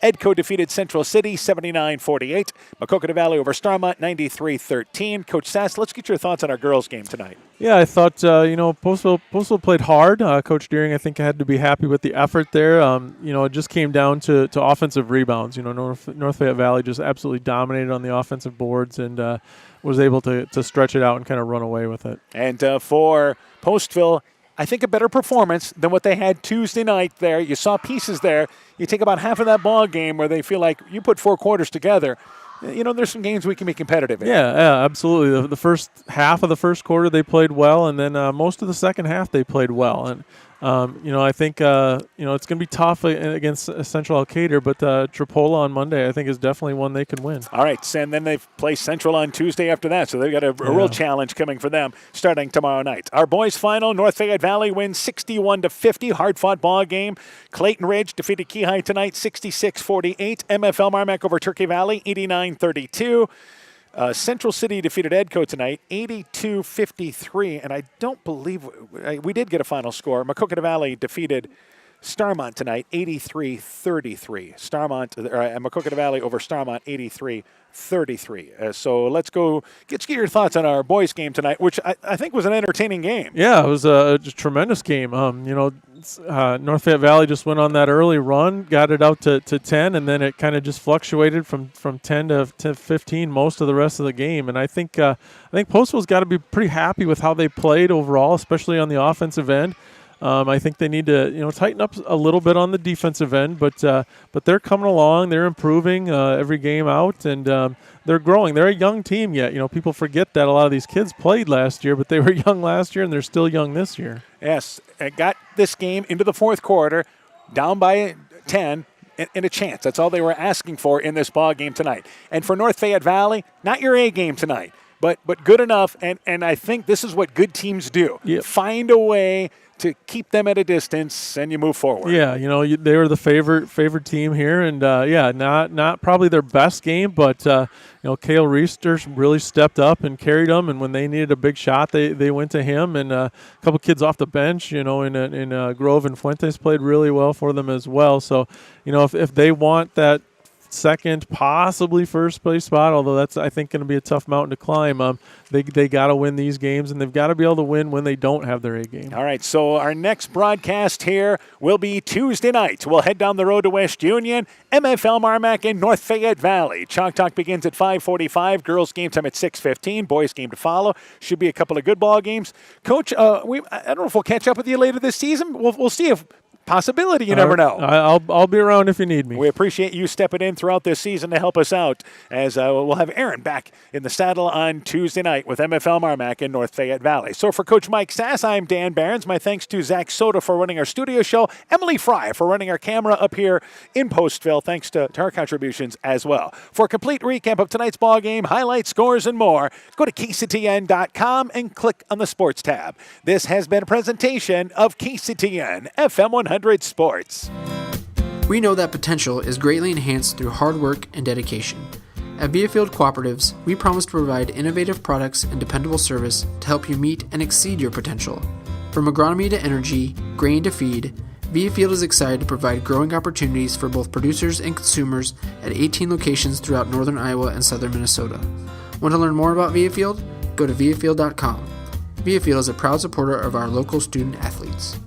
Edco defeated Central City 79-48. Maquoketa Valley over Starmont 93-13. Coach Sass, let's get your thoughts on our girls' game tonight. Yeah, I thought Postville played hard. Coach Deering, I think, had to be happy with the effort there. It just came down to offensive rebounds. North Fayette Valley just absolutely dominated on the offensive boards and was able to stretch it out and kind of run away with it. And for Postville, I think a better performance than what they had Tuesday night there. You saw pieces there. You take about half of that ball game where they feel like you put 4 quarters together. There's some games we can be competitive in. Yeah, absolutely. The first half of the first quarter they played well, and then most of the second half they played well. And I think it's going to be tough against Central Alcater, but Tripola on Monday I think is definitely one they can win. All right, and then they play Central on Tuesday after that, so they've got a real challenge coming for them starting tomorrow night. Our boys' final, North Fayette Valley wins 61-50, hard-fought ball game. Clayton Ridge defeated Keyhigh tonight 66-48. MFL Marmac over Turkey Valley 89-32. Central City defeated Edco tonight, 82-53, and I don't believe we did get a final score. Maquoketa Valley defeated Starmont tonight, 83-33. Maquoketa Valley over Starmont, 83-33. So let's get your thoughts on our boys' game tonight, which I think was an entertaining game. Yeah, it was a tremendous game. North Fayette Valley just went on that early run, got it out to 10, and then it kind of just fluctuated from 10 to 15 most of the rest of the game. And I think Postville's got to be pretty happy with how they played overall, especially on the offensive end. I think they need to, tighten up a little bit on the defensive end, but they're coming along. They're improving every game out, and they're growing. They're a young team yet. People forget that a lot of these kids played last year, but they were young last year, and they're still young this year. Yes, it got this game into the fourth quarter, down by 10, and a chance. That's all they were asking for in this ball game tonight. And for North Fayette Valley, not your A game tonight, but good enough, and I think this is what good teams do. Yep. Find a way to keep them at a distance, and you move forward. Yeah, they were the favored team here, and not probably their best game, but Cale Reister really stepped up and carried them, and when they needed a big shot, they went to him, and a couple kids off the bench, in Grove and Fuentes played really well for them as well. So, if they want that second, possibly first place spot, although that's, I think, going to be a tough mountain to climb. They got to win these games, and they've got to be able to win when they don't have their A game. All right, so our next broadcast here will be Tuesday night. We'll head down the road to West Union, MFL Marmac in North Fayette Valley. Chalk Talk begins at 5:45. Girls game time at 6:15. Boys game to follow. Should be a couple of good ball games. Coach, I don't know if we'll catch up with you later this season. We'll see if possibility. You never know. I'll be around if you need me. We appreciate you stepping in throughout this season to help us out, as we'll have Aaron back in the saddle on Tuesday night with MFL Marmac in North Fayette Valley. So for Coach Mike Sass, I'm Dan Barons. My thanks to Zach Soda for running our studio show, Emily Fry for running our camera up here in Postville. Thanks to her contributions as well. For a complete recap of tonight's ball game, highlights, scores, and more, go to KCTN.com and click on the Sports tab. This has been a presentation of KCTN FM 100 Sports. We know that potential is greatly enhanced through hard work and dedication. At Viafield Cooperatives, we promise to provide innovative products and dependable service to help you meet and exceed your potential. From agronomy to energy, grain to feed, Viafield is excited to provide growing opportunities for both producers and consumers at 18 locations throughout northern Iowa and southern Minnesota. Want to learn more about Viafield? Go to viafield.com. Viafield is a proud supporter of our local student athletes.